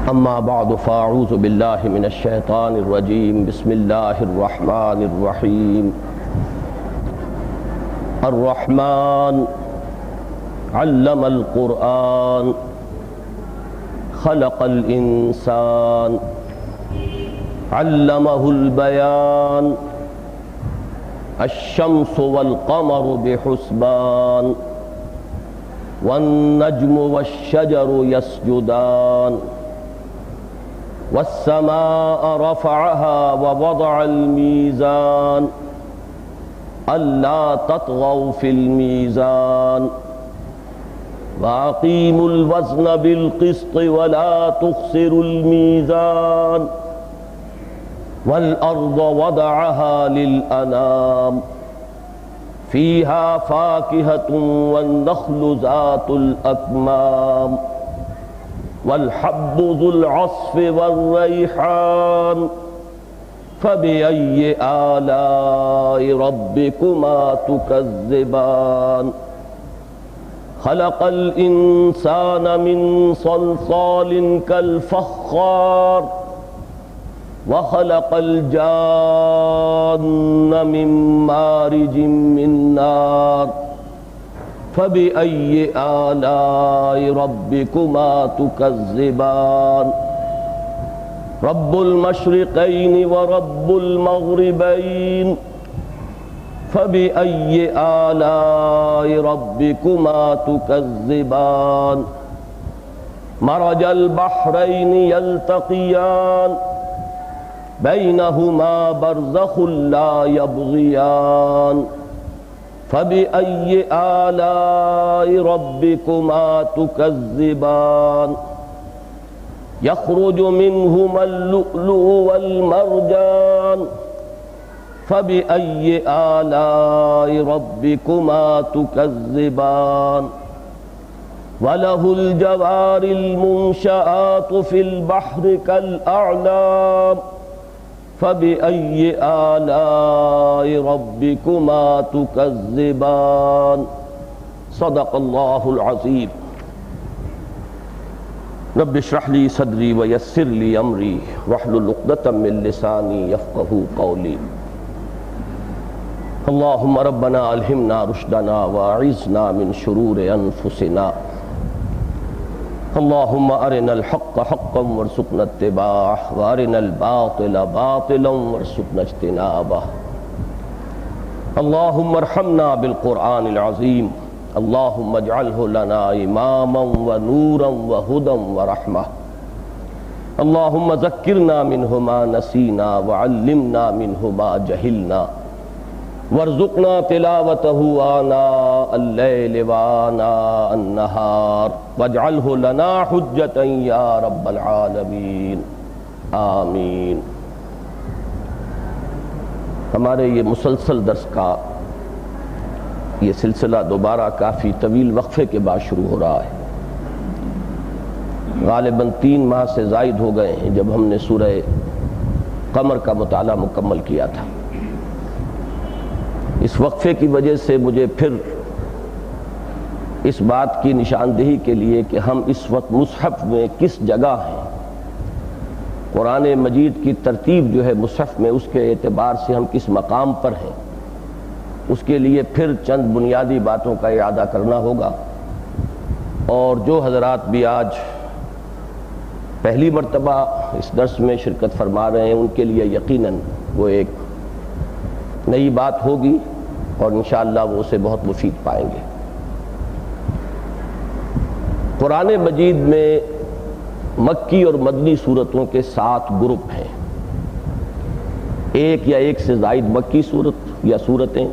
اما بعد فاعوذ باللہ من الشیطان الرجیم بسم اللہ الرحمن الرحیم الرحمن علم القرآن خلق الانسان علمہ البیان الشمس والقمر بحسبان والنجم والشجر يسجدان والسماء رفعها ووضع الميزان ألا تطغوا في الميزان وأقيموا الوزن بالقسط ولا تخسروا الميزان والأرض وضعها للأنام فيها فاكهة والنخل ذات الأكمام والحب ذو العصف والريحان فبأي آلاء ربكما تكذبان خلق الإنسان من صلصال كالفخار وخلق الجان من مارج من نار فبأي آلاء ربكما تكذبان رب المشرقين ورب المغربين فبأي آلاء ربكما تكذبان مرج البحرين يلتقيان بينهما برزخ لا يبغيان فبأي آلاء ربكما تكذبان يخرج منهما اللؤلؤ والمرجان فبأي آلاء ربكما تكذبان وله الجوار المنشآت في البحر كالأعلام فبأي آلاء ربكما تكذبان صدق الله العظيم رب اشرح لي صدري ويسر لي أمري واحلل عقدة من لساني يفقهوا قولي اللهم ربنا ألهمنا رشدنا وأعذنا من شرور أنفسنا اللهم أرنا الحق حقا وارزقنا اتباعه وأرنا الباطل باطلا وارزقنا اجتنابه اللهم ارحمنا بالقرآن العظيم اللهم اجعله لنا إماما ونورا وهدى ورحمة اللهم ذكرنا منه ما نسينا وعلمنا منه ما جهلنا وارزقنا تلاوته آناء الليل وآناء النهار واجعله لنا حجة يا رب العالمين آمین۔ ہمارے یہ مسلسل درس کا یہ سلسلہ دوبارہ کافی طویل وقفے کے بعد شروع ہو رہا ہے۔ غالباً 3 ماہ سے زائد ہو گئے ہیں جب ہم نے سورہ قمر کا مطالعہ مکمل کیا تھا۔ اس وقفے کی وجہ سے مجھے پھر اس بات کی نشاندہی کے لیے کہ ہم اس وقت مصحف میں کس جگہ ہیں، قرآن مجید کی ترتیب جو ہے مصحف میں اس کے اعتبار سے ہم کس مقام پر ہیں، اس کے لیے پھر چند بنیادی باتوں کا اعادہ کرنا ہوگا۔ اور جو حضرات بھی آج پہلی مرتبہ اس درس میں شرکت فرما رہے ہیں ان کے لیے یقیناً وہ ایک نئی بات ہوگی اور انشاءاللہ وہ اسے بہت مفید پائیں گے۔ قرآن مجید میں مکی اور مدنی صورتوں کے 7 گروپ ہیں، ایک یا ایک سے زائد مکی صورت یا صورتیں،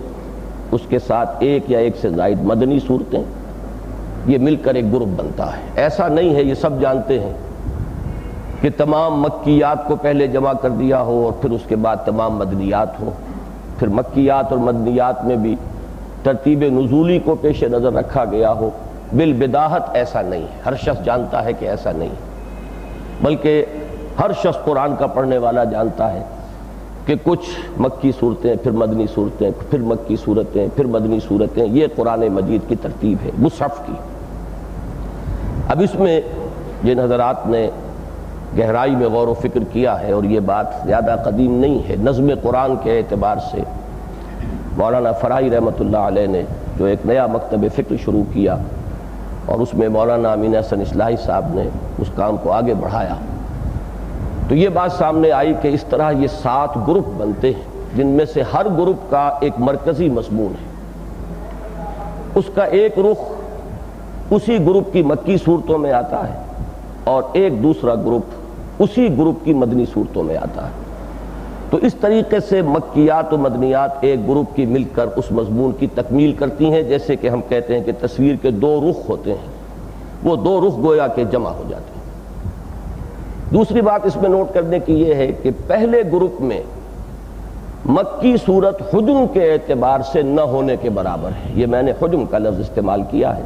اس کے ساتھ ایک یا ایک سے زائد مدنی صورتیں، یہ مل کر ایک گروپ بنتا ہے۔ ایسا نہیں ہے، یہ سب جانتے ہیں کہ تمام مکیات کو پہلے جمع کر دیا ہو اور پھر اس کے بعد تمام مدنیات ہو، پھر مکیات اور مدنیات میں بھی ترتیب نزولی کو پیش نظر رکھا گیا ہو۔ بالبداہت ایسا نہیں ہے، ہر شخص جانتا ہے کہ ایسا نہیں، بلکہ ہر شخص قرآن کا پڑھنے والا جانتا ہے کہ کچھ مکی صورتیں، پھر مدنی صورتیں، پھر مکی صورتیں، پھر مدنی صورتیں، یہ قرآن مجید کی ترتیب ہے مصحف کی۔ اب اس میں جن حضرات نے گہرائی میں غور و فکر کیا ہے، اور یہ بات زیادہ قدیم نہیں ہے، نظم قرآن کے اعتبار سے مولانا فرائی رحمۃ اللہ علیہ نے جو ایک نیا مکتب فکر شروع کیا، اور اس میں مولانا امین احسن اصلاحی صاحب نے اس کام کو آگے بڑھایا، تو یہ بات سامنے آئی کہ اس طرح یہ 7 گروپ بنتے ہیں، جن میں سے ہر گروپ کا ایک مرکزی مضمون ہے، اس کا ایک رخ اسی گروپ کی مکی صورتوں میں آتا ہے، اور ایک دوسرا گروپ اسی گروپ کی مدنی صورتوں میں آتا ہے۔ تو اس طریقے سے مکیات و مدنیات ایک گروپ کی مل کر اس مضمون کی تکمیل کرتی ہیں، جیسے کہ ہم کہتے ہیں کہ تصویر کے 2 رخ ہوتے ہیں، وہ 2 رخ گویا کہ جمع ہو جاتے ہیں۔ دوسری بات اس میں نوٹ کرنے کی یہ ہے کہ پہلے گروپ میں مکی صورت حجم کے اعتبار سے نہ ہونے کے برابر ہے، یہ میں نے حجم کا لفظ استعمال کیا ہے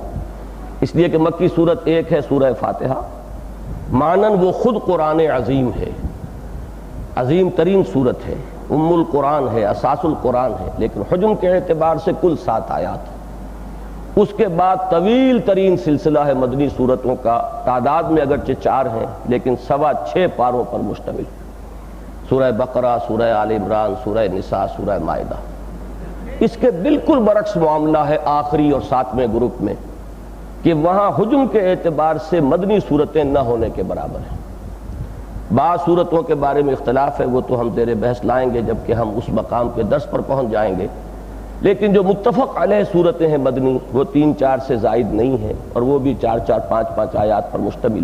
اس لیے کہ مکی صورت ایک ہے سورہ فاتحہ، معنن وہ خود قرآن عظیم ہے، عظیم ترین صورت ہے، ام القرآن ہے، اساس القرآن ہے، لیکن حجم کے اعتبار سے کل 7 آیات ہیں۔ اس کے بعد طویل ترین سلسلہ ہے مدنی صورتوں کا، تعداد میں اگرچہ 4 ہیں لیکن 6.25 پاروں پر مشتمل، سورہ بقرہ، سورہ آل عمران، سورہ نساء، سورہ مائدہ۔ اس کے بالکل برعکس معاملہ ہے آخری اور 7ویں گروپ میں، کہ وہاں حجم کے اعتبار سے مدنی صورتیں نہ ہونے کے برابر ہیں۔ بعض صورتوں کے بارے میں اختلاف ہے، وہ تو ہم زیر بحث لائیں گے جب کہ ہم اس مقام کے درس پر پہنچ جائیں گے، لیکن جو متفق علیہ صورتیں ہیں مدنی، وہ 3-4 سے زائد نہیں ہیں، اور وہ بھی 4-4 5-5 آیات پر مشتمل۔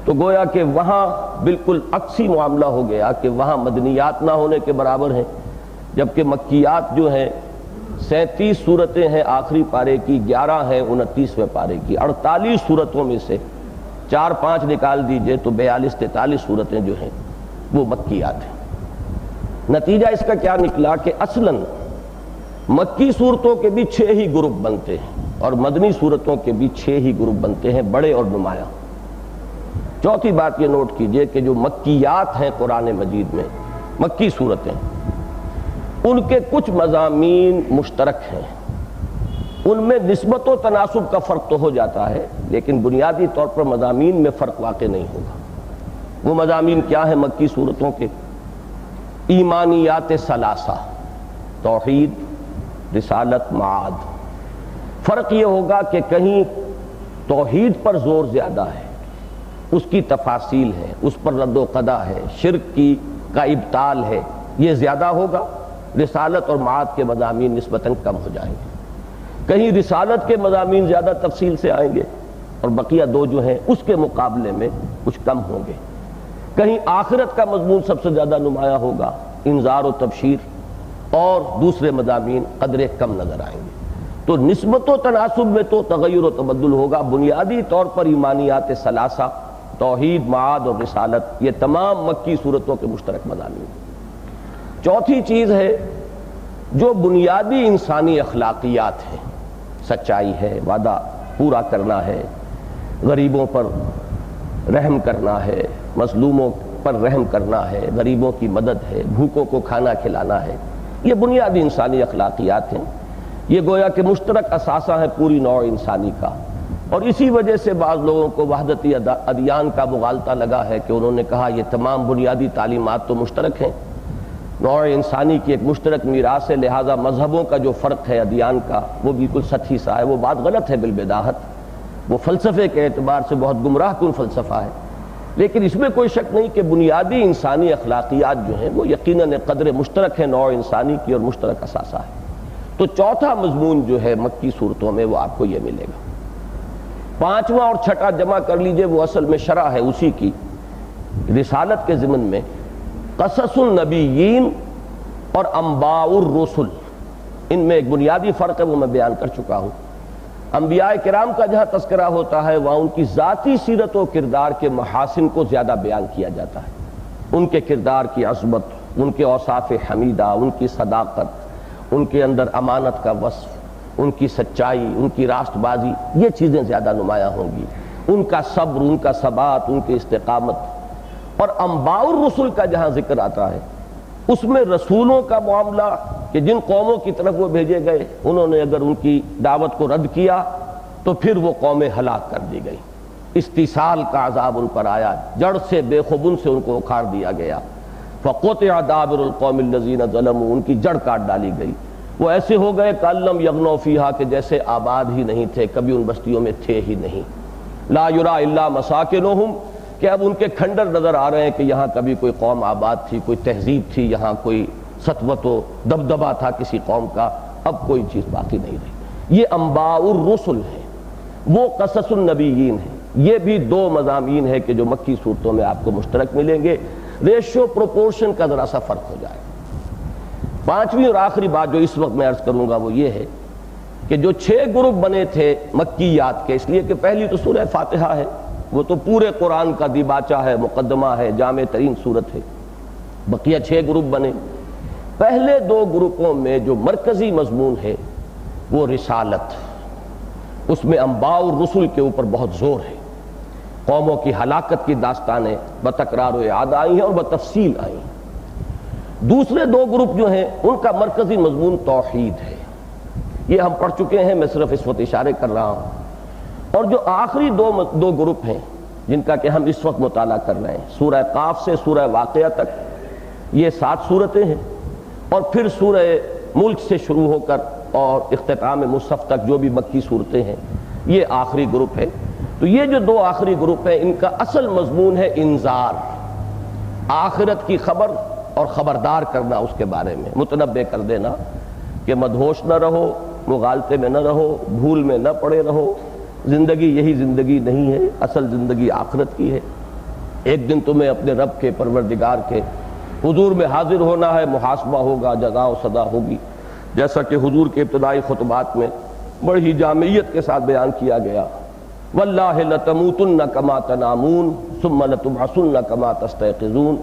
تو گویا کہ وہاں بالکل عکسی معاملہ ہو گیا کہ وہاں مدنیات نہ ہونے کے برابر ہیں، جبکہ مکیات جو ہیں 37 صورتیں ہیں آخری پارے کی، 11 ہیں 29ویں پارے کی، 48 صورتوں میں سے 4-5 نکال دیجئے تو 42-43 صورتیں جو ہیں وہ مکیات ہیں۔ نتیجہ اس کا کیا نکلا کہ اصلاً مکی صورتوں کے بھی 6 ہی گروپ بنتے ہیں، اور مدنی صورتوں کے بھی 6 ہی گروپ بنتے ہیں، بڑے اور نمایاں۔ چوتھی بات یہ نوٹ کیجئے کہ جو مکیات ہیں قرآن مجید میں، مکی صورتیں، ان کے کچھ مضامین مشترک ہیں، ان میں نسبت و تناسب کا فرق تو ہو جاتا ہے، لیکن بنیادی طور پر مضامین میں فرق واقع نہیں ہوگا۔ وہ مضامین کیا ہیں مکی صورتوں کے؟ ایمانیات ثلاثہ، توحید، رسالت، معاد۔ فرق یہ ہوگا کہ کہیں توحید پر زور زیادہ ہے، اس کی تفاصیل ہے، اس پر رد و قدا ہے، شرک کا ابطال ہے، یہ زیادہ ہوگا۔ رسالت اور معاد کے مضامین نسبتاً کم ہو جائیں گے۔ کہیں رسالت کے مضامین زیادہ تفصیل سے آئیں گے، اور بقیہ 2 جو ہیں اس کے مقابلے میں کچھ کم ہوں گے۔ کہیں آخرت کا مضمون سب سے زیادہ نمایاں ہوگا، انذار و تبشیر، اور دوسرے مضامین قدرے کم نظر آئیں گے۔ تو نسبت و تناسب میں تو تغیر و تبدل ہوگا، بنیادی طور پر ایمانیات ثلاثہ، توحید، معاد اور رسالت، یہ تمام مکی صورتوں کے مشترک مضامین ہیں۔ چوتھی چیز ہے جو بنیادی انسانی اخلاقیات ہیں، سچائی ہے، وعدہ پورا کرنا ہے، غریبوں پر رحم کرنا ہے، مظلوموں پر رحم کرنا ہے، غریبوں کی مدد ہے، بھوکوں کو کھانا کھلانا ہے، یہ بنیادی انسانی اخلاقیات ہیں۔ یہ گویا کہ مشترک اثاثہ ہے پوری نوع انسانی کا، اور اسی وجہ سے بعض لوگوں کو وحدتی ادیان کا مغالطہ لگا ہے کہ انہوں نے کہا یہ تمام بنیادی تعلیمات تو مشترک ہیں، نوع انسانی کی ایک مشترک میراث ہے، لہٰذا مذہبوں کا جو فرق ہے ادیان کا وہ بالکل سطحی سا ہے۔ وہ بات غلط ہے بالبداہت، وہ فلسفے کے اعتبار سے بہت گمراہ کن فلسفہ ہے، لیکن اس میں کوئی شک نہیں کہ بنیادی انسانی اخلاقیات جو ہیں وہ یقیناً قدر مشترک ہے نوع انسانی کی، اور مشترک اثاثہ ہے۔ تو چوتھا مضمون جو ہے مکی صورتوں میں وہ آپ کو یہ ملے گا۔ 5واں اور 6واں جمع کر لیجئے، وہ اصل میں شرح ہے اسی کی۔ رسالت کے ضمن میں قصص النبیین اور انباء الرسل، ان میں ایک بنیادی فرق ہے، وہ میں بیان کر چکا ہوں۔ انبیاء کرام کا جہاں تذکرہ ہوتا ہے وہاں ان کی ذاتی سیرت و کردار کے محاسن کو زیادہ بیان کیا جاتا ہے، ان کے کردار کی عظمت، ان کے اوصاف حمیدہ، ان کی صداقت، ان کے اندر امانت کا وصف، ان کی سچائی، ان کی راست بازی، یہ چیزیں زیادہ نمایاں ہوں گی، ان کا صبر، ان کا ثبات، ان کی استقامت۔ اور انباء الرسل کا جہاں ذکر آتا ہے اس میں رسولوں کا معاملہ کہ جن قوموں کی طرف وہ بھیجے گئے انہوں نے اگر ان کی دعوت کو رد کیا تو پھر وہ قومیں ہلاک کر دی گئی، استیصال کا عذاب ان پر آیا، جڑ سے بے خبن سے ان کو اکھاڑ دیا گیا۔ فقطع دابر القوم الذین ظلموا، ان کی جڑ کاٹ ڈالی گئی، وہ ایسے ہو گئے کأن لم یغنوا فیہا، کہ جیسے آباد ہی نہیں تھے، کبھی ان بستیوں میں تھے ہی نہیں۔ لا یری الا مساکنہم، کہ اب ان کے کھنڈر نظر آ رہے ہیں کہ یہاں کبھی کوئی قوم آباد تھی، کوئی تہذیب تھی، یہاں کوئی سطوت و دبدبہ تھا کسی قوم کا، اب کوئی چیز باقی نہیں رہی۔ یہ انباء الرسل ہیں، وہ قصص النبیین ہیں۔ یہ بھی دو مضامین ہے کہ جو مکی صورتوں میں آپ کو مشترک ملیں گے، ریشو پروپورشن کا ذرا سا فرق ہو جائے۔ پانچویں اور آخری بات جو اس وقت میں عرض کروں گا وہ یہ ہے کہ جو 6 گروپ بنے تھے مکیات کے، اس لیے کہ پہلی تو سورہ فاتحہ ہے، وہ تو پورے قرآن کا دیباچہ ہے، مقدمہ ہے، جامع ترین صورت ہے، بقیہ 6 گروپ بنے۔ پہلے 2 گروپوں میں جو مرکزی مضمون ہے وہ رسالت، اس میں انباء الرسل کے اوپر بہت زور ہے، قوموں کی ہلاکت کی داستانیں بتکرار و اعادہ آئی ہیں اور بتفصیل آئی ہیں۔ دوسرے 2 گروپ جو ہیں ان کا مرکزی مضمون توحید ہے، یہ ہم پڑھ چکے ہیں، میں صرف اس وقت اشارے کر رہا ہوں۔ اور جو آخری 2 گروپ ہیں جن کا کہ ہم اس وقت مطالعہ کر رہے ہیں، سورہ قاف سے سورہ واقعہ تک یہ 7 صورتیں ہیں، اور پھر سورہ ملک سے شروع ہو کر اور اختتام مصحف تک جو بھی مکی صورتیں ہیں، یہ آخری گروپ ہے۔ تو یہ جو 2 آخری گروپ ہیں ان کا اصل مضمون ہے انذار، آخرت کی خبر اور خبردار کرنا، اس کے بارے میں متنبہ کر دینا کہ مدہوش نہ رہو، مغالطے میں نہ رہو، بھول میں نہ پڑے رہو، زندگی یہی زندگی نہیں ہے، اصل زندگی آخرت کی ہے۔ ایک دن تمہیں اپنے رب کے پروردگار کے حضور میں حاضر ہونا ہے، محاسبہ ہوگا، جزا و سزا ہوگی، جیسا کہ حضور کے ابتدائی خطبات میں بڑی جامعیت کے ساتھ بیان کیا گیا۔ واللہ لتموتن کما تنامون ثم لتبعثن کما تستيقظون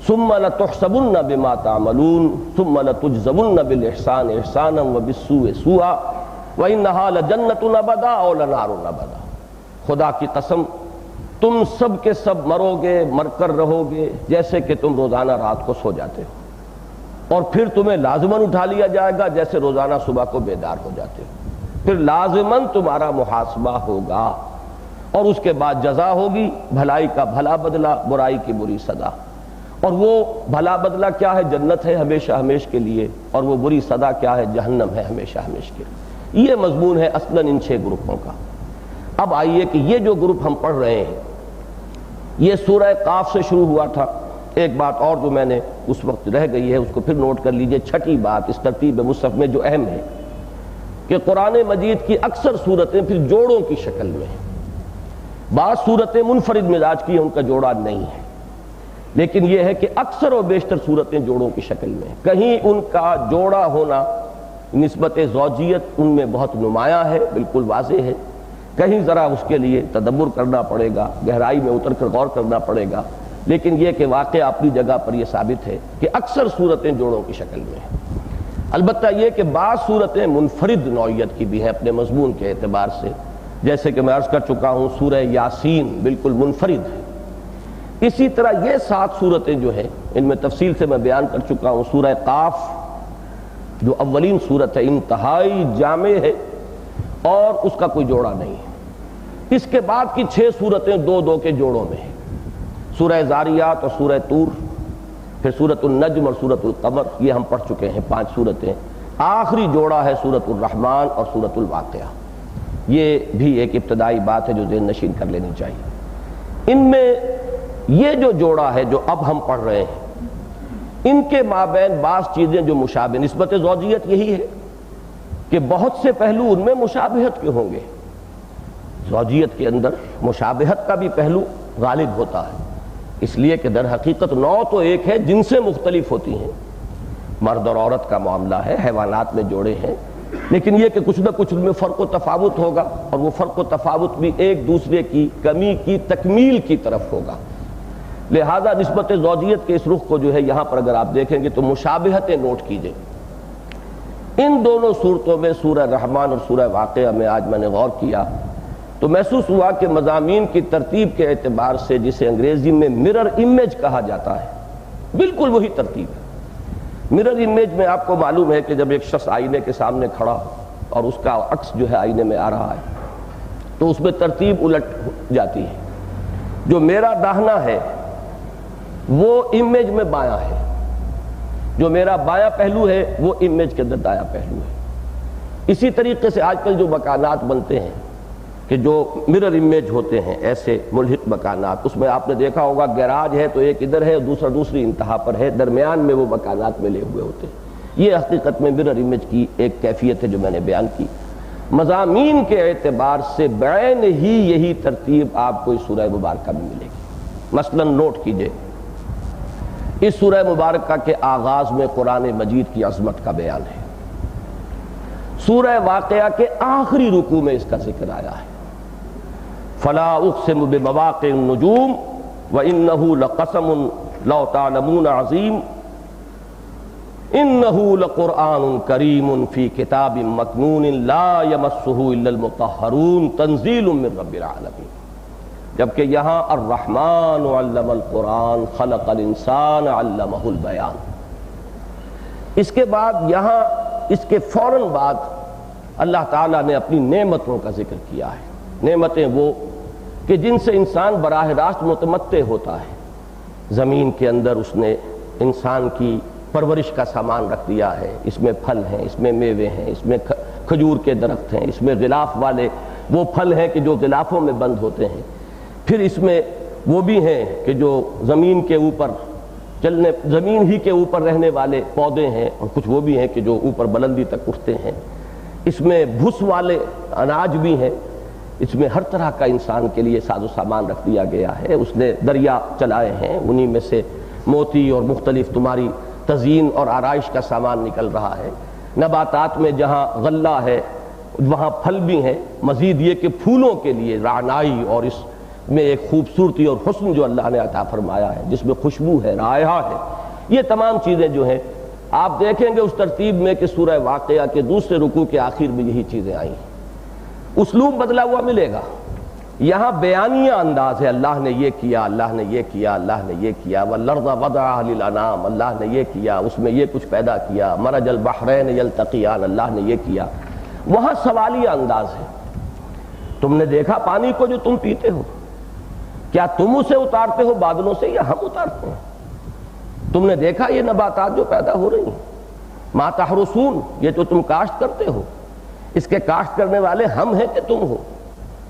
ثم لتحسبن بما تعملون ثم لتجزون بالاحسان احسانا وبالسوء سوءا وانها لجنۃ ابدا او لنار ابدا۔ خدا کی قسم تم سب کے سب مرو گے، مر کر رہو گے جیسے کہ تم روزانہ رات کو سو جاتے ہو، اور پھر تمہیں لازماً اٹھا لیا جائے گا جیسے روزانہ صبح کو بیدار ہو جاتے ہو، پھر لازماً تمہارا محاسبہ ہوگا، اور اس کے بعد جزا ہوگی، بھلائی کا بھلا بدلہ، برائی کی بری سزا۔ اور وہ بھلا بدلہ کیا ہے؟ جنت ہے ہمیشہ ہمیش کے لیے، اور وہ بری سزا کیا ہے؟ جہنم ہے ہمیشہ ہمیش کے لیے۔ یہ مضمون ہے اصلاً ان 6 گروپوں کا۔ اب آئیے کہ یہ جو گروپ ہم پڑھ رہے ہیں یہ سورہ قاف سے شروع ہوا تھا۔ ایک بات اور جو میں نے اس وقت رہ گئی ہے اس کو پھر نوٹ کر لیجئے، چھٹی بات اس ترتیب مصحف میں جو اہم ہے کہ قرآن مجید کی اکثر صورتیں پھر جوڑوں کی شکل میں ہیں۔ بعض صورتیں منفرد مزاج کی ہیں، ان کا جوڑا نہیں ہے، لیکن یہ ہے کہ اکثر و بیشتر صورتیں جوڑوں کی شکل میں ہیں۔ کہیں ان کا جوڑا ہونا نسبت زوجیت ان میں بہت نمایاں ہے، بالکل واضح ہے، کہیں ذرا اس کے لیے تدبر کرنا پڑے گا، گہرائی میں اتر کر غور کرنا پڑے گا، لیکن یہ کہ واقعہ اپنی جگہ پر یہ ثابت ہے کہ اکثر صورتیں جوڑوں کی شکل میں ہیں۔ البتہ یہ کہ بعض صورتیں منفرد نوعیت کی بھی ہیں اپنے مضمون کے اعتبار سے، جیسے کہ میں عرض کر چکا ہوں سورہ یاسین بالکل منفرد ہے۔ اسی طرح یہ 7 صورتیں جو ہیں ان میں تفصیل سے میں بیان کر چکا ہوں۔ سورہ قاف جو اولین صورت ہے انتہائی جامع ہے اور اس کا کوئی جوڑا نہیں ہے۔ اس کے بعد کی 6 صورتیں 2 کے جوڑوں میں ہیں، سورہ زاریات اور سورہ طور، پھر سورۃ النجم اور سورۃ القمر، یہ ہم پڑھ چکے ہیں 5 صورتیں۔ آخری جوڑا ہے سورۃ الرحمن اور سورۃ الواقعہ۔ یہ بھی ایک ابتدائی بات ہے جو ذہن نشین کر لینی چاہیے۔ ان میں یہ جو جوڑا ہے جو اب ہم پڑھ رہے ہیں ان کے مابین بعض چیزیں جو مشابہ، نسبت زوجیت یہی ہے کہ بہت سے پہلو ان میں مشابہت کے ہوں گے، زوجیت کے اندر مشابہت کا بھی پہلو غالب ہوتا ہے، اس لیے کہ در حقیقت نوع تو ایک ہے، جن سے مختلف ہوتی ہیں، مرد اور عورت کا معاملہ ہے، حیوانات میں جوڑے ہیں، لیکن یہ کہ کچھ نہ کچھ ان میں فرق و تفاوت ہوگا، اور وہ فرق و تفاوت بھی ایک دوسرے کی کمی کی تکمیل کی طرف ہوگا۔ لہذا نسبت زوجیت کے اس رخ کو جو ہے یہاں پر اگر آپ دیکھیں گے تو مشابہتیں نوٹ کیجئے۔ ان دونوں صورتوں میں سورہ رحمان اور سورہ واقعہ میں آج میں نے غور کیا تو محسوس ہوا کہ مضامین کی ترتیب کے اعتبار سے جسے انگریزی میں مرر امیج کہا جاتا ہے، بالکل وہی ترتیب ہے۔ مرر امیج میں آپ کو معلوم ہے کہ جب ایک شخص آئینے کے سامنے کھڑا اور اس کا عکس جو ہے آئینے میں آ رہا ہے تو اس میں ترتیب الٹ جاتی ہے. جو میرا داہنا ہے وہ امیج میں بایاں ہے، جو میرا بایاں پہلو ہے وہ امیج کے اندر دایاں پہلو ہے. اسی طریقے سے آج کل جو مکانات بنتے ہیں کہ جو مرر امیج ہوتے ہیں، ایسے ملحق مکانات، اس میں آپ نے دیکھا ہوگا گیراج ہے تو ایک ادھر ہے، دوسرا دوسری انتہا پر ہے، درمیان میں وہ مکانات ملے ہوئے ہوتے ہیں. یہ حقیقت میں مرر امیج کی ایک کیفیت ہے جو میں نے بیان کی. مضامین کے اعتبار سے بعین ہی یہی ترتیب آپ کو اس سورہ مبارکہ میں ملے گی. مثلا نوٹ کیجئے، اس سورہ مبارکہ کے آغاز میں قرآن مجید کی عظمت کا بیان ہے. سورہ واقعہ کے آخری رکوع میں اس کا ذکر آیا ہے. فلا اقسم بمواقع النجوم وانه لقسم لو تعلمون عظیم انه لقرآن کریم فی کتاب مکنون لا یمسہ الا المطہرون تنزیل من رب العالمین. جبکہ یہاں الرحمن علم القرآن خلق الانسان علمہ البیان. اس کے بعد یہاں اس کے فوراً بعد اللہ تعالیٰ نے اپنی نعمتوں کا ذکر کیا ہے. نعمتیں وہ کہ جن سے انسان براہ راست متمتع ہوتا ہے. زمین کے اندر اس نے انسان کی پرورش کا سامان رکھ دیا ہے. اس میں پھل ہیں، اس میں میوے ہیں، اس میں کھجور کے درخت ہیں، اس میں غلاف والے وہ پھل ہیں کہ جو غلافوں میں بند ہوتے ہیں. پھر اس میں وہ بھی ہیں کہ جو زمین کے اوپر زمین ہی کے اوپر رہنے والے پودے ہیں، اور کچھ وہ بھی ہیں کہ جو اوپر بلندی تک اٹھتے ہیں. اس میں بھس والے اناج بھی ہیں. اس میں ہر طرح کا انسان کے لیے ساز و سامان رکھ دیا گیا ہے. اس نے دریا چلائے ہیں، انہی میں سے موتی اور مختلف تمہاری تزئین اور آرائش کا سامان نکل رہا ہے. نباتات میں جہاں غلہ ہے وہاں پھل بھی ہیں. مزید یہ کہ پھولوں کے لیے رعنائی اور اس میں ایک خوبصورتی اور حسن جو اللہ نے عطا فرمایا ہے، جس میں خوشبو ہے، رائحہ ہے. یہ تمام چیزیں جو ہیں آپ دیکھیں گے اس ترتیب میں کہ سورہ واقعہ کے دوسرے رکوع کے آخر میں یہی چیزیں آئی ہیں. اسلوب بدلا ہوا ملے گا. یہاں بیانیہ انداز ہے، اللہ نے یہ کیا، اللہ نے یہ کیا، اللہ نے یہ کیا. وَالْأَرْضَ وَضَعَهَا لِلْأَنَامِ، اللہ نے یہ کیا، اس میں یہ کچھ پیدا کیا. مَرَجَ الْبَحْرَيْنِ يَلْتَقِيَانِ، اللہ نے یہ کیا. وہاں سوالیہ انداز ہے. تم نے دیکھا پانی کو جو تم پیتے ہو، کیا تم اسے اتارتے ہو بادلوں سے یا ہم اتارتے ہیں؟ تم نے دیکھا یہ نباتات جو پیدا ہو رہی ہیں، ما تحرسون، یہ جو تم کاشت کرتے ہو، اس کے کاشت کرنے والے ہم ہیں کہ تم ہو؟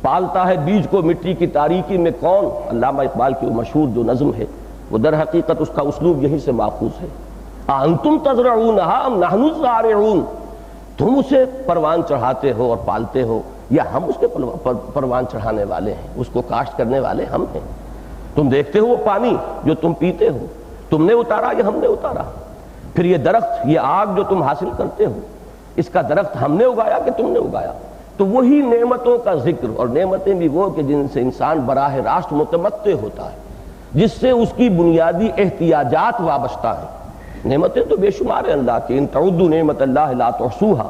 پالتا ہے بیج کو مٹی کی تاریکی میں کون؟ علامہ اقبال کی وہ مشہور جو نظم ہے وہ در حقیقت اس کا اسلوب یہیں سے ماخوذ ہے. انتم تزرعونها ام نحن الزارعون، تم اسے پروان چڑھاتے ہو اور پالتے ہو یا ہم اس کے پروان چڑھانے والے ہیں، اس کو کاشت کرنے والے ہم ہیں. تم دیکھتے ہو وہ پانی جو تم پیتے ہو، تم نے اتارا یا ہم نے اتارا؟ پھر یہ درخت، یہ آگ جو تم حاصل کرتے ہو، اس کا درخت ہم نے اگایا کہ تم نے اگایا؟ تو وہی نعمتوں کا ذکر، اور نعمتیں بھی وہ کہ جن سے انسان براہ راست متمتع ہوتا ہے، جس سے اس کی بنیادی احتیاجات وابستہ ہیں. نعمتیں تو بے شمار ہیں اللہ کی. ان تعدوا نعمت اللہ لا تحصوها،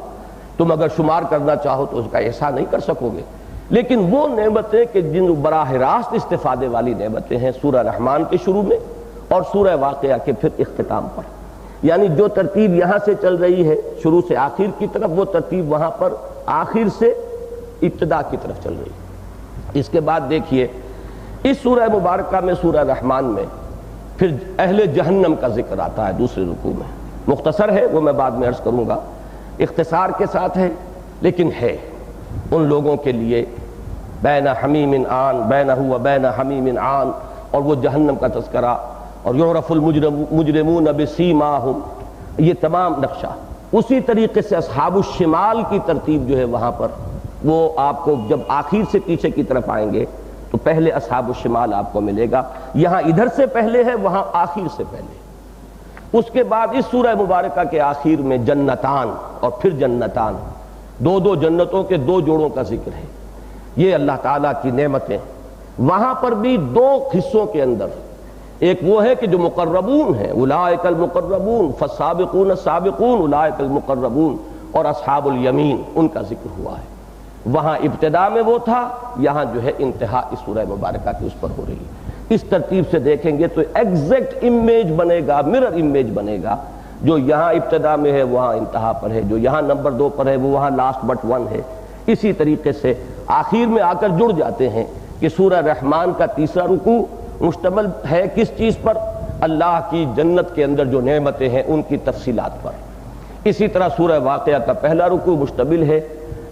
تم اگر شمار کرنا چاہو تو اس کا احصاء نہیں کر سکو گے. لیکن وہ نعمتیں کہ جن براہ راست استفادے والی نعمتیں ہیں سورہ رحمان کے شروع میں اور سورہ واقعہ کے پھر اختتام پر. یعنی جو ترتیب یہاں سے چل رہی ہے شروع سے آخر کی طرف، وہ ترتیب وہاں پر آخر سے ابتدا کی طرف چل رہی ہے. اس کے بعد دیکھیے اس سورہ مبارکہ میں، سورہ رحمان میں پھر اہل جہنم کا ذکر آتا ہے دوسرے رکوع میں. مختصر ہے، وہ میں بعد میں عرض کروں گا، اختصار کے ساتھ ہے لیکن ہے ان لوگوں کے لیے. بین حمیم آن، بینہ و بین حمیم آن، اور وہ جہنم کا تذکرہ، اور یعرف المجرمون بسیماہم، یہ تمام نقشہ. اسی طریقے سے اصحاب الشمال کی ترتیب جو ہے وہاں پر وہ آپ کو جب آخر سے پیچھے کی طرف آئیں گے تو پہلے اصحاب الشمال آپ کو ملے گا. یہاں ادھر سے پہلے ہے، وہاں آخر سے پہلے. اس کے بعد اس سورہ مبارکہ کے آخر میں جنتان اور پھر جنتان، دو دو جنتوں کے دو جوڑوں کا ذکر ہے. یہ اللہ تعالیٰ کی نعمتیں. وہاں پر بھی دو حصوں کے اندر، ایک وہ ہے کہ جو مقربون ہیں، اولئک المقربون فالسابقون السابقون اولئک المقربون، اور اصحاب الیمین ان کا ذکر ہوا ہے. وہاں ابتدا میں وہ تھا، یہاں جو ہے انتہا اس سورہ مبارکہ کی اس پر ہو رہی ہے. اس ترتیب سے دیکھیں گے تو ایگزیکٹ امیج بنے گا، مرر امیج بنے گا. جو یہاں ابتدا میں ہے وہاں انتہا پر ہے، جو یہاں نمبر 2 پر ہے وہ وہاں لاسٹ بٹ 1 ہے. اسی طریقے سے آخر میں آ کر جڑ جاتے ہیں کہ سورہ رحمان کا تیسرا رکوع مشتمل ہے کس چیز پر؟ اللہ کی جنت کے اندر جو نعمتیں ہیں ان کی تفصیلات پر۔ اسی طرح سورہ واقعہ کا پہلا رکوع مشتمل ہے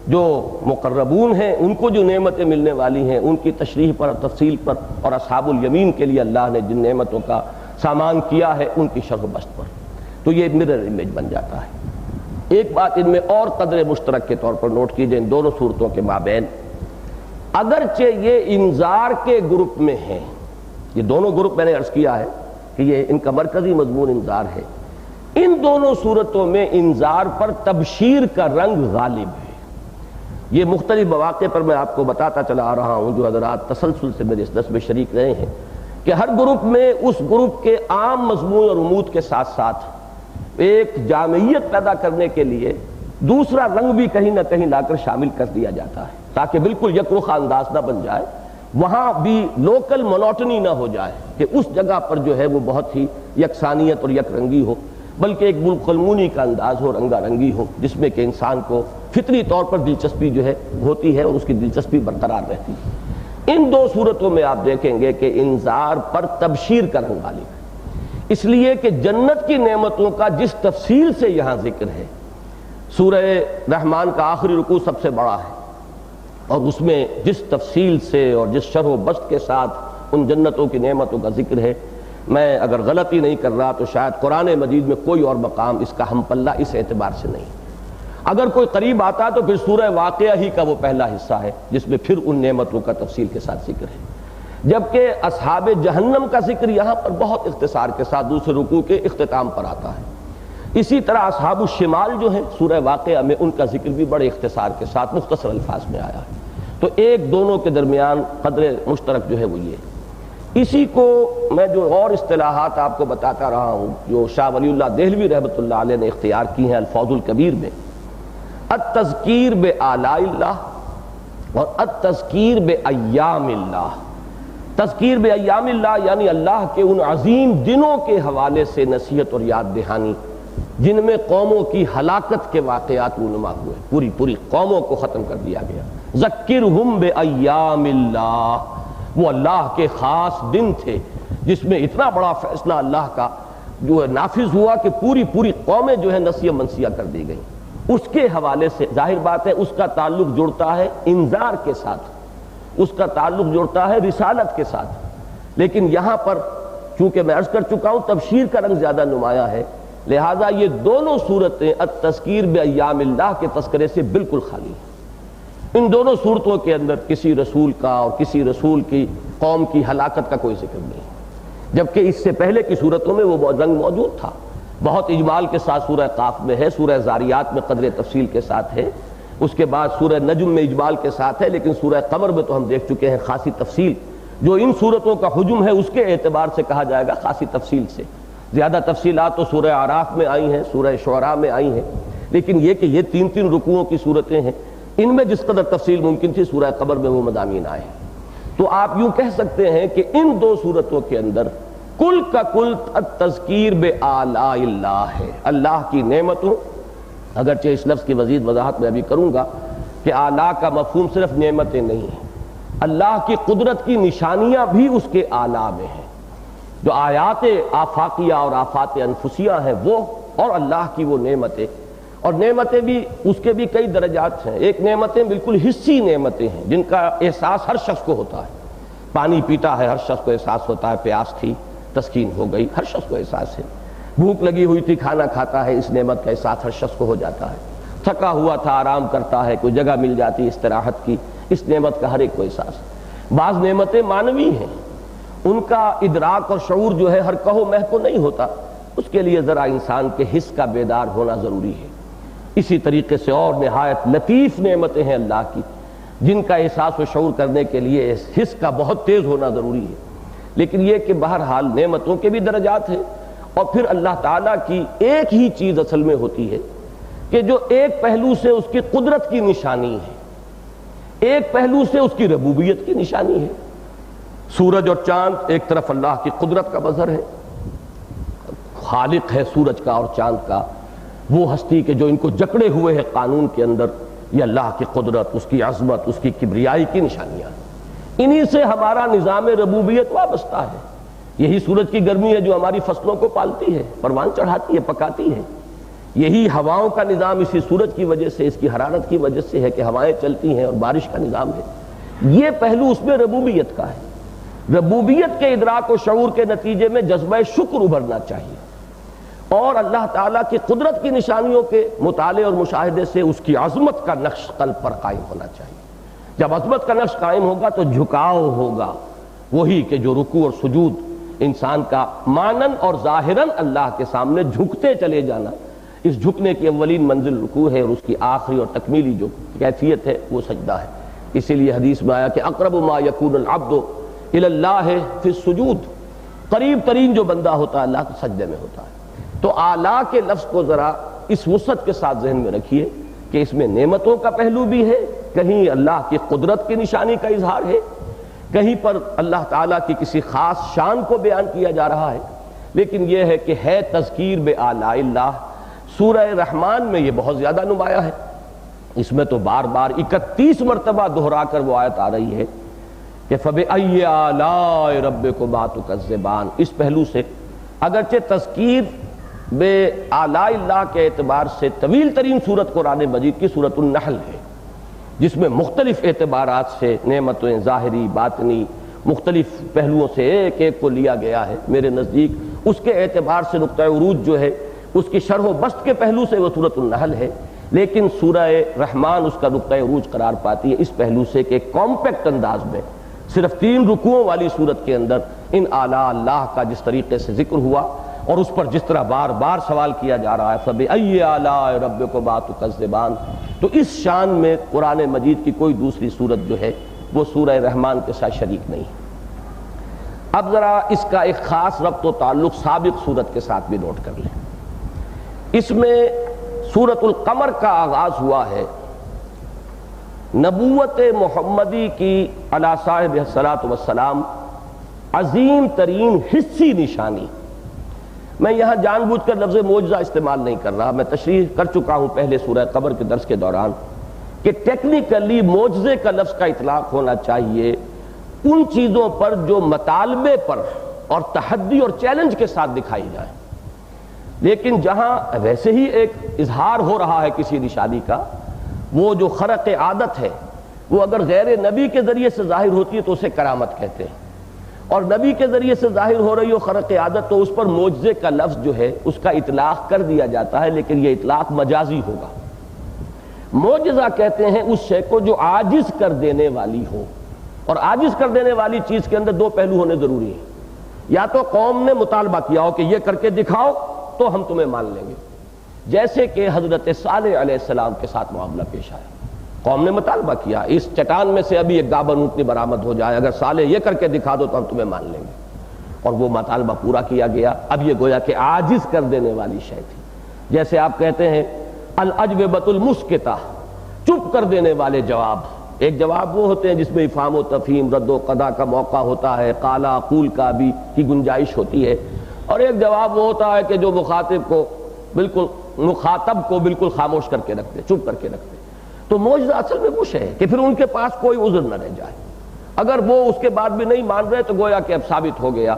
جو مقربون ہیں ان کو جو نعمتیں ملنے والی ہیں ان کی تشریح پر، تفصیل پر، اور اصحاب الیمین کے لیے اللہ نے جن نعمتوں کا سامان کیا ہے ان کی شرح و بسط پر۔ تو یہ مرر امیج بن جاتا ہے۔ ایک بات ان میں اور قدر مشترک کے طور پر نوٹ کیجئے ان دونوں صورتوں کے مابین، اگرچہ یہ انذار کے گروپ میں ہیں، یہ دونوں گروپ میں نے عرض کیا ہے کہ یہ ان کا مرکزی مضمون انذار ہے، ان دونوں صورتوں میں انذار پر تبشیر کا رنگ غالب ہے۔ یہ مختلف مواقع پر میں آپ کو بتاتا چلا آ رہا ہوں جو حضرات تسلسل سے میرے اس درس میں شریک رہے ہیں کہ ہر گروپ میں اس گروپ کے عام مضمون اور رموز کے ساتھ ساتھ ایک جامعیت پیدا کرنے کے لیے دوسرا رنگ بھی کہیں نہ کہیں لا کر شامل کر دیا جاتا ہے تاکہ بالکل یک رخ انداز نہ بن جائے، وہاں بھی لوکل مونوٹنی نہ ہو جائے کہ اس جگہ پر جو ہے وہ بہت ہی یکسانیت اور یک رنگی ہو، بلکہ ایک بالقلمونی کا انداز ہو، رنگا رنگی ہو، جس میں کہ انسان کو فطری طور پر دلچسپی جو ہے ہوتی ہے اور اس کی دلچسپی برقرار رہتی ہے۔ ان دو صورتوں میں آپ دیکھیں گے کہ انذار پر تبشیر کا رنگ غالب ہے، اس لیے کہ جنت کی نعمتوں کا جس تفصیل سے یہاں ذکر ہے، سورہ رحمان کا آخری رکوع سب سے بڑا ہے اور اس میں جس تفصیل سے اور جس شرح و بسط کے ساتھ ان جنتوں کی نعمتوں کا ذکر ہے، میں اگر غلطی نہیں کر رہا تو شاید قرآن مجید میں کوئی اور مقام اس کا ہم پلہ اس اعتبار سے نہیں، اگر کوئی قریب آتا تو پھر سورہ واقعہ ہی کا وہ پہلا حصہ ہے جس میں پھر ان نعمتوں کا تفصیل کے ساتھ ذکر ہے، جبکہ اصحاب جہنم کا ذکر یہاں پر بہت اختصار کے ساتھ دوسرے رکوع کے اختتام پر آتا ہے۔ اسی طرح اصحاب الشمال جو ہیں سورہ واقعہ میں ان کا ذکر بھی بڑے اختصار کے ساتھ مختصر الفاظ میں آیا ہے، تو ایک دونوں کے درمیان قدر مشترک جو ہے وہ یہ۔ اسی کو میں جو اور اصطلاحات آپ کو بتاتا رہا ہوں جو شاہ ولی اللہ دہلوی رحمۃ اللہ علیہ نے اختیار کی ہیں الفوز الکبیر میں، التذکیر بآلاء اللہ اور التذکیر بایام اللہ۔ تذکیر بایام اللہ یعنی اللہ کے ان عظیم دنوں کے حوالے سے نصیحت اور یاد دہانی جن میں قوموں کی ہلاکت کے واقعات رونما ہوئے، پوری قوموں کو ختم کر دیا گیا۔ ذکرہم بایام اللہ، وہ اللہ کے خاص دن تھے جس میں اتنا بڑا فیصلہ اللہ کا جو ہے نافذ ہوا کہ پوری قومیں جو ہے نسیہ منسیہ کر دی گئیں۔ اس کے حوالے سے ظاہر بات ہے اس کا تعلق جڑتا ہے انذار کے ساتھ، اس کا تعلق جڑتا ہے رسالت کے ساتھ، لیکن یہاں پر چونکہ میں عرض کر چکا ہوں تبشیر کا رنگ زیادہ نمایاں ہے، لہٰذا یہ دونوں صورتیں التذکیر بایام اللہ کے تذکرے سے بالکل خالی ہیں۔ ان دونوں صورتوں کے اندر کسی رسول کا اور کسی رسول کی قوم کی ہلاکت کا کوئی ذکر نہیں، جبکہ اس سے پہلے کی صورتوں میں وہ رنگ موجود تھا، بہت اجمال کے ساتھ سورہ قاف میں ہے، سورہ زاریات میں قدر تفصیل کے ساتھ ہے، اس کے بعد سورہ نجم میں اجمال کے ساتھ ہے، لیکن سورہ قمر میں تو ہم دیکھ چکے ہیں خاصی تفصیل، جو ان صورتوں کا حجم ہے اس کے اعتبار سے کہا جائے گا خاصی تفصیل سے۔ زیادہ تفصیلات تو سورہ اعراف میں آئی ہیں، سورہ شعراء میں آئی ہیں، لیکن یہ کہ یہ تین رکوعوں کی صورتیں ہیں، ان میں جس قدر تفصیل ممکن تھی سورہ قمر میں وہ مضامین آئے ہیں۔ تو آپ یوں کہہ سکتے ہیں کہ ان دو صورتوں کے اندر کل کا کل التذکیر بآلاء اللہ ہے، اللہ کی نعمتوں، اگرچہ اس لفظ کی مزید وضاحت میں ابھی کروں گا کہ آلاء کا مفہوم صرف نعمتیں نہیں ہیں، اللہ کی قدرت کی نشانیاں بھی اس کے آلاء میں ہیں، جو آیات آفاقیہ اور آفات انفسیہ ہیں وہ، اور اللہ کی وہ نعمتیں، اور نعمتیں بھی اس کے بھی کئی درجات ہیں۔ ایک نعمتیں بالکل حسی نعمتیں ہیں جن کا احساس ہر شخص کو ہوتا ہے، پانی پیتا ہے ہر شخص کو احساس ہوتا ہے، پیاس تھی تسکین ہو گئی، ہر شخص کو احساس ہے، بھوک لگی ہوئی تھی کھانا کھاتا ہے، اس نعمت کا احساس ہر شخص کو ہو جاتا ہے، تھکا ہوا تھا آرام کرتا ہے، کوئی جگہ مل جاتی استراحت کی، اس نعمت کا ہر ایک کو احساس ہے۔ بعض نعمتیں معنوی ہیں، ان کا ادراک اور شعور جو ہے ہر کہو مہکو نہیں ہوتا، اس کے لیے ذرا انسان کے حس کا بیدار ہونا ضروری ہے۔ اسی طریقے سے اور نہایت لطیف نعمتیں ہیں اللہ کی جن کا احساس و شعور کرنے کے لیے حس کا بہت تیز ہونا ضروری ہے، لیکن یہ کہ بہرحال نعمتوں کے بھی درجات ہیں، اور پھر اللہ تعالیٰ کی ایک ہی چیز اصل میں ہوتی ہے کہ جو ایک پہلو سے اس کی قدرت کی نشانی ہے، ایک پہلو سے اس کی ربوبیت کی نشانی ہے۔ سورج اور چاند ایک طرف اللہ کی قدرت کا مظہر ہے، خالق ہے سورج کا اور چاند کا، وہ ہستی کہ جو ان کو جکڑے ہوئے ہے قانون کے اندر، یہ اللہ کی قدرت، اس کی عظمت، اس کی کبریائی کی نشانیاں ہیں۔ انہی سے ہمارا نظام ربوبیت وابستہ ہے۔ یہی سورج کی گرمی ہے جو ہماری فصلوں کو پالتی ہے، پروان چڑھاتی ہے، پکاتی ہے۔ یہی ہواؤں کا نظام اسی سورج کی وجہ سے، اس کی حرارت کی وجہ سے ہے کہ ہوائیں چلتی ہیں اور بارش کا نظام ہے۔ یہ پہلو اس میں ربوبیت کا ہے۔ ربوبیت کے ادراک و شعور کے نتیجے میں جذبہ شکر ابھرنا چاہیے، اور اللہ تعالیٰ کی قدرت کی نشانیوں کے مطالعے اور مشاہدے سے اس کی عظمت کا نقش قلب پر قائم ہونا چاہیے۔ جب عظمت کا نقش قائم ہوگا تو جھکاؤ ہوگا، وہی کہ جو رکوع اور سجود انسان کا مانن اور ظاہراً اللہ کے سامنے جھکتے چلے جانا، اس جھکنے کی اولین منزل رکوع ہے، اور اس کی آخری اور تکمیلی جو کیفیت ہے وہ سجدہ ہے۔ اسی لیے حدیث میں آیا کہ اقرب ما یکون العبد الی اللہ فی السجود، قریب ترین جو بندہ ہوتا ہے اللہ کے سجدے میں ہوتا ہے۔ تو اعلیٰ کے لفظ کو ذرا اس وسعت کے ساتھ ذہن میں رکھیے کہ اس میں نعمتوں کا پہلو بھی ہے، کہیں اللہ کی قدرت کی نشانی کا اظہار ہے، کہیں پر اللہ تعالیٰ کی کسی خاص شان کو بیان کیا جا رہا ہے، لیکن یہ ہے کہ ہے تذکیر بآلاء اللہ۔ سورہ رحمان میں یہ بہت زیادہ نمایاں ہے، اس میں تو بار بار 31 مرتبہ دہرا کر وہ آیت آ رہی ہے کہ فَبِأَيِّ آلَاءِ رَبِّكُمَا تُكَذِّبَانِ۔ اس پہلو سے اگرچہ تذکیر بے آلاء اللہ کے اعتبار سے طویل ترین سورت قرآن مجید کی سورۃ النحل ہے، جس میں مختلف اعتبارات سے نعمتیں ظاہری باطنی مختلف پہلوؤں سے ایک ایک کو لیا گیا ہے، میرے نزدیک اس کے اعتبار سے نقطہ عروج جو ہے اس کی شرح و بسط کے پہلو سے وہ سورۃ النحل ہے، لیکن سورہ رحمان اس کا نقطہ عروج قرار پاتی ہے اس پہلو سے کہ ایک کمپیکٹ انداز میں صرف 3 رکوعوں والی سورت کے اندر ان آلاء اللہ کا جس طریقے سے ذکر ہوا، اور اس پر جس طرح بار بار سوال کیا جا رہا ہے فَبِأَيِّ آلَاءِ رَبِّكُمَا تُكَذِّبَانِ، تو اس شان میں قرآن مجید کی کوئی دوسری سورت جو ہے وہ سورہ رحمان کے ساتھ شریک نہیں ہے۔ اب ذرا اس کا ایک خاص ربط و تعلق سابق سورت کے ساتھ بھی نوٹ کر لیں۔ اس میں سورۃ القمر کا آغاز ہوا ہے نبوت محمدی کی علی صاحب الصلاۃ والسلام عظیم ترین حسی نشانی۔ میں یہاں جان بوجھ کر لفظ معجزہ استعمال نہیں کر رہا، میں تشریح کر چکا ہوں پہلے سورہ قمر کے درس کے دوران کہ ٹیکنیکلی معجزے کا لفظ کا اطلاق ہونا چاہیے ان چیزوں پر جو مطالبے پر اور تحدی اور چیلنج کے ساتھ دکھائی جائیں، لیکن جہاں ویسے ہی ایک اظہار ہو رہا ہے کسی نشانی کا، وہ جو خرق عادت ہے وہ اگر غیر نبی کے ذریعے سے ظاہر ہوتی ہے تو اسے کرامت کہتے ہیں، اور نبی کے ذریعے سے ظاہر ہو رہی ہو خرق عادت تو اس پر معجزے کا لفظ جو ہے اس کا اطلاق کر دیا جاتا ہے، لیکن یہ اطلاق مجازی ہوگا۔ معجزہ کہتے ہیں اس شے کو جو عاجز کر دینے والی ہو، اور عاجز کر دینے والی چیز کے اندر 2 پہلو ہونے ضروری ہیں، یا تو قوم نے مطالبہ کیا ہو کہ یہ کر کے دکھاؤ تو ہم تمہیں مان لیں گے، جیسے کہ حضرت صالح علیہ السلام کے ساتھ معاملہ پیش آیا، قوم نے مطالبہ کیا اس چٹان میں سے ابھی ایک گابن اونٹنی برآمد ہو جائے، اگر صالح یہ کر کے دکھا دو تو ہم تمہیں مان لیں گے، اور وہ مطالبہ پورا کیا گیا۔ اب یہ گویا کہ عاجز کر دینے والی شے تھی، جیسے آپ کہتے ہیں الاجوبۃ المسکتہ، چپ کر دینے والے جواب۔ ایک جواب وہ ہوتے ہیں جس میں افہام و تفہیم، رد و قضا کا موقع ہوتا ہے، قال اقول کا بھی کی گنجائش ہوتی ہے، اور ایک جواب وہ ہوتا ہے کہ جو مخاطب کو بالکل خاموش کر کے رکھتے، چپ کر کے رکھتے۔ تو معجزہ اصل میں وہ ہے کہ پھر ان کے پاس کوئی عذر نہ رہ جائے، اگر وہ اس کے بعد بھی نہیں مان رہے تو گویا کہ اب ثابت ہو گیا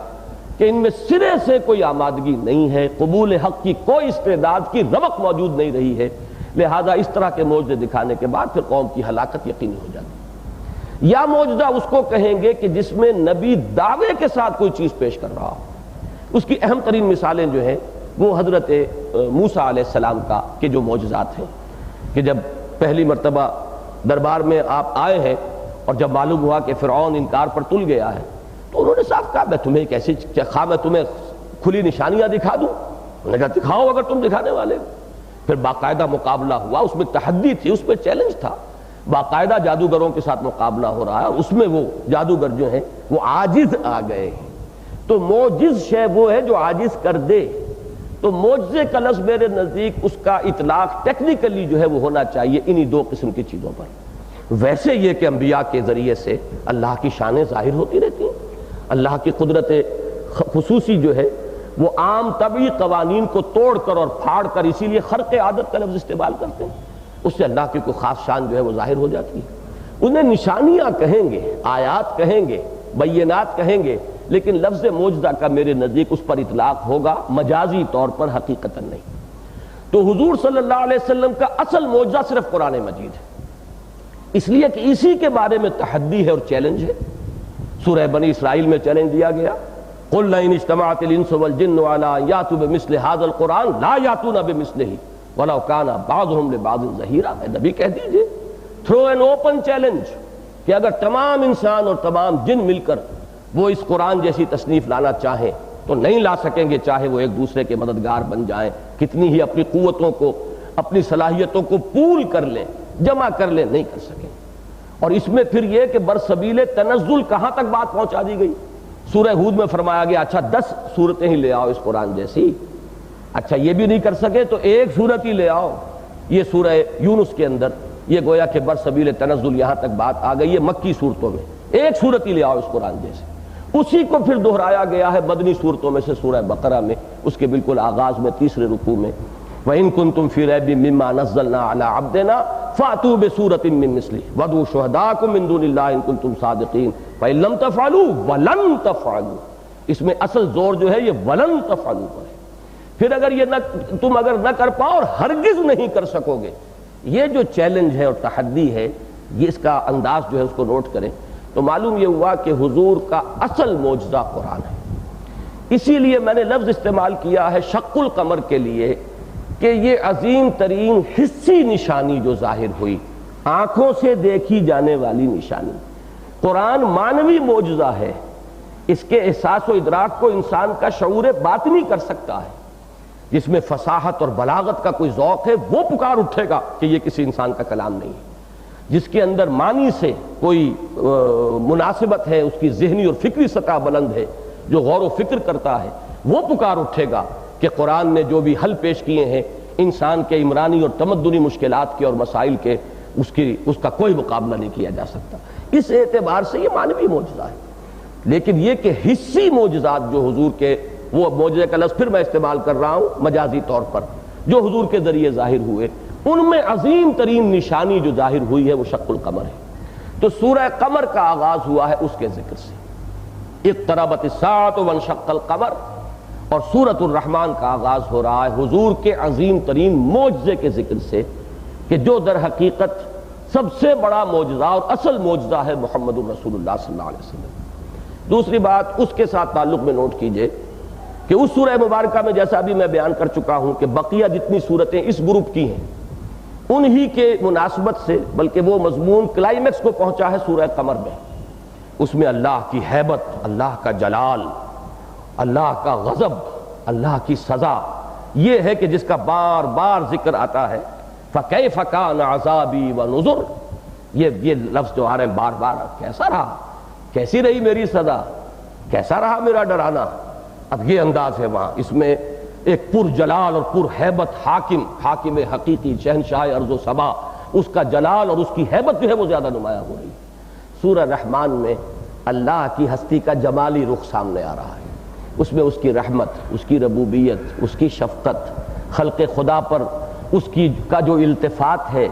کہ ان میں سرے سے کوئی آمادگی نہیں ہے، قبول حق کی کوئی استعداد کی رمق موجود نہیں رہی ہے، لہذا اس طرح کے معجزے دکھانے کے بعد پھر قوم کی ہلاکت یقینی ہو جاتی۔ یا معجزہ اس کو کہیں گے کہ جس میں نبی دعوے کے ساتھ کوئی چیز پیش کر رہا ہو۔ اس کی اہم ترین مثالیں جو ہیں وہ حضرت موسیٰ علیہ السلام کا کہ جو معجزات ہیں کہ جب پہلی مرتبہ دربار میں آپ آئے ہیں اور جب معلوم ہوا کہ فرعون انکار پر تل گیا ہے تو انہوں نے صاف کہا میں تمہیں کیسے خواہ میں تمہیں کھلی نشانیاں دکھا دوں، انہوں نے کہا دکھاؤ اگر تم دکھانے والے ہو۔ پھر باقاعدہ مقابلہ ہوا، اس میں تحدی تھی، اس میں چیلنج تھا، باقاعدہ جادوگروں کے ساتھ مقابلہ ہو رہا ہے، اور اس میں وہ جادوگر جو ہیں وہ عاجز آ گئے ہیں۔ تو معجز شے وہ ہے جو عاجز کر دے۔ تو معجزے کا لفظ میرے نزدیک اس کا اطلاق ٹیکنیکلی جو ہے وہ ہونا چاہیے انہی 2 قسم کی چیزوں پر۔ ویسے یہ کہ انبیاء کے ذریعے سے اللہ کی شانیں ظاہر ہوتی رہتی ہیں، اللہ کی قدرت خصوصی جو ہے وہ عام طبعی قوانین کو توڑ کر اور پھاڑ کر، اسی لیے خرق عادت کا لفظ استعمال کرتے ہیں۔ اس سے اللہ کی کوئی خاص شان جو ہے وہ ظاہر ہو جاتی ہے. انہیں نشانیاں کہیں گے، آیات کہیں گے، بینات کہیں گے، لیکن لفظ معجزہ کا میرے نزدیک اس پر اطلاق ہوگا مجازی طور پر، حقیقتاً نہیں. تو حضور صلی اللہ علیہ وسلم کا اصل معجزہ صرف قرآن مجید ہے، اس لیے کہ اسی کے بارے میں تحدی ہے اور چیلنج ہے. سورہ بنی اسرائیل میں چیلنج دیا گیا، قُلْ لَئِنِ اجْتَمَعَتِ الْإِنسُ وَالْجِنُّ عَلَىٰ أَن يَأْتُوا بِمِثْلِ هَٰذَا الْقُرْآنِ لَا يَأْتُونَ بِمِثْلِهِ وَلَوْ كَانَ بَعْضُهُمْ لِبَعْضٍ ظَهِيرًا. اے نبی کہہ دیجئے، تھرو این اوپن چیلنج، کہ اگر تمام انسان اور تمام جن مل کر وہ اس قرآن جیسی تصنیف لانا چاہیں تو نہیں لا سکیں گے، چاہے وہ ایک دوسرے کے مددگار بن جائیں، کتنی ہی اپنی قوتوں کو، اپنی صلاحیتوں کو پول کر لیں، جمع کر لیں، نہیں کر سکیں. اور اس میں پھر یہ کہ برسبیل تنزل کہاں تک بات پہنچا دی گئی. سورہ ہود میں فرمایا گیا اچھا 10 صورتیں ہی لے آؤ اس قرآن جیسی. اچھا یہ بھی نہیں کر سکے تو ایک صورت ہی لے آؤ. یہ سورہ یونس کے اندر یہ گویا کہ برسبیل تنزل یہاں تک بات آ گئی ہے مکی صورتوں میں، ایک صورت ہی لے آؤ اس قرآن جیسے. اسی کو پھر دہرایا گیا ہے مدنی صورتوں میں سے سورہ بقرہ میں، اس کے بالکل آغاز میں تیسرے رکوع میں، وَإِن كُنتُمْ فِي رَيْبٍ مِّمَّا نَزَّلْنَا عَلَىٰ عَبْدِنَا فَأْتُوا بِسُورَةٍ مِّن مِّثْلِهِ وَادْعُوا شُهَدَاءَكُم مِّن دُونِ اللَّهِ إِن كُنتُمْ صَادِقِينَ فَإِن لَّمْ تَفْعَلُوا وَلَن تَفْعَلُوا. اس میں اصل زور جو ہے یہ وَلَن تَفْعَلُوا پر ہے. پھر اگر یہ تم اگر نہ کر پاؤ اور ہرگز نہیں کر سکو گے، یہ جو چیلنج ہے اور تحدی ہے، یہ اس کا انداز جو ہے اس کو نوٹ کریں تو معلوم یہ ہوا کہ حضور کا اصل معجزہ قرآن ہے. اسی لیے میں نے لفظ استعمال کیا ہے شق القمر کے لیے کہ یہ عظیم ترین حسی نشانی جو ظاہر ہوئی، آنکھوں سے دیکھی جانے والی نشانی. قرآن معنوی معجزہ ہے، اس کے احساس و ادراک کو انسان کا شعور باطنی کر سکتا ہے. جس میں فصاحت اور بلاغت کا کوئی ذوق ہے وہ پکار اٹھے گا کہ یہ کسی انسان کا کلام نہیں ہے. جس کے اندر معنی سے کوئی مناسبت ہے، اس کی ذہنی اور فکری سطح بلند ہے، جو غور و فکر کرتا ہے وہ پکار اٹھے گا کہ قرآن نے جو بھی حل پیش کیے ہیں انسان کے عمرانی اور تمدنی مشکلات کے اور مسائل کے، اس کا کوئی مقابلہ نہیں کیا جا سکتا. اس اعتبار سے یہ معنوی معجزہ ہے. لیکن یہ کہ حسی معجزات جو حضور کے، وہ معجزے کا لفظ پھر میں استعمال کر رہا ہوں مجازی طور پر، جو حضور کے ذریعے ظاہر ہوئے، ان میں عظیم ترین نشانی جو ظاہر ہوئی ہے وہ شق القمر ہے. تو سورہ قمر کا آغاز ہوا ہے اس کے ذکر سے، اقتربت الساعة وانشق القمر. اور سورۃ الرحمن کا آغاز ہو رہا ہے حضور کے عظیم ترین معجزے کے ذکر سے، کہ جو در حقیقت سب سے بڑا معجزہ اور اصل معجزہ ہے محمد الرسول اللہ صلی اللہ علیہ وسلم. دوسری بات اس کے ساتھ تعلق میں نوٹ کیجئے کہ اس سورہ مبارکہ میں جیسا بھی میں بیان کر چکا ہوں کہ بقیہ جتنی صورتیں اس گروپ کی ہیں انہی کے مناسبت سے، بلکہ وہ مضمون کلائمیکس کو پہنچا ہے سورہ قمر میں. اس میں اللہ کی ہیبت، اللہ کا جلال، اللہ کا غضب، اللہ کی سزا، یہ ہے کہ جس کا بار بار ذکر آتا ہے. فَكَيْفَ كَانَ عَذَابِي وَنُذُرْ. یہ لفظ جو آ رہے ہیں بار بار، کیسا رہا، کیسی رہی میری سزا، کیسا رہا میرا ڈرانا. اب یہ انداز ہے وہاں، اس میں ایک پر جلال اور پر ہیبت حاکم حقیقی، شہنشاہ ارض و سبا، اس کا جلال اور اس کی ہیبت جو ہے وہ زیادہ نمایاں ہو رہی ہے. سورہ رحمان میں اللہ کی ہستی کا جمالی رخ سامنے آ رہا ہے. اس میں اس کی رحمت، اس کی ربوبیت، اس کی شفقت، خلق خدا پر اس کی کا جو التفات ہے،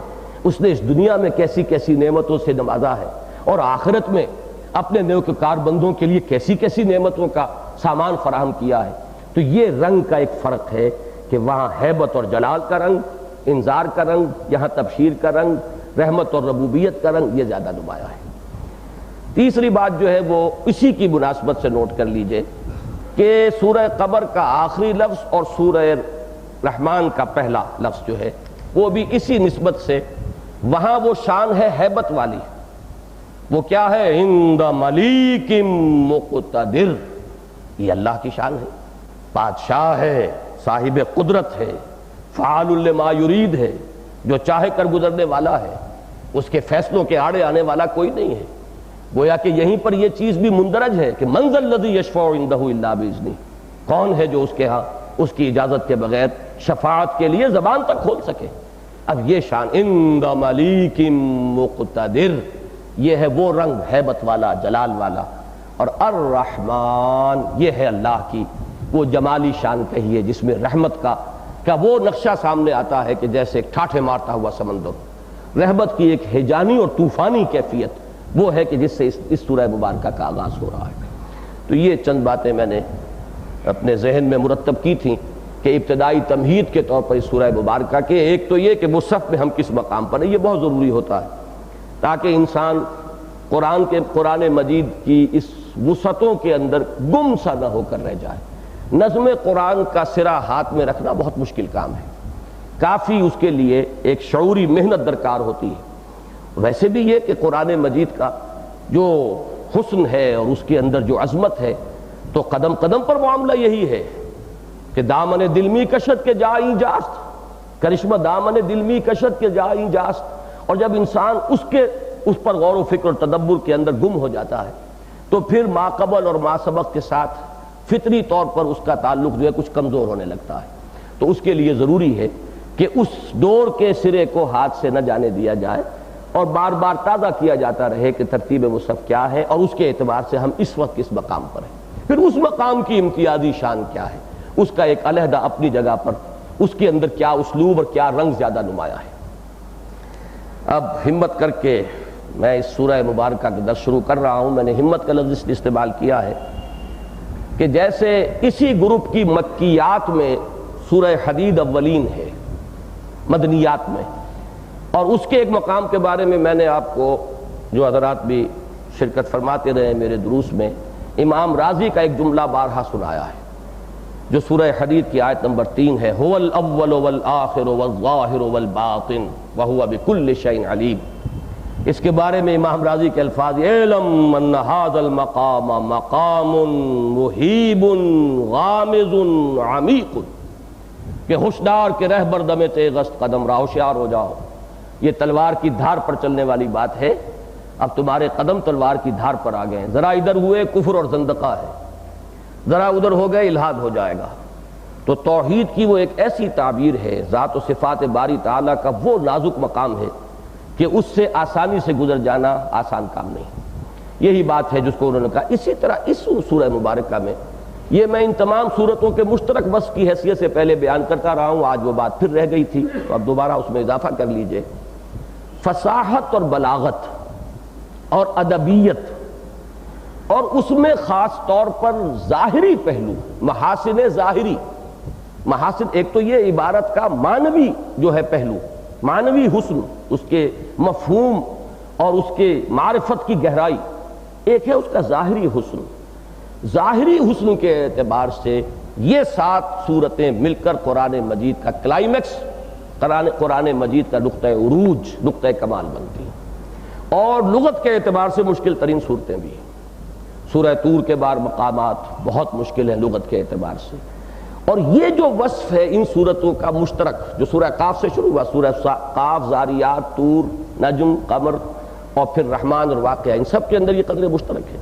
اس نے اس دنیا میں کیسی کیسی نعمتوں سے نوازا ہے، اور آخرت میں اپنے نیکوکار بندوں کے لیے کیسی کیسی نعمتوں کا سامان فراہم کیا ہے. تو یہ رنگ کا ایک فرق ہے کہ وہاں ہیبت اور جلال کا رنگ، انذار کا رنگ، یہاں تبشیر کا رنگ، رحمت اور ربوبیت کا رنگ یہ زیادہ نمایاں ہے. تیسری بات جو ہے وہ اسی کی مناسبت سے نوٹ کر لیجئے کہ سورہ قمر کا آخری لفظ اور سورہ رحمان کا پہلا لفظ جو ہے وہ بھی اسی نسبت سے، وہاں وہ شان ہے ہیبت والی. وہ کیا ہے؟ عند ملیک مقتدر. یہ اللہ کی شان ہے، بادشاہ ہے، صاحب قدرت ہے، فعال لما یرید ہے، جو چاہے کر گزرنے والا ہے، اس کے فیصلوں کے آڑے آنے والا کوئی نہیں ہے. گویا کہ یہیں پر یہ چیز بھی مندرج ہے کہ من ذا الذی یشفع عندہ الا باذنہ. کون ہے جو اس کے ہاں اس کی اجازت کے بغیر شفاعت کے لیے زبان تک کھول سکے. اب یہ شان عند ملیک مقتدر، یہ ہے وہ رنگ ہیبت والا، جلال والا. اور الرحمن یہ ہے اللہ کی وہ جمالی شان کہیے جس میں رحمت کا کا وہ نقشہ سامنے آتا ہے کہ جیسے ایک ٹھاٹھے مارتا ہوا سمندر، رحمت کی ایک ہیجانی اور طوفانی کیفیت وہ ہے کہ جس سے اس سورہ مبارکہ کا آغاز ہو رہا ہے۔ تو یہ چند باتیں میں نے اپنے ذہن میں مرتب کی تھیں کہ ابتدائی تمہید کے طور پر اس سورہ مبارکہ کے، ایک تو یہ کہ مصحف میں ہم کس مقام پر ہیں، یہ بہت ضروری ہوتا ہے تاکہ انسان قرآن مجید کی اس وسعتوں کے اندر گم سا نہ ہو کر رہ جائے۔ نظم قرآن کا سرا ہاتھ میں رکھنا بہت مشکل کام ہے، کافی اس کے لیے ایک شعوری محنت درکار ہوتی ہے۔ ویسے بھی یہ کہ قرآن مجید کا جو حسن ہے اور اس کے اندر جو عظمت ہے، تو قدم قدم پر معاملہ یہی ہے کہ دامن دل می کشت کے جائیں جاست، کرشمہ دامن دل می کشت کے جائیں جاست۔ اور جب انسان اس پر غور و فکر اور تدبر کے اندر گم ہو جاتا ہے تو پھر ما قبل اور ما سبق کے ساتھ فطری طور پر اس کا تعلق جو ہے کچھ کمزور ہونے لگتا ہے۔ تو اس کے لیے ضروری ہے کہ اس دور کے سرے کو ہاتھ سے نہ جانے دیا جائے اور بار بار تازہ کیا جاتا رہے کہ ترتیب مصحف کیا ہے اور اس کے اعتبار سے ہم اس وقت کس مقام پر ہیں، پھر اس مقام کی امتیازی شان کیا ہے، اس کا ایک علیحدہ اپنی جگہ پر اس کے اندر کیا اسلوب اور کیا رنگ زیادہ نمایاں ہے۔ اب ہمت کر کے میں اس سورہ مبارکہ کا درس شروع کر رہا ہوں۔ میں نے ہمت کا لفظ اس لیے استعمال کیا ہے کہ جیسے اسی گروپ کی مکیات میں سورہ حدید اولین ہے، مدنیات میں، اور اس کے ایک مقام کے بارے میں نے آپ کو، جو حضرات بھی شرکت فرماتے رہے میرے دروس میں، امام راضی کا ایک جملہ بارہا سنایا ہے جو سورہ حدید کی آیت نمبر 3 ہے، هو الاول والآخر والظاہر والباطن وهو بكل شيء علیم۔ اس کے بارے میں امام راضی کے الفاظ، اعلم ان هذا المقام مقام مہیب غامض عمیق، کہ ہوشیار کے رہبر دم تیغست قدم راہ، ہوشیار ہو جاؤ، یہ تلوار کی دھار پر چلنے والی بات ہے، اب تمہارے قدم تلوار کی دھار پر آ گئے ہیں، ذرا ادھر ہوئے کفر اور زندقہ ہے، ذرا ادھر ہو گئے الحاد ہو جائے گا۔ تو توحید کی وہ ایک ایسی تعبیر ہے، ذات و صفات باری تعالیٰ کا وہ نازک مقام ہے کہ اس سے آسانی سے گزر جانا آسان کام نہیں۔ یہی بات ہے جس کو انہوں نے کہا۔ اسی طرح اس سورہ مبارکہ میں، یہ میں ان تمام صورتوں کے مشترک وصف کی حیثیت سے پہلے بیان کرتا رہا ہوں، آج وہ بات پھر رہ گئی تھی تو اب دوبارہ اس میں اضافہ کر لیجئے۔ فصاحت اور بلاغت اور ادبیت، اور اس میں خاص طور پر ظاہری پہلو، محاسن ظاہری، محاسن، ایک تو یہ عبارت کا معنوی جو ہے پہلو، معنوی حسن، اس کے مفہوم اور اس کے معرفت کی گہرائی، ایک ہے اس کا ظاہری حسن۔ ظاہری حسن کے اعتبار سے یہ 7 صورتیں مل کر قرآن مجید کا کلائمیکس، قرآن مجید کا نقطہ عروج، نقطہ کمال بنتی ہیں، اور لغت کے اعتبار سے مشکل ترین صورتیں بھی ہیں۔ سورہ طور کے بعد مقامات بہت مشکل ہیں لغت کے اعتبار سے، اور یہ جو وصف ہے ان صورتوں کا مشترک، جو سورہ قاف سے شروع ہوا، سورہ قاف، زاریات، طور، نجم، قمر اور پھر رحمان اور واقعہ، ان سب کے اندر یہ قدر مشترک ہے۔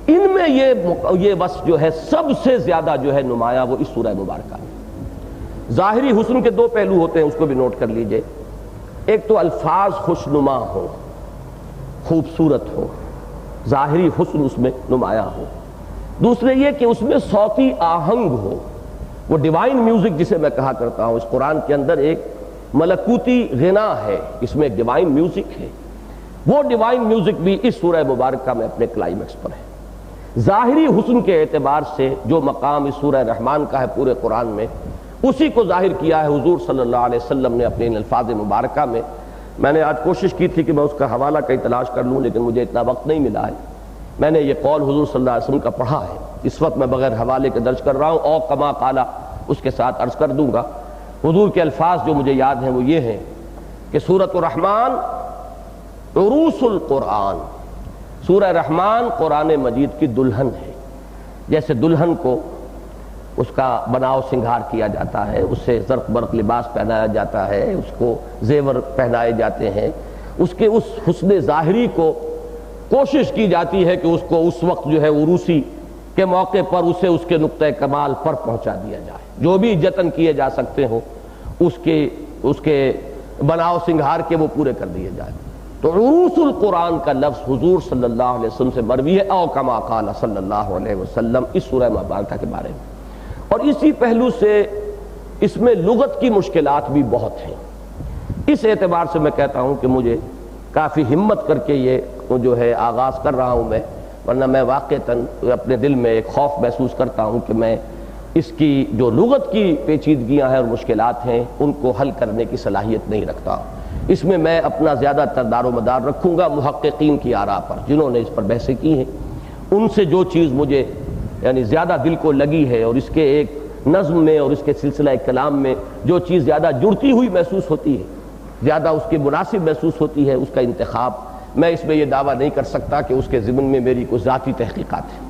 ان میں یہ وصف جو ہے سب سے زیادہ جو ہے نمایاں وہ اس سورہ مبارکہ میں۔ ظاہری حسن کے 2 پہلو ہوتے ہیں، اس کو بھی نوٹ کر لیجئے۔ ایک تو الفاظ خوشنما ہو، خوبصورت ہو، ظاہری حسن اس میں نمایاں ہو۔ دوسرے یہ کہ اس میں صوتی آہنگ ہو، وہ ڈیوائن میوزک جسے میں کہا کرتا ہوں، اس قرآن کے اندر ایک ملکوتی غنا ہے، اس میں ایک ڈیوائن میوزک ہے، وہ ڈیوائن میوزک بھی اس سورہ مبارکہ میں اپنے کلائمیکس پر ہے۔ ظاہری حسن کے اعتبار سے جو مقام اس سورہ رحمان کا ہے پورے قرآن میں، اسی کو ظاہر کیا ہے حضور صلی اللہ علیہ وسلم نے اپنے ان الفاظ مبارکہ میں۔ میں نے آج کوشش کی تھی کہ میں اس کا حوالہ کہیں تلاش کر لوں، لیکن مجھے اتنا وقت نہیں ملا ہے۔ میں نے یہ قول حضور صلی اللہ علیہ وسلم کا پڑھا ہے، اس وقت میں بغیر حوالے کے درج کر رہا ہوں، او کما قالا اس کے ساتھ عرض کر دوں گا۔ حضور کے الفاظ جو مجھے یاد ہیں وہ یہ ہیں کہ سورۃ الرحمن عروس القرآن، سورہ رحمان قرآن مجید کی دلہن ہے۔ جیسے دلہن کو اس کا بناؤ سنگھار کیا جاتا ہے، اسے زرق برق لباس پہنایا جاتا ہے، اس کو زیور پہنائے جاتے ہیں، اس کے اس حسن ظاہری کو کوشش کی جاتی ہے کہ اس کو اس وقت جو ہے عروسی کے موقع پر اسے اس کے نقطہ کمال پر پہنچا دیا جائے، جو بھی جتن کیے جا سکتے ہوں اس کے بناؤ سنگھار کے وہ پورے کر دیے جائیں۔ تو عروس القرآن کا لفظ حضور صلی اللہ علیہ وسلم سے مروی ہے، او کما قال صلی اللہ علیہ وسلم، اس سورہ مبارکہ کے بارے میں۔ اور اسی پہلو سے اس میں لغت کی مشکلات بھی بہت ہیں۔ اس اعتبار سے میں کہتا ہوں کہ مجھے کافی ہمت کر کے یہ جو ہے آغاز کر رہا ہوں میں، ورنہ میں واقعتاً اپنے دل میں ایک خوف محسوس کرتا ہوں کہ میں اس کی جو لغت کی پیچیدگیاں ہیں اور مشکلات ہیں ان کو حل کرنے کی صلاحیت نہیں رکھتا۔ اس میں اپنا زیادہ تر دار و مدار رکھوں گا محققین کی آراء پر، جنہوں نے اس پر بحثیں کی ہیں، ان سے جو چیز مجھے یعنی زیادہ دل کو لگی ہے اور اس کے ایک نظم میں اور اس کے سلسلہ کلام میں جو چیز زیادہ جڑتی ہوئی محسوس ہوتی ہے، زیادہ اس کے مناسب محسوس ہوتی ہے، اس کا انتخاب میں اس میں یہ دعویٰ نہیں کر سکتا کہ اس کے ضمن میں میری کوئی ذاتی تحقیقات ہیں۔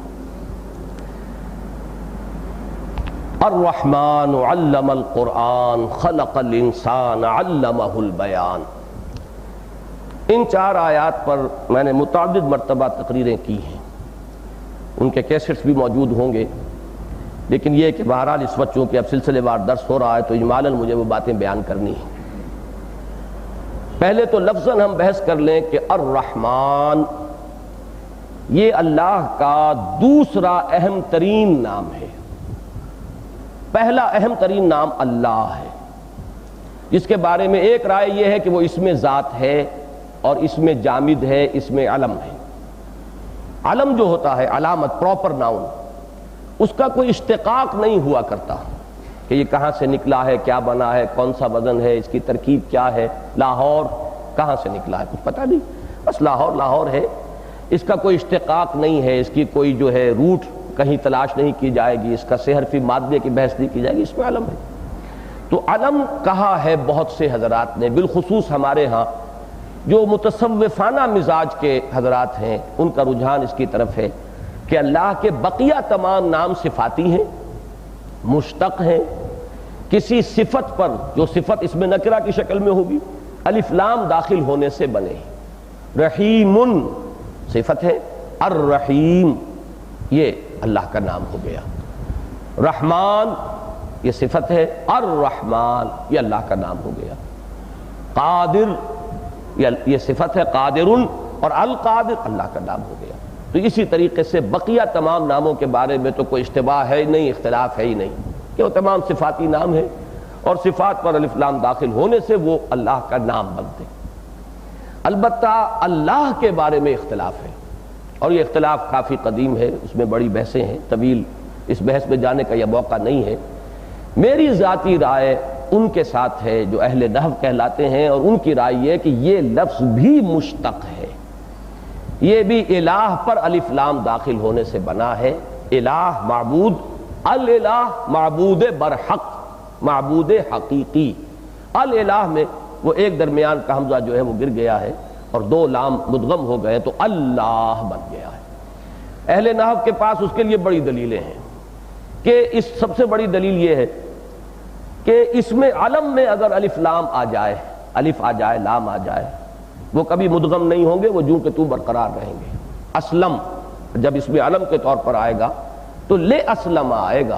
الرحمن علم القرآن خلق الانسان علمہ البیان۔ ان 4 آیات پر میں نے متعدد مرتبہ تقریریں کی ہیں، ان کے کیسٹس بھی موجود ہوں گے، لیکن یہ کہ بہرحال اس وقت چونکہ اب سلسلے وار درس ہو رہا ہے تو اجمالاً مجھے وہ باتیں بیان کرنی ہیں۔ پہلے تو لفظاً ہم بحث کر لیں کہ الرحمن یہ اللہ کا دوسرا اہم ترین نام ہے۔ پہلا اہم ترین نام اللہ ہے، جس کے بارے میں ایک رائے یہ ہے کہ وہ اس میں ذات ہے اور اس میں جامد ہے، اس میں علم ہے۔ علم جو ہوتا ہے علامت، پراپر ناؤن، اس کا کوئی اشتقاق نہیں ہوا کرتا کہ یہ کہاں سے نکلا ہے، کیا بنا ہے، کون سا وزن ہے، اس کی ترکیب کیا ہے، لاہور کہاں سے نکلا ہے، کچھ پتہ نہیں، بس لاہور لاہور ہے، اس کا کوئی اشتقاق نہیں ہے، اس کی کوئی جو ہے روٹ کہیں تلاش نہیں کی جائے گی، اس کا سے حرفی مادے کی بحث نہیں کی جائے گی، اس میں علم ہے۔ تو علم کہا ہے بہت سے حضرات نے، بالخصوص ہمارے ہاں جو متصوفانہ مزاج کے حضرات ہیں ان کا رجحان اس کی طرف ہے کہ اللہ کے بقیہ تمام نام صفاتی ہیں، مشتق ہیں، کسی صفت پر جو صفت اس میں نکرہ کی شکل میں ہوگی الف لام داخل ہونے سے بنے ہیں۔ رحیم صفت ہے، الرحیم یہ اللہ کا نام ہو گیا، رحمان یہ صفت ہے، الرحمن یہ اللہ کا نام ہو گیا، قادر یہ صفت ہے، قادر، اور القادر اللہ کا نام ہو گیا۔ تو اسی طریقے سے بقیہ تمام ناموں کے بارے میں تو کوئی اشتباہ ہے ہی نہیں، اختلاف ہے ہی نہیں کہ وہ تمام صفاتی نام ہیں اور صفات پر الف لام داخل ہونے سے وہ اللہ کا نام بنتے ہیں۔ البتہ اللہ کے بارے میں اختلاف ہے، اور یہ اختلاف کافی قدیم ہے، اس میں بڑی بحثیں ہیں، طویل اس بحث میں جانے کا یہ موقع نہیں ہے۔ میری ذاتی رائے ان کے ساتھ ہے جو اہل نحو کہلاتے ہیں، اور ان کی رائے یہ کہ یہ لفظ بھی مشتق ہے، یہ بھی الہ پر الف لام داخل ہونے سے بنا ہے۔ الہ معبود، الالہ معبود برحق، معبود حقیقی۔ الالہ میں وہ ایک درمیان کا حمزہ جو ہے وہ گر گیا ہے اور 2 لام مدغم ہو گئے تو اللہ بن گیا ہے۔ اہل نحو کے پاس اس کے لیے بڑی دلیلیں ہیں کہ اس سب سے بڑی دلیل یہ ہے کہ اس میں علم میں اگر الف لام آ جائے، الف آ جائے، لام آ جائے، وہ کبھی مدغم نہیں ہوں گے، وہ جوں کہ تو برقرار رہیں گے۔ اسلم جب اس میں علم کے طور پر آئے گا تو لے اسلم آئے گا،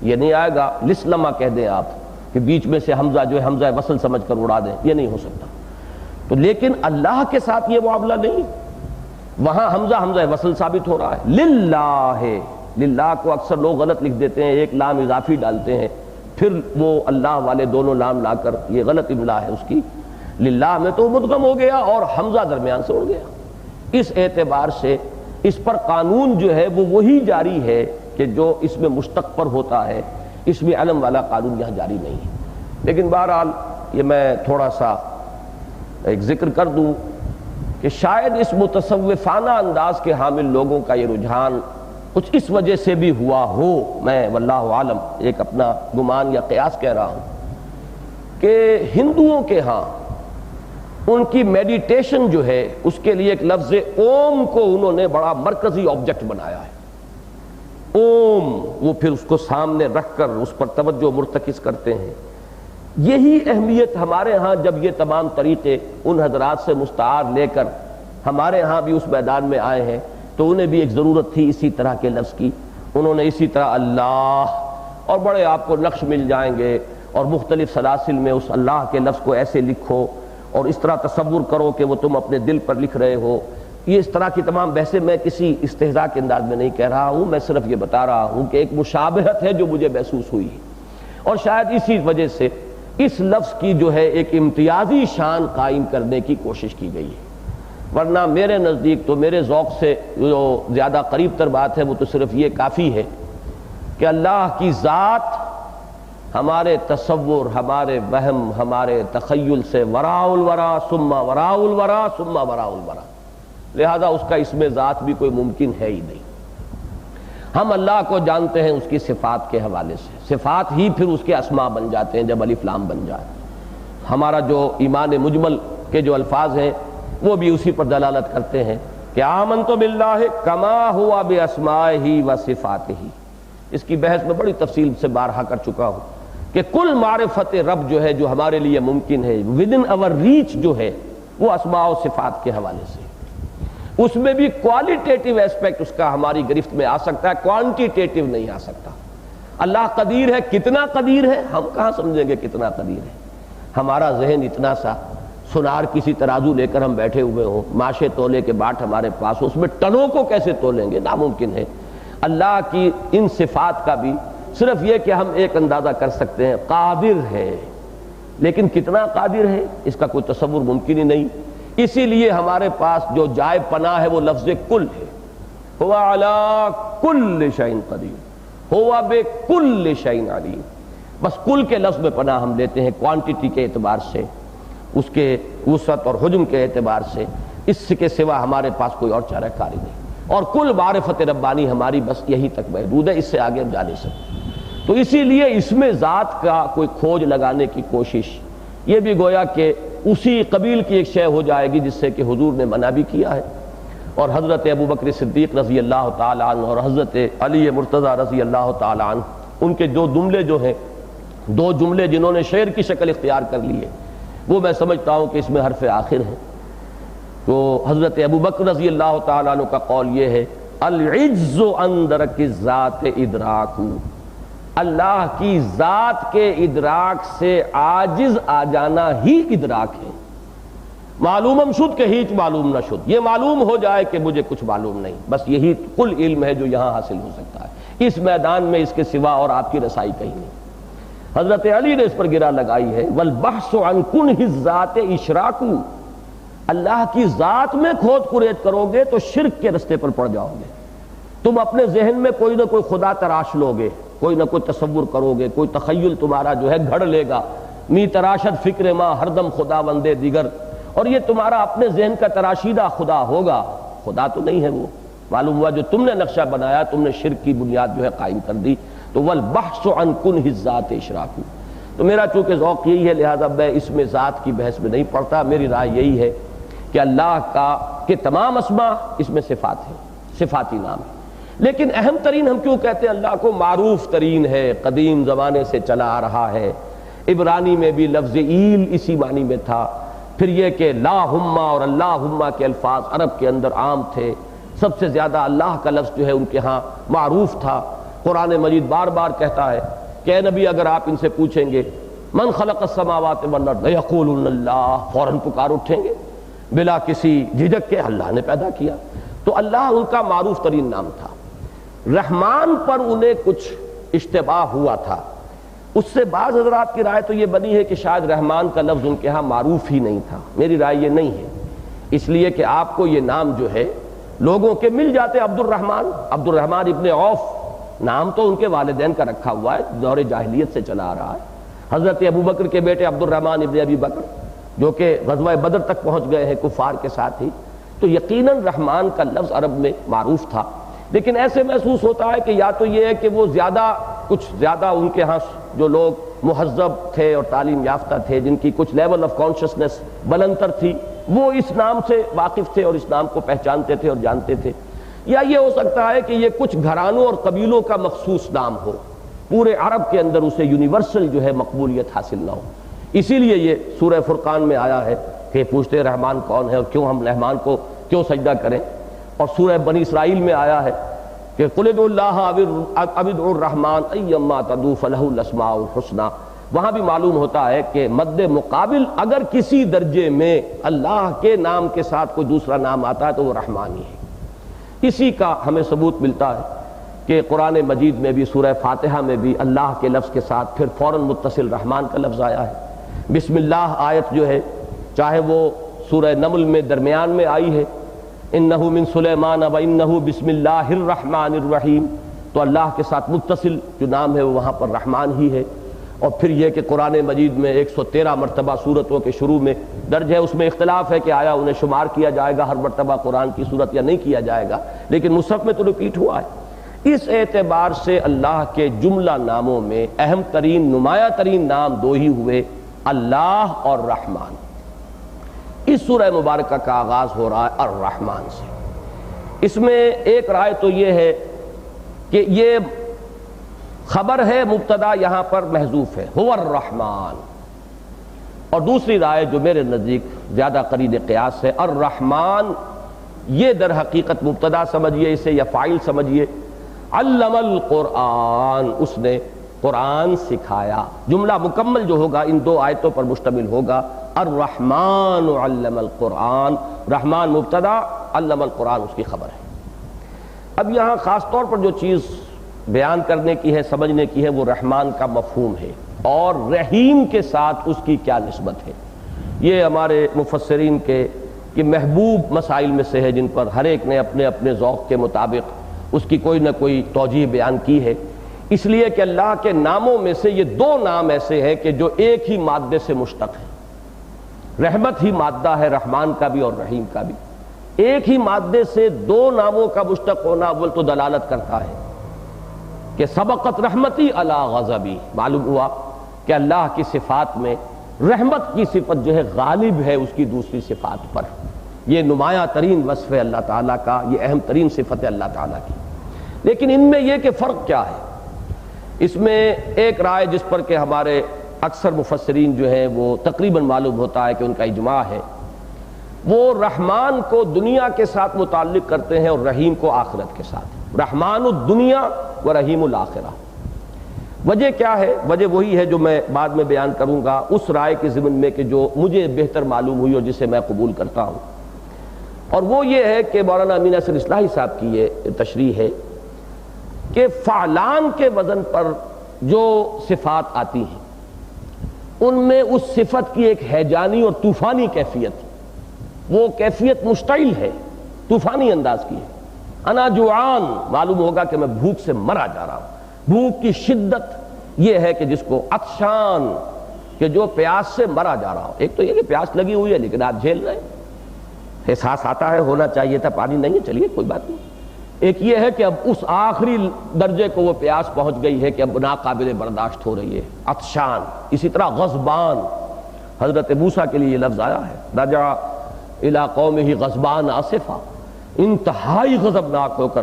یہ نہیں آئے گا لسلمہ کہہ دیں آپ کہ بیچ میں سے حمزہ جو ہے حمزہ وصل سمجھ کر اڑا دیں، یہ نہیں ہو سکتا۔ تو لیکن اللہ کے ساتھ یہ معاملہ نہیں، وہاں حمزہ وصل ثابت ہو رہا ہے۔ للہ، للہ کو اکثر لوگ غلط لکھ دیتے ہیں، ایک لام اضافی ڈالتے ہیں، پھر وہ اللہ والے دونوں لام لا کر، یہ غلط املا ہے اس کی۔ للہ میں تو مدغم ہو گیا اور حمزہ درمیان سے اڑ گیا۔ اس اعتبار سے اس پر قانون جو ہے وہ وہی جاری ہے کہ جو اس میں مشتق پر ہوتا ہے، اس میں علم والا قانون یہاں جاری نہیں ہے۔ لیکن بہرحال یہ میں تھوڑا سا ایک ذکر کر دوں کہ شاید اس متصوفانہ انداز کے حامل لوگوں کا یہ رجحان کچھ اس وجہ سے بھی ہوا ہو، میں واللہ عالم ایک اپنا گمان یا قیاس کہہ رہا ہوں، کہ ہندوؤں کے ہاں ان کی میڈیٹیشن جو ہے اس کے لیے ایک لفظ اوم کو انہوں نے بڑا مرکزی آبجیکٹ بنایا ہے۔ اوم، وہ پھر اس کو سامنے رکھ کر اس پر توجہ مرتکز کرتے ہیں۔ یہی اہمیت ہمارے ہاں جب یہ تمام طریقے ان حضرات سے مستعار لے کر ہمارے ہاں بھی اس میدان میں آئے ہیں تو انہیں بھی ایک ضرورت تھی اسی طرح کے لفظ کی۔ انہوں نے اسی طرح اللہ، اور بڑے آپ کو نقش مل جائیں گے اور مختلف سلاسل میں اس اللہ کے لفظ کو ایسے لکھو اور اس طرح تصور کرو کہ وہ تم اپنے دل پر لکھ رہے ہو۔ یہ اس طرح کی تمام بحثیں میں کسی استہزاء کے انداز میں نہیں کہہ رہا ہوں، میں صرف یہ بتا رہا ہوں کہ ایک مشابہت ہے جو مجھے محسوس ہوئی، اور شاید اسی وجہ سے اس لفظ کی جو ہے ایک امتیازی شان قائم کرنے کی کوشش کی گئی ہے، ورنہ میرے نزدیک تو میرے ذوق سے جو زیادہ قریب تر بات ہے وہ تو صرف یہ کافی ہے کہ اللہ کی ذات ہمارے تصور، ہمارے وہم، ہمارے تخیل سے وراء الورا ثم وراء الورا ثم وراء الورا، لہذا اس کا اسم ذات بھی کوئی ممکن ہے ہی نہیں۔ ہم اللہ کو جانتے ہیں اس کی صفات کے حوالے سے، صفات ہی پھر اس کے اسماء بن جاتے ہیں جب الف لام بن جائے۔ ہمارا جو ایمان مجمل کے جو الفاظ ہیں وہ بھی اسی پر دلالت کرتے ہیں کہ آمنت باللہ کما ہوا باسمائہ و صفاتہ۔ اس کی بحث میں بڑی تفصیل سے بارہا کر چکا ہوں کہ کل معرفت رب جو ہے جو ہمارے لیے ممکن ہے ودن اور ریچ جو ہے وہ اسماء و صفات کے حوالے سے، اس میں بھی کوالیٹیٹیو ایسپیکٹ اس کا ہماری گرفت میں آ سکتا ہے، کوانٹیٹیٹیو نہیں آ سکتا۔ اللہ قدیر ہے، کتنا قدیر ہے ہم کہاں سمجھیں گے کتنا قدیر ہے؟ ہمارا ذہن اتنا سا، سنار کسی ترازو لے کر ہم بیٹھے ہوئے ہوں، ماشے تولے کے باٹ ہمارے پاس، اس میں ٹنوں کو کیسے تولیں گے؟ ناممکن ہے۔ اللہ کی ان صفات کا بھی صرف یہ کہ ہم ایک اندازہ کر سکتے ہیں، قادر ہے، لیکن کتنا قادر ہے اس کا کوئی تصور ممکن ہی نہیں۔ اسی لیے ہمارے پاس جو جائے پناہ ہے وہ لفظ کل ہے، ہوا علی کل شیء قدیر، ہوا بکل شیء علیم۔ بس کل کے لفظ میں پناہ ہم لیتے ہیں کوانٹٹی کے اعتبار سے، اس کے وسعت اور حجم کے اعتبار سے، اس کے سوا ہمارے پاس کوئی اور چارہ کاری نہیں، اور کل معرفت ربانی ہماری بس یہی تک محدود ہے، اس سے آگے ہم جا نہیں سکتے۔ تو اسی لیے اس میں ذات کا کوئی کھوج لگانے کی کوشش یہ بھی گویا کہ اسی قبیل کی ایک شے ہو جائے گی جس سے کہ حضور نے منع بھی کیا ہے، اور حضرت ابوبکر صدیق رضی اللہ تعالیٰ عنہ اور حضرت علی مرتضیٰ رضی اللہ تعالیٰ عنہ، ان کے جو جملے جو ہیں، دو جملے جنہوں نے شعر کی شکل اختیار کر لی ہے، وہ میں سمجھتا ہوں کہ اس میں حرف آخر ہے۔ تو حضرت ابوبکر رضی اللہ تعالیٰ عنہ کا قول یہ ہے، العجز عن درک الذات ادراک، اللہ کی ذات کے ادراک سے عاجز آ جانا ہی ادراک ہے۔ معلومم شد کہ ہیچ معلوم نہ شد، یہ معلوم ہو جائے کہ مجھے کچھ معلوم نہیں، بس یہی کل علم ہے جو یہاں حاصل ہو سکتا ہے، اس میدان میں اس کے سوا اور آپ کی رسائی کہیں نہیں۔ حضرت علی نے اس پر گرا لگائی ہے، والبحث عن کنہ الذات اشراک، اللہ کی ذات میں کھود کرید کرو گے تو شرک کے رستے پر پڑ جاؤ گے۔ تم اپنے ذہن میں کوئی نہ کوئی خدا تراش لو گے، کوئی نہ کوئی تصور کرو گے، کوئی تخیل تمہارا جو ہے گھڑ لے گا، می تراشد فکر ماں ہر دم خدا وندے دیگر، اور یہ تمہارا اپنے ذہن کا تراشیدہ خدا ہوگا، خدا تو نہیں ہے وہ، معلوم ہوا جو تم نے نقشہ بنایا تم نے شرک کی بنیاد جو ہے قائم کر دی۔ تو والبحث عن کنہ الذات اشراک، تو میرا چونکہ ذوق یہی ہے لہذا میں اس میں ذات کی بحث میں نہیں پڑتا۔ میری رائے یہی ہے کہ اللہ کا کہ تمام اسماء اس میں صفات ہیں، صفاتی نام ہے، لیکن اہم ترین ہم کیوں کہتے ہیں اللہ کو؟ معروف ترین ہے، قدیم زمانے سے چلا آ رہا ہے، عبرانی میں بھی لفظ ایل اسی معنی میں تھا، پھر یہ کہ لا ہما اور اللہ ہما کے الفاظ عرب کے اندر عام تھے، سب سے زیادہ اللہ کا لفظ جو ہے ان کے ہاں معروف تھا۔ قرآن مجید بار بار کہتا ہے کہ اے نبی اگر آپ ان سے پوچھیں گے من خلق السماوات والارض لیقولن اللہ، فوراً پکار اٹھیں گے بلا کسی جھجک کے، اللہ نے پیدا کیا۔ تو اللہ ان کا معروف ترین نام تھا۔ رحمان پر انہیں کچھ اشتباہ ہوا تھا، اس سے بعض حضرات کی رائے تو یہ بنی ہے کہ شاید رحمان کا لفظ ان کے ہاں معروف ہی نہیں تھا۔ میری رائے یہ نہیں ہے، اس لیے کہ آپ کو یہ نام جو ہے لوگوں کے مل جاتے، عبد الرحمن ابن عوف نام تو ان کے والدین کا رکھا ہوا ہے، دور جاہلیت سے چلا آ رہا ہے۔ حضرت ابوبکر کے بیٹے عبد الرحمن ابن ابی بکر جو کہ غزوہ بدر تک پہنچ گئے ہیں کفار کے ساتھ ہی، تو یقیناً رحمان کا لفظ عرب میں معروف تھا، لیکن ایسے محسوس ہوتا ہے کہ یا تو یہ ہے کہ وہ کچھ زیادہ ان کے ہاں جو لوگ مہذب تھے اور تعلیم یافتہ تھے، جن کی کچھ لیول آف کانشسنس بلندتر تھی، وہ اس نام سے واقف تھے اور اس نام کو پہچانتے تھے اور جانتے تھے، یا یہ ہو سکتا ہے کہ یہ کچھ گھرانوں اور قبیلوں کا مخصوص نام ہو، پورے عرب کے اندر اسے یونیورسل جو ہے مقبولیت حاصل نہ ہو۔ اسی لیے یہ سورہ فرقان میں آیا ہے کہ پوچھتے رحمان کون ہے اور کیوں ہم رحمان کو کیوں سجدہ کریں، اور سورہ بنی اسرائیل میں آیا ہے کہ قل ادعوا اللہ او ادعوا الرحمن ایما تدعوا فلہ الاسماء الحسنی۔ وہاں بھی معلوم ہوتا ہے کہ مد مقابل اگر کسی درجے میں اللہ کے نام کے ساتھ کوئی دوسرا نام آتا ہے تو وہ رحمان ہی ہے۔ اسی کا ہمیں ثبوت ملتا ہے کہ قرآن مجید میں بھی سورہ فاتحہ میں بھی اللہ کے لفظ کے ساتھ پھر فوراً متصل رحمان کا لفظ آیا ہے۔ بسم اللہ آیت جو ہے چاہے وہ سورہ نمل میں درمیان میں آئی ہے انہ من سلیمان و انہ بسم اللہ الرحمن الرحیم، تو اللہ کے ساتھ متصل جو نام ہے وہ وہاں پر رحمان ہی ہے۔ اور پھر یہ کہ قرآن مجید میں 113 مرتبہ سورتوں کے شروع میں درج ہے، اس میں اختلاف ہے کہ آیا انہیں شمار کیا جائے گا ہر مرتبہ قرآن کی صورت یا نہیں کیا جائے گا، لیکن مصحف میں تو ریپیٹ ہوا ہے۔ اس اعتبار سے اللہ کے جملہ ناموں میں اہم ترین نمایاں ترین نام دو ہی ہوئے، اللہ اور رحمان۔ اس سورہ مبارکہ کا آغاز ہو رہا ہے الرحمن سے۔ اس میں ایک رائے تو یہ ہے کہ یہ خبر ہے، مبتدا یہاں پر محذوف ہے، هو الرحمن، اور دوسری رائے جو میرے نزدیک زیادہ قریب قیاس ہے، الرحمن یہ در حقیقت مبتدا سمجھیے اسے یا فاعل سمجھیے، علم القرآن، اس نے قرآن سکھایا۔ جملہ مکمل جو ہوگا ان دو آیتوں پر مشتمل ہوگا، الرحمن علم القرآن، رحمان مبتدا، علم القرآن اس کی خبر ہے۔ اب یہاں خاص طور پر جو چیز بیان کرنے کی ہے، سمجھنے کی ہے، وہ رحمان کا مفہوم ہے اور رحیم کے ساتھ اس کی کیا نسبت ہے۔ یہ ہمارے مفسرین کے محبوب مسائل میں سے ہے جن پر ہر ایک نے اپنے اپنے ذوق کے مطابق اس کی کوئی نہ کوئی توجیہ بیان کی ہے، اس لیے کہ اللہ کے ناموں میں سے یہ دو نام ایسے ہیں کہ جو ایک ہی مادے سے مشتق ہیں۔ رحمت ہی مادہ ہے رحمان کا بھی اور رحیم کا بھی، ایک ہی مادے سے دو ناموں کا مشتق ہونا اول تو دلالت کرتا ہے کہ سبقت رحمتی علی غضبی، معلوم ہوا کہ اللہ کی صفات میں رحمت کی صفت جو ہے غالب ہے اس کی دوسری صفات پر۔ یہ نمایاں ترین وصف ہے اللہ تعالیٰ کا، یہ اہم ترین صفت ہے اللہ تعالیٰ کی۔ لیکن ان میں یہ کہ فرق کیا ہے، اس میں ایک رائے جس پر کہ ہمارے اکثر مفسرین جو ہیں وہ تقریباً معلوم ہوتا ہے کہ ان کا اجماع ہے، وہ رحمان کو دنیا کے ساتھ متعلق کرتے ہیں اور رحیم کو آخرت کے ساتھ، رحمان الدنیا و رحیم الآخرہ۔ وجہ کیا ہے؟ وجہ وہی ہے جو میں بعد میں بیان کروں گا اس رائے کے ضمن میں کہ جو مجھے بہتر معلوم ہوئی اور جسے میں قبول کرتا ہوں، اور وہ یہ ہے کہ مولانا امین احسن اصلاحی صاحب کی یہ تشریح ہے کہ فعلان کے وزن پر جو صفات آتی ہیں ان میں اس صفت کی ایک ہیجانی اور طوفانی کیفیت، وہ کیفیت مشتعل ہے، طوفانی انداز کی ہے۔ انا جوعان، معلوم ہوگا کہ میں بھوک سے مرا جا رہا ہوں۔ بھوک کی شدت یہ ہے کہ جس کو عطشان، کہ جو پیاس سے مرا جا رہا ہو۔ ایک تو یہ کہ پیاس لگی ہوئی ہے لیکن آپ جھیل رہے ہیں، احساس آتا ہے ہونا چاہیے تھا، پانی نہیں ہے، چلیے کوئی بات نہیں۔ ایک یہ ہے کہ اب اس آخری درجے کو وہ پیاس پہنچ گئی ہے کہ اب ناقابل برداشت ہو رہی ہے، عطشان۔ اسی طرح غضبان، حضرت موسیٰ کے لیے یہ لفظ آیا ہے، رجع الی قومہ غضبان آصفا، انتہائی غضبناک ہو کر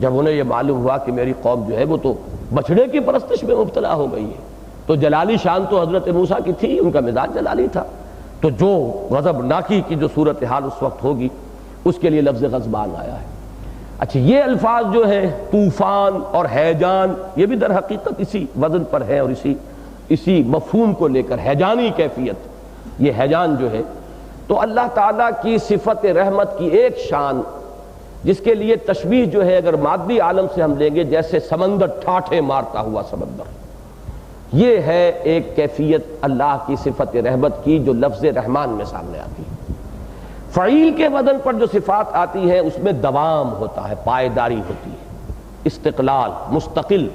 جب انہیں یہ معلوم ہوا کہ میری قوم جو ہے وہ تو بچڑے کی پرستش میں مبتلا ہو گئی ہے۔ تو جلالی شان تو حضرت موسیٰ کی تھی، ان کا مزاج جلالی تھا، تو جو غضبناکی کی جو صورتحال اس وقت ہوگی اس کے لیے لفظ غضبان آیا ہے۔ اچھا، یہ الفاظ جو ہیں طوفان اور ہیجان، یہ بھی در حقیقت اسی وزن پر ہے اور اسی مفہوم کو لے کر، ہیجانی کیفیت، یہ ہیجان جو ہے تو اللہ تعالیٰ کی صفت رحمت کی ایک شان جس کے لیے تشبیہ جو ہے اگر مادی عالم سے ہم لیں گے جیسے سمندر ٹھاٹھے مارتا ہوا سمندر، یہ ہے ایک کیفیت اللہ کی صفت رحمت کی جو لفظ رحمان میں سامنے آتی ہے۔ فعیل کے وزن پر جو صفات آتی ہے اس میں دوام ہوتا ہے، پائیداری ہوتی ہے، استقلال، مستقل۔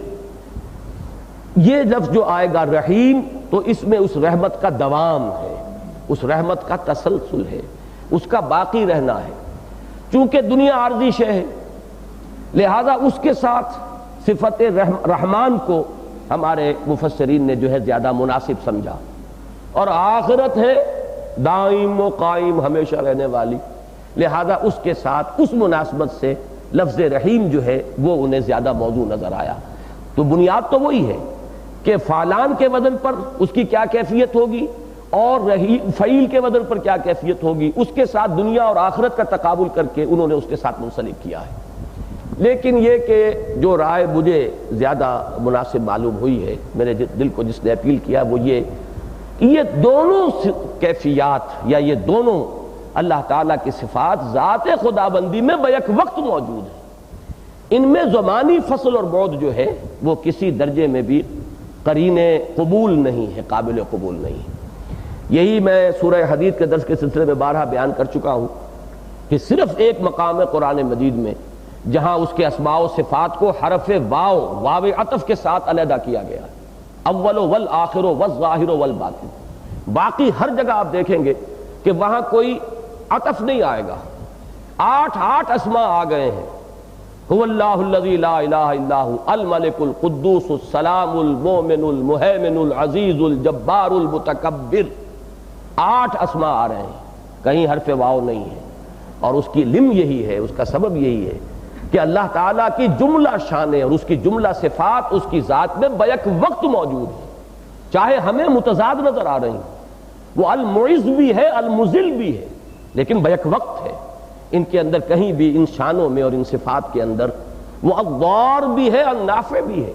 یہ لفظ جو آئے گا رحیم تو اس میں اس رحمت کا دوام ہے، اس رحمت کا تسلسل ہے، اس کا باقی رہنا ہے۔ چونکہ دنیا عارضی شے ہے لہذا اس کے ساتھ صفت رحمان کو ہمارے مفسرین نے جو ہے زیادہ مناسب سمجھا، اور آخرت ہے دائم و قائم، ہمیشہ رہنے والی، لہذا اس کے ساتھ اس مناسبت سے لفظ رحیم جو ہے وہ انہیں زیادہ موضوع نظر آیا۔ تو بنیاد تو وہی ہے کہ فعلان کے وزن پر اس کی کیا کیفیت ہوگی اور فعیل کے وزن پر کیا کیفیت ہوگی، اس کے ساتھ دنیا اور آخرت کا تقابل کر کے انہوں نے اس کے ساتھ منسلک کیا ہے۔ لیکن یہ کہ جو رائے مجھے زیادہ مناسب معلوم ہوئی ہے، میرے دل کو جس نے اپیل کیا وہ یہ کہ یہ دونوں کیفیات یا یہ دونوں اللہ تعالیٰ کی صفات ذات خدا بندی میں بیک وقت موجود ہیں۔ ان میں زمانی فصل اور بعد جو ہے وہ کسی درجے میں بھی قرین قبول نہیں ہے، قابل قبول نہیں ہے۔ یہی میں سورہ حدید کے درس کے سلسلے میں بارہا بیان کر چکا ہوں کہ صرف ایک مقام ہے قرآن مجید میں جہاں اس کے اسماء و صفات کو حرف واو عطف کے ساتھ علیحدہ کیا گیا ہے، اول والآخر والظاہر والباطن۔ باقی ہر جگہ آپ دیکھیں گے کہ وہاں کوئی عطف نہیں آئے گا، آٹھ اسماء آ گئے ہیں، هو اللہ الذی لا الہ الا هو الملک القدوس السلام المؤمن المہیمن العزیز الجبار المتکبر، 8 اسماء آ رہے ہیں، کہیں حرف واو نہیں ہے۔ اور اس کی لم یہی ہے، اس کا سبب یہی ہے کہ اللہ تعالیٰ کی جملہ شانیں اور اس کی جملہ صفات اس کی ذات میں بیک وقت موجود ہیں، چاہے ہمیں متضاد نظر آ رہی ہیں۔ وہ المعز بھی ہے، المذل بھی ہے، لیکن بیک وقت ہے۔ ان کے اندر کہیں بھی ان شانوں میں اور ان صفات کے اندر وہ الضار بھی ہے، النافع بھی ہے،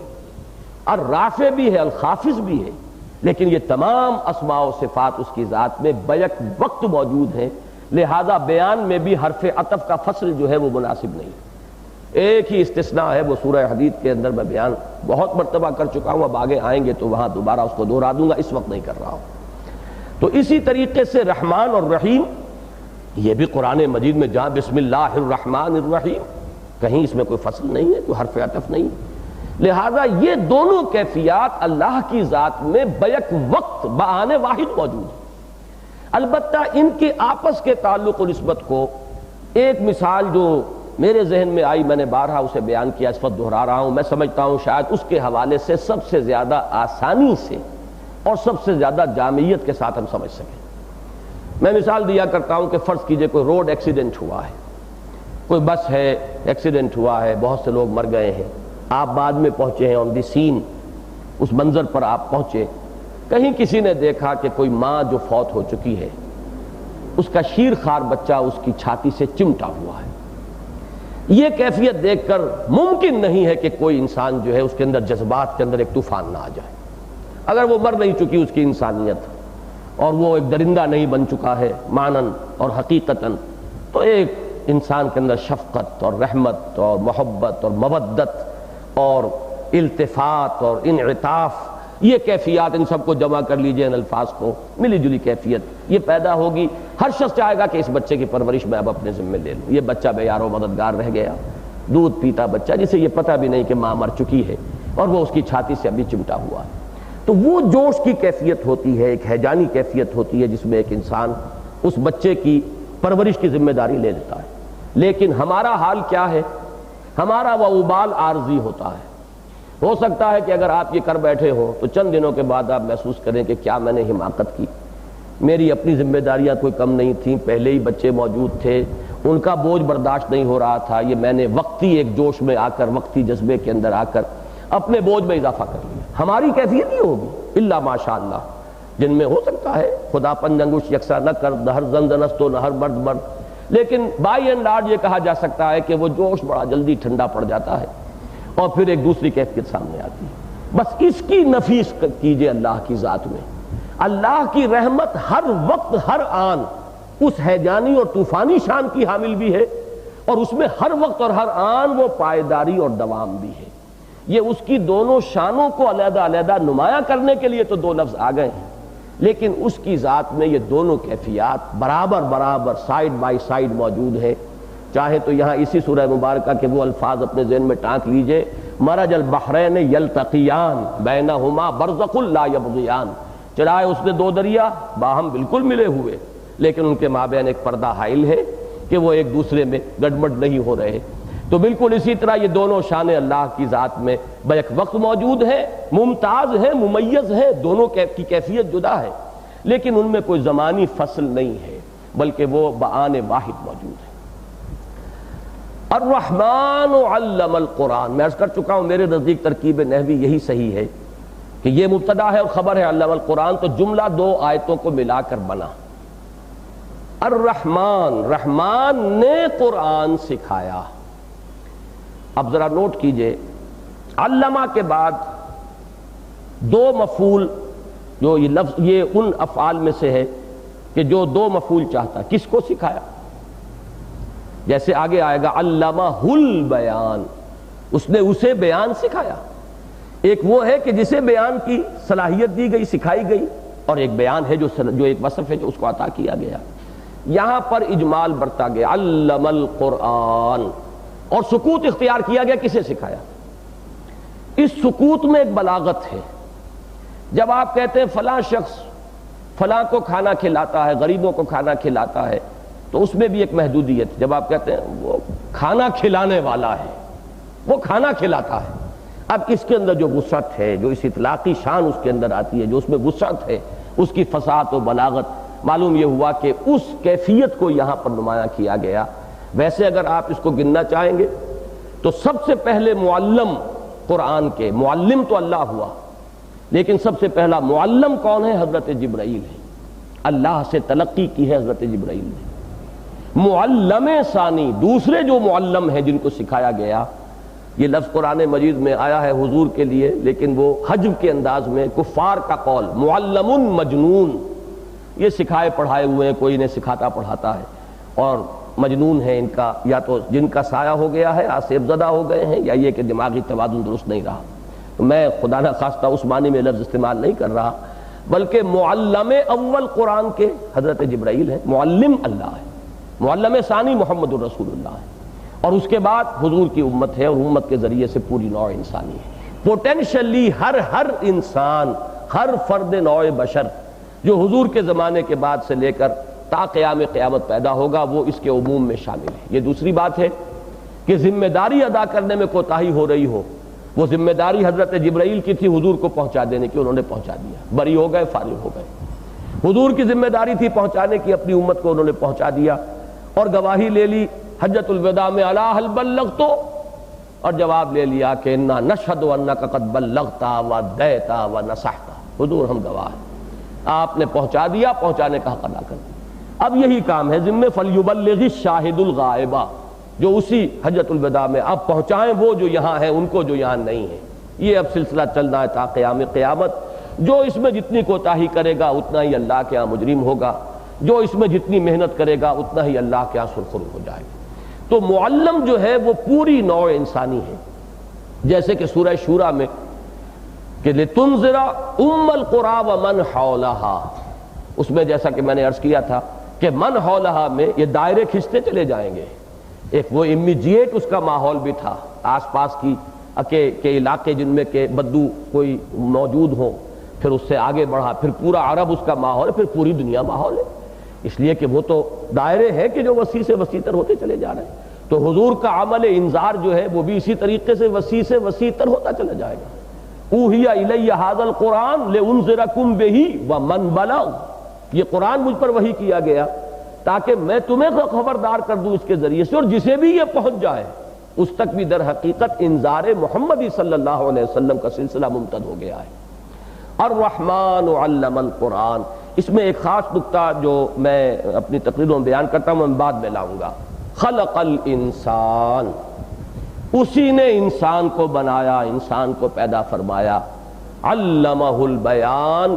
الرافع بھی ہے، الخافض بھی ہے، لیکن یہ تمام اسماء و صفات اس کی ذات میں بیک وقت موجود ہیں، لہذا بیان میں بھی حرف عطف کا فصل جو ہے وہ مناسب نہیں۔ ایک ہی استثناء ہے، وہ سورہ حدید کے اندر میں بیان بہت مرتبہ کر چکا ہوں، اب آگے آئیں گے تو وہاں دوبارہ اس کو دہرا دوں گا، اس وقت نہیں کر رہا ہوں۔ تو اسی طریقے سے رحمان اور رحیم یہ بھی قرآن مجید میں جہاں بسم اللہ الرحمن الرحیم کہیں اس میں کوئی فصل نہیں ہے، کوئی حرف عطف نہیں ہے، لہذا یہ دونوں کیفیات اللہ کی ذات میں بیک وقت بآن واحد موجود ہیں۔ البتہ ان کے آپس کے تعلق و نسبت کو ایک مثال جو میرے ذہن میں آئی، میں نے بارہا اسے بیان کیا، اس وقت دہرا رہا ہوں، میں سمجھتا ہوں شاید اس کے حوالے سے سب سے زیادہ آسانی سے اور سب سے زیادہ جامعیت کے ساتھ ہم سمجھ سکیں۔ میں مثال دیا کرتا ہوں کہ فرض کیجئے کوئی روڈ ایکسیڈنٹ ہوا ہے، کوئی بس ہے، ایکسیڈنٹ ہوا ہے، بہت سے لوگ مر گئے ہیں، آپ بعد میں پہنچے ہیں آن دی سین، اس منظر پر آپ پہنچے، کہیں کسی نے دیکھا کہ کوئی ماں جو فوت ہو چکی ہے اس کا شیر خوار بچہ اس کی چھاتی سے چمٹا ہوا ہے۔ یہ کیفیت دیکھ کر ممکن نہیں ہے کہ کوئی انسان جو ہے اس کے اندر جذبات کے اندر ایک طوفان نہ آ جائے، اگر وہ مر نہیں چکی اس کی انسانیت اور وہ ایک درندہ نہیں بن چکا ہے معنن اور حقیقتاً، تو ایک انسان کے اندر شفقت اور رحمت اور محبت اور مودت اور التفات اور انعطاف، یہ کیفیات ان سب کو جمع کر لیجئے ان الفاظ کو، ملی جلی کیفیت یہ پیدا ہوگی۔ ہر شخص چاہے گا کہ اس بچے کی پرورش میں اب اپنے ذمہ لے لوں، یہ بچہ بے یار و مددگار رہ گیا، دودھ پیتا بچہ جسے یہ پتہ بھی نہیں کہ ماں مر چکی ہے اور وہ اس کی چھاتی سے ابھی چمٹا ہوا ہے۔ تو وہ جوش کی کیفیت ہوتی ہے، ایک ہیجانی کیفیت ہوتی ہے جس میں ایک انسان اس بچے کی پرورش کی ذمہ داری لے لیتا ہے۔ لیکن ہمارا حال کیا ہے؟ ہمارا وہ ابال عارضی ہوتا ہے۔ ہو سکتا ہے کہ اگر آپ یہ کر بیٹھے ہو تو چند دنوں کے بعد آپ محسوس کریں کہ کیا میں نے حماقت کی، میری اپنی ذمہ داریاں کوئی کم نہیں تھیں، پہلے ہی بچے موجود تھے، ان کا بوجھ برداشت نہیں ہو رہا تھا، یہ میں نے وقتی ایک جوش میں آ کر، وقتی جذبے کے اندر آ کر اپنے بوجھ میں اضافہ کر لیا۔ ہماری کیفیت یہ ہوگی الا ماشاء اللہ، جن میں ہو سکتا ہے خدا پنج انگوش یکساں نہ کر، نہ ہر زن زنست و نہ ہر مرد مرد، لیکن بائی اینڈ لارج یہ کہا جا سکتا ہے کہ وہ جوش بڑا جلدی ٹھنڈا پڑ جاتا ہے اور پھر ایک دوسری کیفیت سامنے آتی ہے۔ بس اس کی نفیس کیجئے اللہ کی ذات میں، اللہ کی رحمت ہر وقت ہر آن اس ہیجانی اور طوفانی شان کی حامل بھی ہے، اور اس میں ہر وقت اور ہر آن وہ پائیداری اور دوام بھی ہے۔ یہ اس کی دونوں شانوں کو علیحدہ علیحدہ نمایاں کرنے کے لیے تو 2 لفظ آ گئے ہیں، لیکن اس کی ذات میں یہ دونوں کیفیات برابر برابر سائیڈ بائی سائیڈ موجود ہے۔ چاہے تو یہاں اسی سورہ مبارکہ کے وہ الفاظ اپنے ذہن میں ٹانک لیجئے، مرج البحرین یلتقیان بینہما برزخ لا یبغیان، چلائے اس نے 2 دریا باہم بالکل ملے ہوئے، لیکن ان کے مابین ایک پردہ حائل ہے کہ وہ ایک دوسرے میں گڑبڑ نہیں ہو رہے۔ تو بالکل اسی طرح یہ دونوں شانیں اللہ کی ذات میں بیک وقت موجود ہیں، ممتاز ہیں، ممیز ہیں، دونوں کی کیفیت جدا ہے، لیکن ان میں کوئی زمانی فصل نہیں ہے، بلکہ وہ بآن واحد موجود ہے۔ الرحمن علم القرآن، میں عرض کر چکا ہوں میرے نزدیک ترکیب نحوی یہی صحیح ہے کہ یہ مبتدا ہے اور خبر ہے علم القرآن، تو جملہ 2 آیتوں کو ملا کر بنا۔ الرحمن، رحمان نے قرآن سکھایا۔ اب ذرا نوٹ کیجئے، علمہ کے بعد 2 مفعول، جو یہ لفظ یہ ان افعال میں سے ہے کہ جو 2 مفعول چاہتا، کس کو سکھایا؟ جیسے آگے آئے گا علمہ البیان، اس نے اسے بیان سکھایا۔ ایک وہ ہے کہ جسے بیان کی صلاحیت دی گئی، سکھائی گئی، اور ایک بیان ہے جو ایک وصف ہے جو اس کو عطا کیا گیا۔ یہاں پر اجمال برتا گیا، علم القرآن، اور سکوت اختیار کیا گیا۔ کسے سکھایا؟ اس سکوت میں ایک بلاغت ہے۔ جب آپ کہتے ہیں فلاں شخص فلاں کو کھانا کھلاتا ہے، غریبوں کو کھانا کھلاتا ہے، تو اس میں بھی ایک محدودیت۔ جب آپ کہتے ہیں وہ کھانا کھلانے والا ہے، وہ کھانا کھلاتا ہے، اب اس کے اندر جو وسعت ہے، جو اس اطلاقی شان اس کے اندر آتی ہے، جو اس میں وسعت ہے، اس کی فصاحت و بلاغت، معلوم یہ ہوا کہ اس کیفیت کو یہاں پر نمایاں کیا گیا۔ ویسے اگر آپ اس کو گننا چاہیں گے تو سب سے پہلے معلم قرآن کے، معلم تو اللہ ہوا، لیکن سب سے پہلا معلم کون ہے؟ حضرت جبرائیل ہے۔ اللہ سے تلقی کی ہے حضرت جبرائیل نے۔ معلم ثانی، دوسرے جو معلم ہیں جن کو سکھایا گیا، یہ لفظ قرآن مجید میں آیا ہے حضور کے لیے، لیکن وہ حجب کے انداز میں، کفار کا قول، معلم مجنون، یہ سکھائے پڑھائے ہوئے ہیں، کوئی انہیں سکھاتا پڑھاتا ہے، اور مجنون ہے ان کا، یا تو جن کا سایہ ہو گیا ہے، آصف زدہ ہو گئے ہیں، یا یہ کہ دماغی توازن درست نہیں رہا۔ میں خدا نہ خواستہ اس معنی میں لفظ استعمال نہیں کر رہا، بلکہ معلم اول قرآن کے حضرت جبرائیل ہے، معلم اللہ ہے، معلم ثانی محمد الرسول اللہ ہے، اور اس کے بعد حضور کی امت ہے، اور امت کے ذریعے سے پوری نوع انسانی ہے۔ پوٹینشلی ہر انسان، ہر فرد نوع بشر جو حضور کے زمانے کے بعد سے لے کر تا قیام قیامت پیدا ہوگا، وہ اس کے عموم میں شامل ہے۔ یہ دوسری بات ہے کہ ذمہ داری ادا کرنے میں کوتاہی ہو رہی ہو، وہ ذمہ داری حضرت جبرائیل کی تھی حضور کو پہنچا دینے کی، انہوں نے پہنچا دیا، بری ہو گئے، فارغ ہو گئے۔ حضور کی ذمہ داری تھی پہنچانے کی اپنی امت کو، انہوں نے پہنچا دیا، اور گواہی لے لی حجۃ الوداع میں، الا هل بلغت، اور جواب لے لیا کہ انا نشهد انک قد بلغت وادیت ونصحت، حضور ہم گواہ ہیں، آپ نے پہنچا دیا، پہنچانے کا حق ادا کر دیا۔ اب یہی کام ہے ذمہ فلیبلغ الشاہد الغائب، جو اسی حجۃ الوداع میں اب پہنچائیں وہ جو یہاں ہیں ان کو جو یہاں نہیں ہیں۔ یہ اب سلسلہ چلنا ہے تا قیام قیامت۔ جو اس میں جتنی کوتاہی کرے گا اتنا ہی اللہ کے ہاں مجرم ہوگا، جو اس میں جتنی محنت کرے گا اتنا ہی اللہ کے ہاں سرخرو ہو جائے گا۔ تو معلم جو ہے وہ پوری نوع انسانی ہے، جیسے کہ سورہ شورى میں کہ لِتُنذِرَ أُمَّ الْقُرَىٰ وَمَنْ حَوْلَهَا، اس میں جیسا کہ میں نے عرض کیا تھا کہ من حولها میں یہ دائرے کھنچتے چلے جائیں گے۔ ایک وہ امیجیٹ اس کا ماحول بھی تھا، آس پاس کی کے علاقے جن میں کہ بدو کوئی موجود ہوں، پھر اس سے آگے بڑھا، پھر پورا عرب اس کا ماحول ہے، پھر پوری دنیا ماحول ہے، اس لیے کہ وہ تو دائرے ہیں کہ جو وسیع سے وسیع تر ہوتے چلے جا رہے ہیں۔ تو حضور کا عمل انذار جو ہے وہ بھی اسی طریقے سے وسیع تر ہوتا چلا جائے گا۔ اوحی الی ھذا القرآن لانذرکم بہ ومن بلغ، یہ قرآن مجھ پر وحی کیا گیا تاکہ میں تمہیں خبردار کر دوں اس کے ذریعے سے، اور جسے بھی یہ پہنچ جائے اس تک بھی در حقیقت انذار محمدی صلی اللہ علیہ وسلم کا سلسلہ ممتد ہو گیا ہے۔ الرحمن علم القرآن، اس میں ایک خاص نکتہ جو میں اپنی تقریروں میں بیان کرتا ہوں، میں بعد میں لاؤں گا۔ خلق الانسان، اسی نے انسان کو بنایا، انسان کو پیدا فرمایا، علمہ البیان،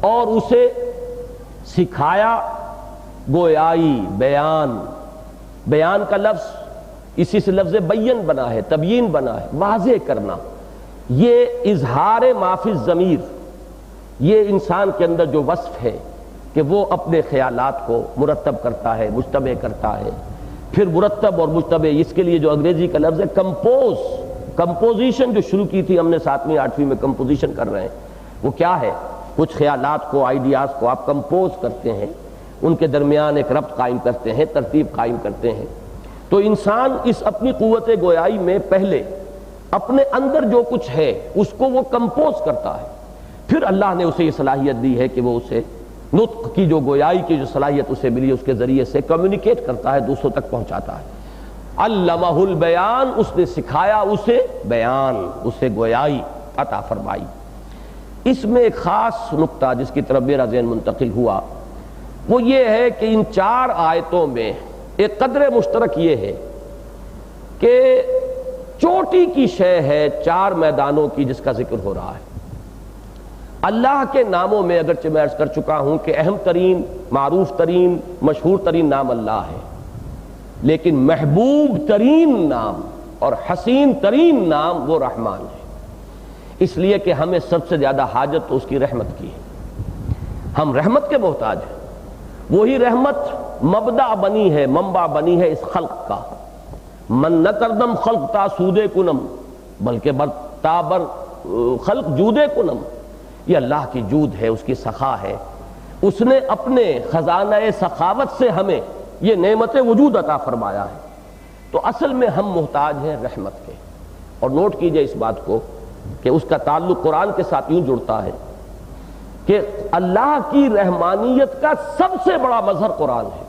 اور اسے سکھایا گویائی، بیان۔ بیان کا لفظ اسی سے لفظ بین بنا ہے، تبیین بنا ہے، واضح کرنا۔ یہ اظہار ما فی الضمیر، یہ انسان کے اندر جو وصف ہے کہ وہ اپنے خیالات کو مرتب کرتا ہے، مجتمع کرتا ہے، پھر مرتب اور مجتمع، اس کے لیے جو انگریزی کا لفظ ہے کمپوزیشن جو شروع کی تھی ہم نے 7ویں 8ویں میں، کمپوزیشن کر رہے ہیں، وہ کیا ہے؟ کچھ خیالات کو، آئیڈیاز کو آپ کمپوز کرتے ہیں، ان کے درمیان ایک ربط قائم کرتے ہیں، ترتیب قائم کرتے ہیں۔ تو انسان اس اپنی قوت گویائی میں پہلے اپنے اندر جو کچھ ہے اس کو وہ کمپوز کرتا ہے، پھر اللہ نے اسے یہ صلاحیت دی ہے کہ وہ اسے نطق کی جو گویائی کی جو صلاحیت اسے ملی اس کے ذریعے سے کمیونیکیٹ کرتا ہے، دوسروں تک پہنچاتا ہے۔ علمہ البیان، اس نے سکھایا اسے بیان، اسے گویائی عطا فرمائی۔ اس میں ایک خاص نکتہ جس کی طرف میرا ذہن منتقل ہوا وہ یہ ہے کہ ان 4 آیتوں میں ایک قدر مشترک یہ ہے کہ چوٹی کی شے ہے 4 میدانوں کی جس کا ذکر ہو رہا ہے۔ اللہ کے ناموں میں اگرچہ میں عرض کر چکا ہوں کہ اہم ترین، معروف ترین، مشہور ترین نام اللہ ہے، لیکن محبوب ترین نام اور حسین ترین نام وہ رحمان ہے، اس لیے کہ ہمیں سب سے زیادہ حاجت تو اس کی رحمت کی ہے، ہم رحمت کے محتاج ہیں۔ وہی رحمت مبدع بنی ہے، منبع بنی ہے اس خلق کا۔ من نہ کردم خلق تا سودے کنم بلکہ برتابر خلق جودے کنم، یہ اللہ کی جود ہے، اس کی سخا ہے، اس نے اپنے خزانہ سخاوت سے ہمیں یہ نعمت وجود عطا فرمایا ہے۔ تو اصل میں ہم محتاج ہیں رحمت کے۔ اور نوٹ کیجئے اس بات کو کہ اس کا تعلق قرآن کے ساتھ یوں جڑتا ہے کہ اللہ کی رحمانیت کا سب سے بڑا مظہر قرآن ہے،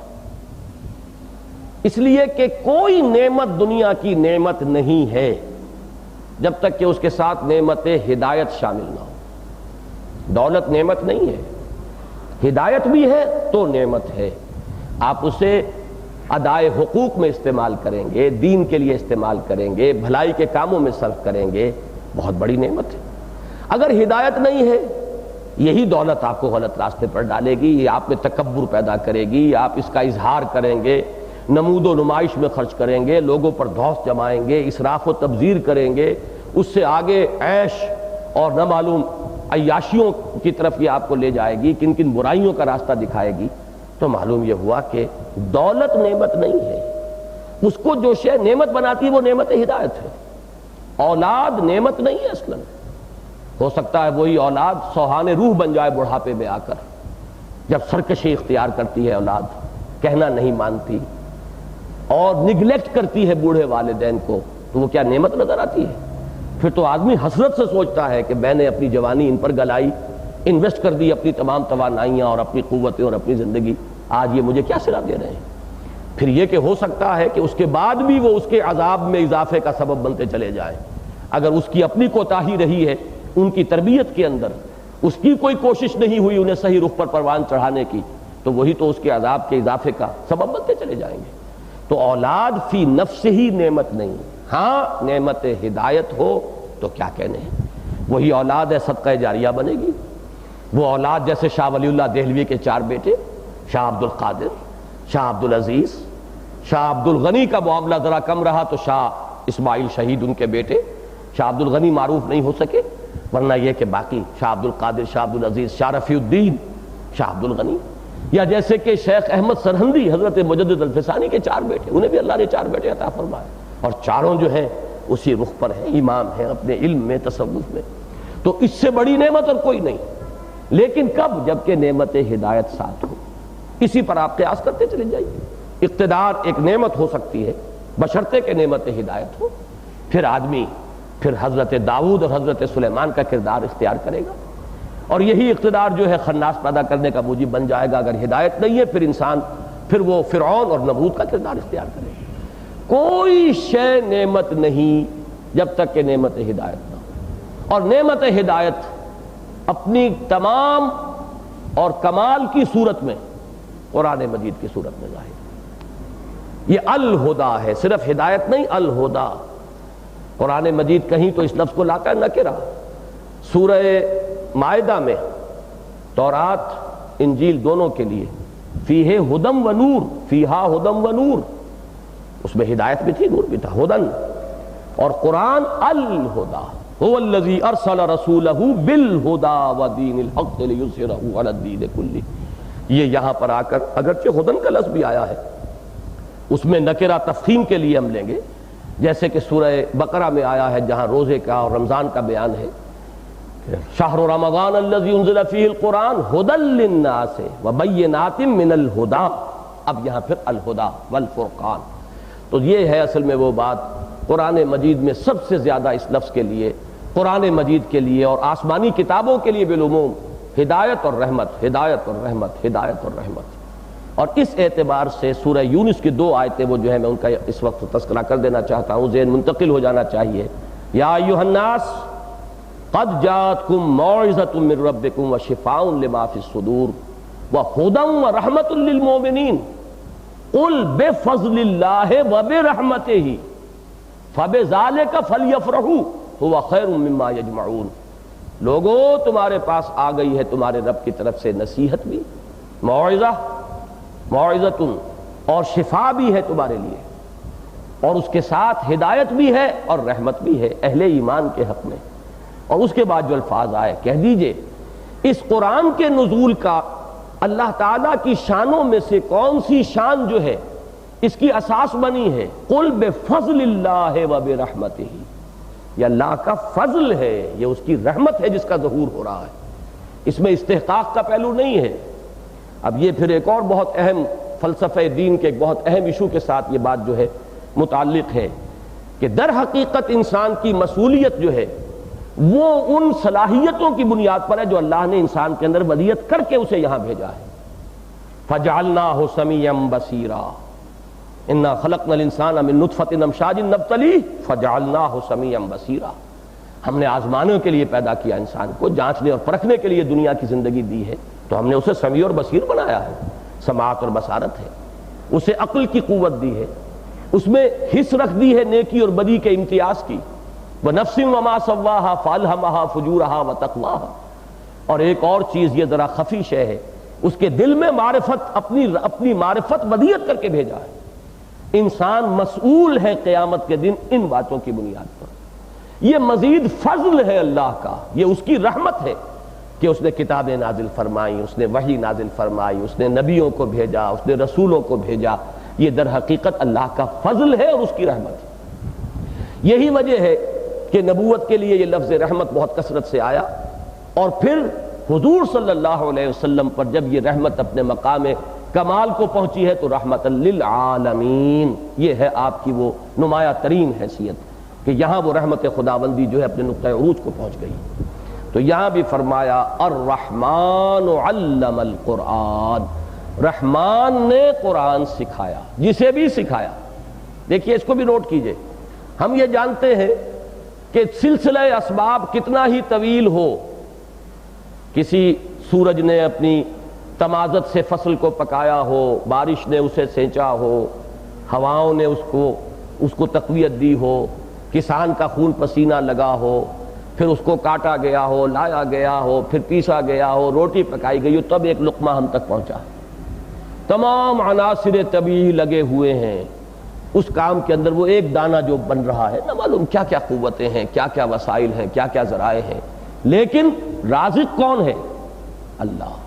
اس لیے کہ کوئی نعمت دنیا کی نعمت نہیں ہے جب تک کہ اس کے ساتھ نعمت ہدایت شامل نہ ہو۔ دولت نعمت نہیں ہے، ہدایت بھی ہے تو نعمت ہے۔ آپ اسے ادائے حقوق میں استعمال کریں گے، دین کے لیے استعمال کریں گے، بھلائی کے کاموں میں صرف کریں گے، بہت بڑی نعمت ہے۔ اگر ہدایت نہیں ہے، یہی دولت آپ کو غلط راستے پر ڈالے گی، یہ آپ میں تکبر پیدا کرے گی، آپ اس کا اظہار کریں گے، نمود و نمائش میں خرچ کریں گے، لوگوں پر دھوس جمائیں گے، اسراف و تبذیر کریں گے، اس سے آگے عیش اور نہ معلوم عیاشیوں کی طرف یہ آپ کو لے جائے گی، کن کن برائیوں کا راستہ دکھائے گی۔ تو معلوم یہ ہوا کہ دولت نعمت نہیں ہے، اس کو جو شے نعمت بناتی ہے وہ نعمت ہدایت ہے۔ اولاد نعمت نہیں ہے اصلاً، ہو سکتا ہے وہی اولاد سوہان روح بن جائے بڑھاپے میں آ کر، جب سرکشی اختیار کرتی ہے اولاد، کہنا نہیں مانتی اور نگلیکٹ کرتی ہے بوڑھے والدین کو، تو وہ کیا نعمت نظر آتی ہے؟ پھر تو آدمی حسرت سے سوچتا ہے کہ میں نے اپنی جوانی ان پر گلائی، انویسٹ کر دی اپنی تمام توانائیاں اور اپنی قوتیں اور اپنی زندگی، آج یہ مجھے کیا صلہ دے رہے ہیں؟ پھر یہ کہ ہو سکتا ہے کہ اس کے بعد بھی وہ اس کے عذاب میں اضافے کا سبب بنتے چلے جائیں، اگر اس کی اپنی کوتاہی رہی ہے ان کی تربیت کے اندر، اس کی کوئی کوشش نہیں ہوئی انہیں صحیح رخ پر پروان چڑھانے کی، تو وہی تو اس کے عذاب کے اضافے کا سبب بنتے چلے جائیں گے۔ تو اولاد فی نفس ہی نعمت نہیں، ہاں نعمت ہدایت ہو تو کیا کہنے ہیں، وہی اولاد ہے صدقہ جاریہ بنے گی۔ وہ اولاد جیسے شاہ ولی اللہ دہلوی کے 4 بیٹے، شاہ عبد القادر، شاہ عبد العزیز، شاہ عبد الغنی کا معاملہ ذرا کم رہا تو شاہ اسماعیل شہید ان کے بیٹے، شاہ عبد الغنی معروف نہیں ہو سکے، ورنہ یہ کہ باقی شاہ عبد القادر، شاہ عبد العزیز، شاہ رفیع الدین، شاہ عبد الغنی، یا جیسے کہ شیخ احمد سرہندی حضرت مجدد الفسانی کے 4 بیٹے، انہیں بھی اللہ نے 4 بیٹے عطا فرمائے، اور چاروں جو ہیں اسی رخ پر ہیں، امام ہیں اپنے علم میں، تصوف میں۔ تو اس سے بڑی نعمت اور کوئی نہیں، لیکن کب؟ جبکہ نعمت ہدایت ساتھ ہو۔ اسی پر آپ قیاس کرتے چلے جائیے، اقتدار ایک نعمت ہو سکتی ہے بشرطے کہ نعمت ہدایت ہو، پھر آدمی پھر حضرت داؤد اور حضرت سلیمان کا کردار اختیار کرے گا، اور یہی اقتدار جو ہے خناس پیدا کرنے کا موجب بن جائے گا۔ اگر ہدایت نہیں ہے پھر انسان پھر وہ فرعون اور نمرود کا کردار اختیار کرے گا۔ کوئی شے نعمت نہیں جب تک کہ نعمت ہدایت نہ ہو، اور نعمت ہدایت اپنی تمام اور کمال کی صورت میں قرآن مجید کی صورت میں ظاہر۔ یہ الہدا ہے، صرف ہدایت نہیں، الہدا۔ قرآن مجید کہیں تو اس لفظ کو لاتا ہے نکرہ، سورہ مائدہ میں تورات انجیل دونوں کے لیے فیہ ہدم و نور، فیہا ہدم و نور، اس میں ہدایت بھی تھی، نور بھی تھا، ہدن۔ اور قرآن الہدا، هو الذی ارسل رسولہ بالہدا ودین الحق لیظہرہ علی الدین کلہ۔ یہ یہاں پر آ کر اگرچہ ہدن کا لفظ بھی آیا ہے، اس میں نکرہ تفخیم کے لیے ہم لیں گے، جیسے کہ سورہ بقرہ میں آیا ہے جہاں روزے کا اور رمضان کا بیان ہے، شہر رمضان الذی انزل فیہ القرآن ھدی للناس وبینات من الہدی، اب یہاں پھر الہدا والفرقان۔ تو یہ ہے اصل میں وہ بات، قرآن مجید میں سب سے زیادہ اس لفظ کے لیے، قرآن مجید کے لیے اور آسمانی کتابوں کے لیے بالعموم ہدایت اور رحمت، ہدایت اور رحمت، ہدایت اور رحمت۔ اور اس اعتبار سے سورہ یونس کی 2 آیتیں وہ جو ہے میں ان کا اس وقت تذکرہ کر دینا چاہتا ہوں، ذہن منتقل ہو جانا چاہیے۔ یا ایھا الناس قد جاءتکم موعظۃ من ربکم وشفاء لما فی الصدور وہدی ورحمۃ للمؤمنین قل بفضل اللہ وبرحمتہ فبذلک فلیفرحوا ھو خیر مما یجمعون۔ لوگو تمہارے پاس آ گئی ہے تمہارے رب کی طرف سے نصیحت بھی، موعظہ، موعظۃ، اور شفا بھی ہے تمہارے لیے، اور اس کے ساتھ ہدایت بھی ہے اور رحمت بھی ہے اہل ایمان کے حق میں۔ اور اس کے بعد جو الفاظ آئے، کہہ دیجئے اس قرآن کے نزول کا اللہ تعالیٰ کی شانوں میں سے کون سی شان جو ہے اس کی اساس بنی ہے؟ قل بفضل اللہ وبرحمتہ، یہ اللہ کا فضل ہے، یہ اس کی رحمت ہے جس کا ظہور ہو رہا ہے، اس میں استحقاق کا پہلو نہیں ہے۔ اب یہ پھر ایک اور بہت اہم فلسفہ دین کے ایک بہت اہم ایشو کے ساتھ یہ بات جو ہے متعلق ہے کہ در حقیقت انسان کی مسئولیت جو ہے وہ ان صلاحیتوں کی بنیاد پر ہے جو اللہ نے انسان کے اندر ودیت کر کے اسے یہاں بھیجا ہے۔ فَجَعَلْنَاهُ سَمِيعًا بَصِيرًا اِنَّا خَلَقْنَا الْإِنسَانَ مِن نُطْفَةٍ أَمْشَاجٍ نَبْتَلِيهِ فَجَعَلْنَاهُ سَمِيعًا بَصِيرًا، ہم نے آزمانے کے لیے پیدا کیا انسان کو، جانچنے اور پرکھنے کے لیے دنیا کی زندگی دی ہے، تو ہم نے اسے سمیع اور بصیر بنایا ہے، سماعت اور بصارت ہے، اسے عقل کی قوت دی ہے، اس میں حص رکھ دی ہے نیکی اور بدی کے امتیاز کی، وَنَفْسٍ وَمَا سَوَّاهَا فَأَلْهَمَهَا فُجُورَهَا وَتَقْوَاهَا، اور ایک اور چیز یہ ذرا خفی شے ہے، اس کے دل میں معرفت، اپنی معرفت ودیت کر کے بھیجا ہے۔ انسان مسئول ہے قیامت کے دن ان باتوں کی بنیاد پر۔ یہ مزید فضل ہے اللہ کا، یہ اس کی رحمت ہے کہ اس نے کتابیں نازل فرمائی، اس نے وحی نازل فرمائی، اس نے نبیوں کو بھیجا، اس نے رسولوں کو بھیجا، یہ در حقیقت اللہ کا فضل ہے اور اس کی رحمت ہے۔ یہی وجہ ہے کہ نبوت کے لیے یہ لفظ رحمت بہت کثرت سے آیا، اور پھر حضور صلی اللہ علیہ وسلم پر جب یہ رحمت اپنے مقام کمال کو پہنچی ہے تو رحمت للعالمین، یہ ہے آپ کی وہ نمایاں ترین حیثیت کہ یہاں وہ رحمت خداوندی جو ہے اپنے نقطۂ عروج کو پہنچ گئی۔ تو یہاں بھی فرمایا الرحمن علم القرآن، رحمان نے قرآن سکھایا، جسے بھی سکھایا۔ دیکھیے اس کو بھی نوٹ کیجئے، ہم یہ جانتے ہیں کہ سلسلہ اسباب کتنا ہی طویل ہو، کسی سورج نے اپنی تمازت سے فصل کو پکایا ہو، بارش نے اسے سینچا ہو، ہواؤں نے اس کو تقویت دی ہو، کسان کا خون پسینہ لگا ہو، پھر اس کو کاٹا گیا ہو، لایا گیا ہو، پھر پیسا گیا ہو، روٹی پکائی گئی ہو، تب ایک لقمہ ہم تک پہنچا۔ تمام عناصر طبیعی لگے ہوئے ہیں اس کام کے اندر، وہ ایک دانہ جو بن رہا ہے، نہ معلوم کیا کیا قوتیں ہیں، کیا کیا وسائل ہیں، کیا کیا ذرائع ہیں، لیکن رازق کون ہے؟ اللہ۔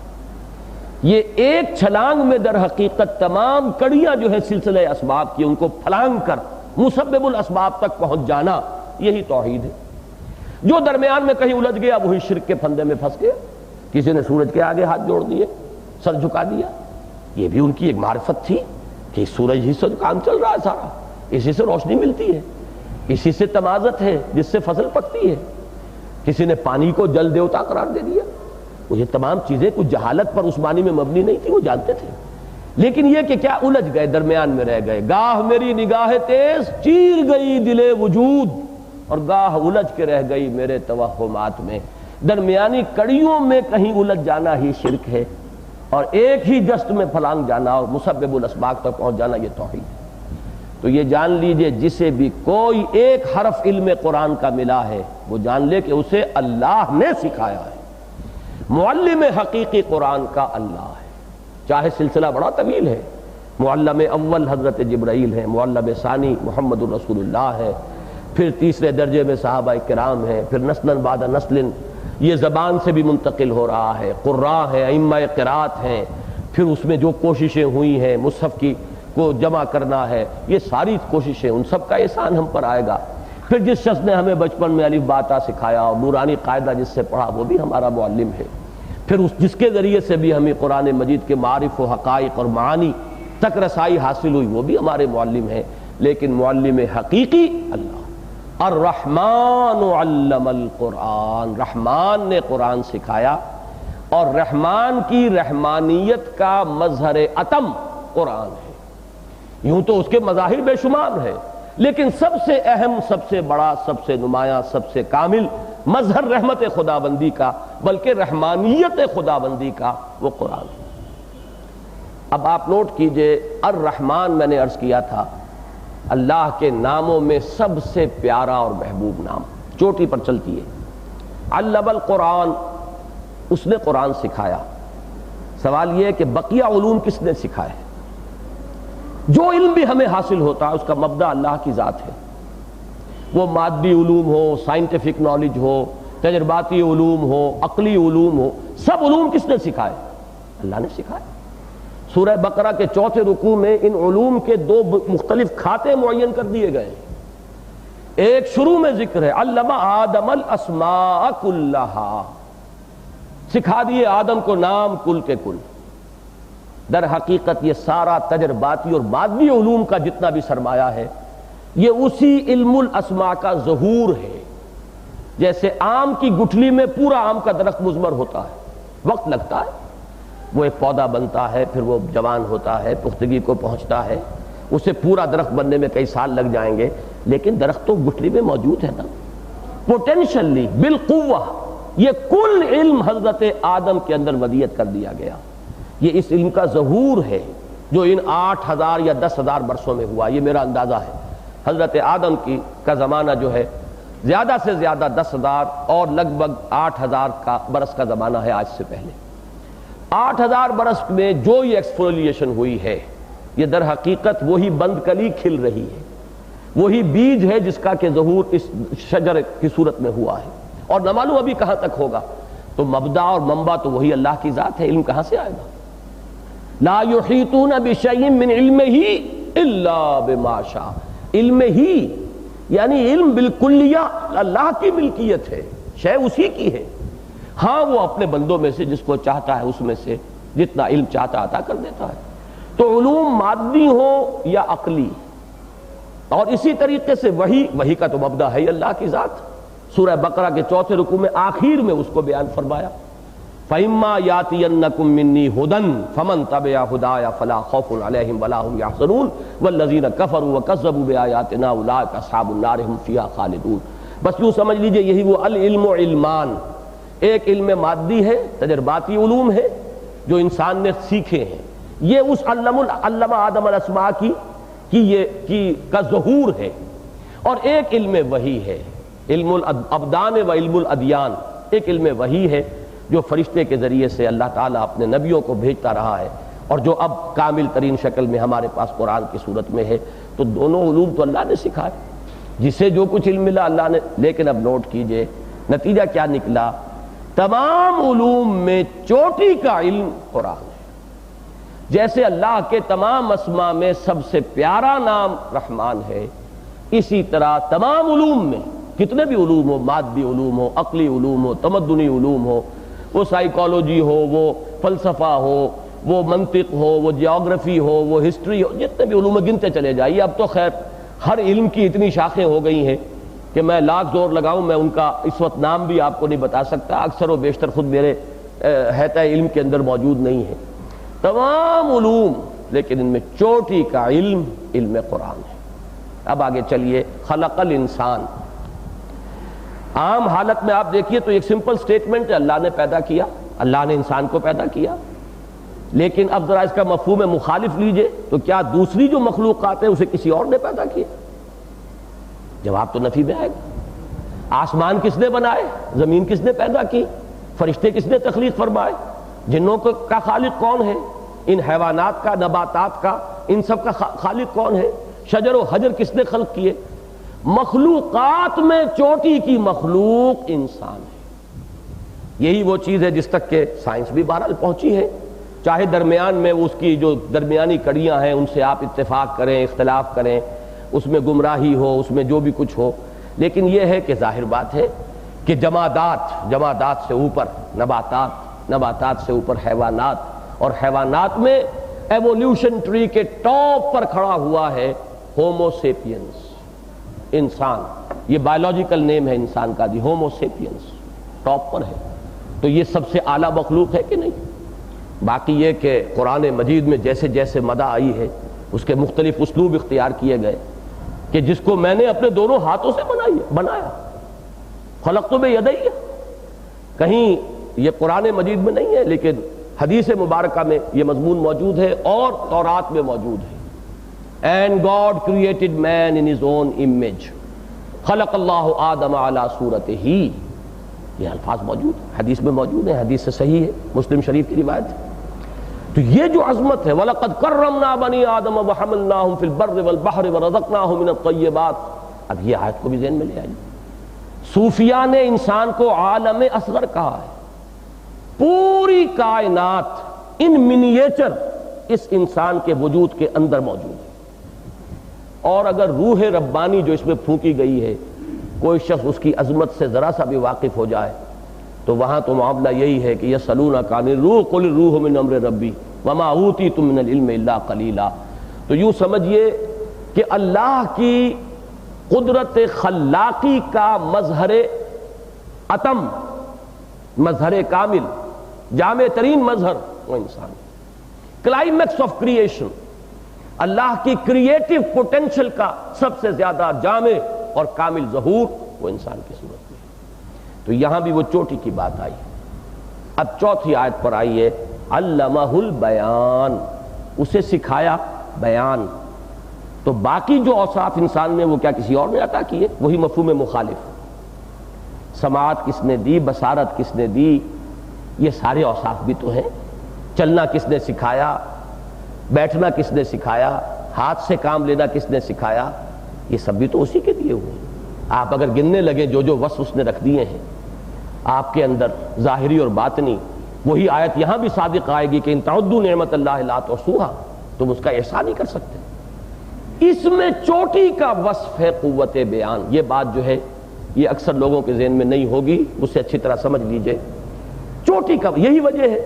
یہ ایک چھلانگ میں در حقیقت تمام کڑیاں جو ہے سلسلہ اسباب کی، ان کو پھلانگ کر مسبب الاسباب تک پہنچ جانا، یہی توحید ہے۔ جو درمیان میں کہیں الجھ گیا وہی شرک کے پھندے میں پھنس گیا، کسی نے سورج کے آگے ہاتھ جوڑ دیے، سر جھکا دیا، یہ بھی ان کی ایک معرفت تھی کہ سورج ہی سے کام چل رہا ہے سارا، اسی سے روشنی ملتی ہے، اسی سے تمازت ہے جس سے فصل پکتی ہے۔ کسی نے پانی کو جل دیوتا قرار دے دیا، وہ یہ تمام چیزیں کچھ جہالت پر عثمانی میں مبنی نہیں تھی، وہ جانتے تھے، لیکن یہ کہ کیا الجھ گئے، درمیان میں رہ گئے۔ گاہ میری نگاہ تیز چیر گئی دل وجود، اور گاہ الجھ کے رہ گئی میرے توہمات میں۔ درمیانی کڑیوں میں کہیں الجھ جانا ہی شرک ہے، اور ایک ہی جست میں پھلانگ جانا اور مسبب الاسباب تک پہنچ جانا یہ توحید ہے۔ تو یہ جان لیجئے جسے بھی کوئی ایک حرف علم قرآن کا ملا ہے وہ جان لے کہ اسے اللہ نے سکھایا ہے۔ معلم حقیقی قرآن کا اللہ ہے، چاہے سلسلہ بڑا طویل ہے، معلم اول حضرت جبرائیل ہے، معلم ثانی محمد الرسول اللہ ہے، پھر تیسرے درجے میں صحابہ کرام ہیں، پھر نسلا بعد نسل یہ زبان سے بھی منتقل ہو رہا ہے، قراء ہیں، ائمہ قرات ہیں، پھر اس میں جو کوششیں ہوئی ہیں مصحف کی کو جمع کرنا ہے، یہ ساری کوششیں، ان سب کا احسان ہم پر آئے گا۔ پھر جس شخص نے ہمیں بچپن میں الف با تا سکھایا اور نورانی قاعدہ جس سے پڑھا وہ بھی ہمارا معلم ہے، پھر جس کے ذریعے سے بھی ہمیں قرآن مجید کے معارف و حقائق اور معانی تک رسائی حاصل ہوئی وہ بھی ہمارے معلم ہیں، لیکن معلم حقیقی اللہ۔ الرحمن علم القرآن، رحمان نے قرآن سکھایا، اور رحمان کی رحمانیت کا مظہر اتم قرآن ہے۔ یوں تو اس کے مظاہر بے شمار ہیں، لیکن سب سے اہم، سب سے بڑا، سب سے نمایاں، سب سے کامل مظہر رحمت خداوندی کا، بلکہ رحمانیت خداوندی کا وہ قرآن ہے۔ اب آپ نوٹ کیجئے، الرحمن میں نے عرض کیا تھا اللہ کے ناموں میں سب سے پیارا اور محبوب نام، چوٹی پر چلتی ہے۔ علم القرآن، اس نے قرآن سکھایا۔ سوال یہ ہے کہ بقیہ علوم کس نے سکھائے؟ جو علم بھی ہمیں حاصل ہوتا ہے اس کا مبدا اللہ کی ذات ہے، وہ مادی علوم ہو، سائنٹیفک نالج ہو، تجرباتی علوم ہو، عقلی علوم ہو، سب علوم کس نے سکھائے؟ اللہ نے سکھائے۔ سورہ بقرہ کے 4 رکوع میں ان علوم کے 2 مختلف کھاتے معین کر دیے گئے۔ ایک شروع میں ذکر ہے علم آدم الاسماء کلھا، سکھا دیے آدم کو نام کل کے کل۔ در حقیقت یہ سارا تجرباتی اور مادی علوم کا جتنا بھی سرمایہ ہے یہ اسی علم الاسماء کا ظہور ہے۔ جیسے آم کی گٹھلی میں پورا آم کا درخت مضمر ہوتا ہے، وقت لگتا ہے، وہ ایک پودا بنتا ہے، پھر وہ جوان ہوتا ہے، پختگی کو پہنچتا ہے، اسے پورا درخت بننے میں کئی سال لگ جائیں گے، لیکن درخت تو گٹھلی میں موجود ہے نا، پوٹینشلی بالقوہ۔ یہ کل علم حضرت آدم کے اندر ودیت کر دیا گیا۔ یہ اس علم کا ظہور ہے جو ان 8000 یا 10,000 برسوں میں ہوا، یہ میرا اندازہ ہے۔ حضرت آدم کا زمانہ جو ہے زیادہ سے زیادہ 10,000 اور لگ بھگ 8,000 برس کا زمانہ ہے آج سے پہلے۔ 8,000 برس میں جو یہ ایکسفولیشن ہوئی ہے یہ در حقیقت وہی بند کلی کھل رہی ہے، وہی بیج ہے جس کا کہ ظہور اس شجر کی صورت میں ہوا ہے، اور نہ معلوم ابھی کہاں تک ہوگا۔ تو مبدا اور منبع تو وہی اللہ کی ذات ہے، علم کہاں سے آئے گا؟ لا یحیطون بشیء من علمہ الا بما شاء، علم ہی یعنی علم بالکلیہ اللہ کی ملکیت ہے، شے اسی کی ہے۔ ہاں وہ اپنے بندوں میں سے جس کو چاہتا ہے اس میں سے جتنا علم چاہتا عطا کر دیتا ہے۔ تو علوم مادی ہو یا عقلی، اور اسی طریقے سے وحی کا تو مبدا ہے اللہ کی ذات۔ سورہ بقرہ کے 4 رکوع میں آخر میں اس کو بیان فرمایا، فَإِمَّا يَأْتِيَنَّكُم مِّنِّي هُدًى فَمَن تَبِعَ هُدَايَ فَلَا خَوْفٌ عَلَيْهِمْ وَلَا هُمْ يَحْزَنُونَ وَالَّذِينَ كَفَرُوا وَكَذَّبُوا بِآيَاتِنَا أُولَٰئِكَ أَصْحَابُ النَّارِ هُمْ فِيهَا خَالِدُونَ۔ بس یوں سمجھ لیجئے یہی وہ العلم و علمان، ایک علم مادی ہے، تجرباتی علوم ہے جو انسان نے سیکھے ہیں، یہ اس علم آدم الاسماء کا ظہور ہے، اور ایک علم وحی ہے، علم الابدان و علم الادیان، ایک علم وحی ہے جو فرشتے کے ذریعے سے اللہ تعالیٰ اپنے نبیوں کو بھیجتا رہا ہے، اور جو اب کامل ترین شکل میں ہمارے پاس قرآن کی صورت میں ہے۔ تو دونوں علوم تو اللہ نے سکھائے، جسے جو کچھ علم ملا اللہ نے۔ لیکن اب نوٹ کیجئے نتیجہ کیا نکلا، تمام علوم میں چوٹی کا علم قرآن ہے۔ جیسے اللہ کے تمام اسماء میں سب سے پیارا نام رحمان ہے، اسی طرح تمام علوم میں کتنے بھی علوم ہو، مادی علوم ہو، عقلی علوم ہو، تمدنی علوم ہو، وہ سائیکالوجی ہو، وہ فلسفہ ہو، وہ منطق ہو، وہ جیوگرافی ہو، وہ ہسٹری ہو، جتنے بھی علوم گنتے چلے جائیے۔ اب تو خیر ہر علم کی اتنی شاخیں ہو گئی ہیں کہ میں لاکھ زور لگاؤں میں ان کا اس وقت نام بھی آپ کو نہیں بتا سکتا، اکثر و بیشتر خود میرے حیطہ علم کے اندر موجود نہیں ہے تمام علوم، لیکن ان میں چوٹی کا علم علم قرآن ہے۔ اب آگے چلیے، خلق الانسان، عام حالت میں آپ دیکھیے تو ایک سمپل سٹیٹمنٹ ہے، اللہ نے پیدا کیا، اللہ نے انسان کو پیدا کیا۔ لیکن اب ذرا اس کا مفہوم مخالف لیجئے تو کیا دوسری جو مخلوقات ہیں اسے کسی اور نے پیدا کیا؟ جواب تو نفی میں آئے گا۔ آسمان کس نے بنائے؟ زمین کس نے پیدا کی؟ فرشتے کس نے تخلیق فرمائے؟ جنوں کا خالق کون ہے؟ ان حیوانات کا، نباتات کا، ان سب کا خالق کون ہے؟ شجر و حجر کس نے خلق کیے؟ مخلوقات میں چوٹی کی مخلوق انسان ہے۔ یہی وہ چیز ہے جس تک کہ سائنس بھی بہرحال پہنچی ہے، چاہے درمیان میں اس کی جو درمیانی کڑیاں ہیں ان سے آپ اتفاق کریں، اختلاف کریں، اس میں گمراہی ہو، اس میں جو بھی کچھ ہو، لیکن یہ ہے کہ ظاہر بات ہے کہ جمادات سے اوپر نباتات سے اوپر حیوانات، اور حیوانات میں ایوولوشن ٹری کے ٹاپ پر کھڑا ہوا ہے ہومو سیپینس، انسان۔ یہ بایولوجیکل نیم ہے انسان کا، ہومو سیپینس ٹاپ پر ہے۔ تو یہ سب سے اعلیٰ مخلوق ہے کہ نہیں؟ باقی یہ کہ قرآن مجید میں جیسے جیسے مدح آئی ہے اس کے مختلف اسلوب اختیار کیے گئے کہ جس کو میں نے اپنے دونوں ہاتھوں سے بنایا، خلقت بیدی، کہیں یہ قرآن مجید میں نہیں ہے لیکن حدیث مبارکہ میں یہ مضمون موجود ہے اور تورات میں موجود ہے۔ And God created man in his own image. خلق اللہ آدم علی صورتہ، یہ الفاظ موجود ہیں، حدیث میں موجود ہیں، حدیث سے صحیح ہے، مسلم شریف کی روایت ہے۔ تو یہ جو عظمت ہے وَلَقَدْ كَرَّمْنَا بَنِي آدَمَ وَحَمَلْنَاهُمْ فِي الْبَرِّ وَالْبَحْرِ وَرَزَقْنَاهُمْ مِنَ الطَّيِّبَاتِ، اب یہ آیت کو بھی ذہن میں لے آئیے۔ صوفیاء نے انسان کو عالم اصغر کہا ہے، پوری کائنات ان منیچر اس انسان کے وجود کے اندر موجود ہے، اور اگر روح ربانی جو اس میں پھونکی گئی ہے کوئی شخص اس کی عظمت سے ذرا سا بھی واقف ہو جائے تو وہاں تو معاملہ یہی ہے کہ یسألونک عن الروح قل الروح من امر ربی وما اوتیتم من العلم الا قلیلا۔ تو یوں سمجھیے کہ اللہ کی قدرت خلاقی کا مظہر اتم، مظہر کامل، جامع ترین مظہر وہ انسان ہے، کلائمیکس آف کریشن، اللہ کی کریٹو پوٹینشل کا سب سے زیادہ جامع اور کامل ظہور وہ انسان کی صورت میں۔ تو یہاں بھی وہ چوٹی کی بات آئی۔ اب چوتھی آیت پر آئیے، علمہ البیان، اسے سکھایا بیان۔ تو باقی جو اوصاف انسان میں وہ کیا کسی اور نے عطا کیے؟ وہی مفہوم مخالف، سماعت کس نے دی، بصارت کس نے دی، یہ سارے اوصاف بھی تو ہیں۔ چلنا کس نے سکھایا، بیٹھنا کس نے سکھایا، ہاتھ سے کام لینا کس نے سکھایا، یہ سب بھی تو اسی کے دیے ہوئے ہیں۔ آپ اگر گننے لگیں جو جو وصف اس نے رکھ دیے ہیں آپ کے اندر ظاہری اور باطنی، وہی آیت یہاں بھی صادق آئے گی کہ ان تعدوا نعمت اللہ لا تحصوها، تم اس کا احصاء نہیں کر سکتے۔ اس میں چوٹی کا وصف ہے قوت بیان۔ یہ بات جو ہے یہ اکثر لوگوں کے ذہن میں نہیں ہوگی، اسے اچھی طرح سمجھ لیجئے۔ چوٹی کا یہی وجہ ہے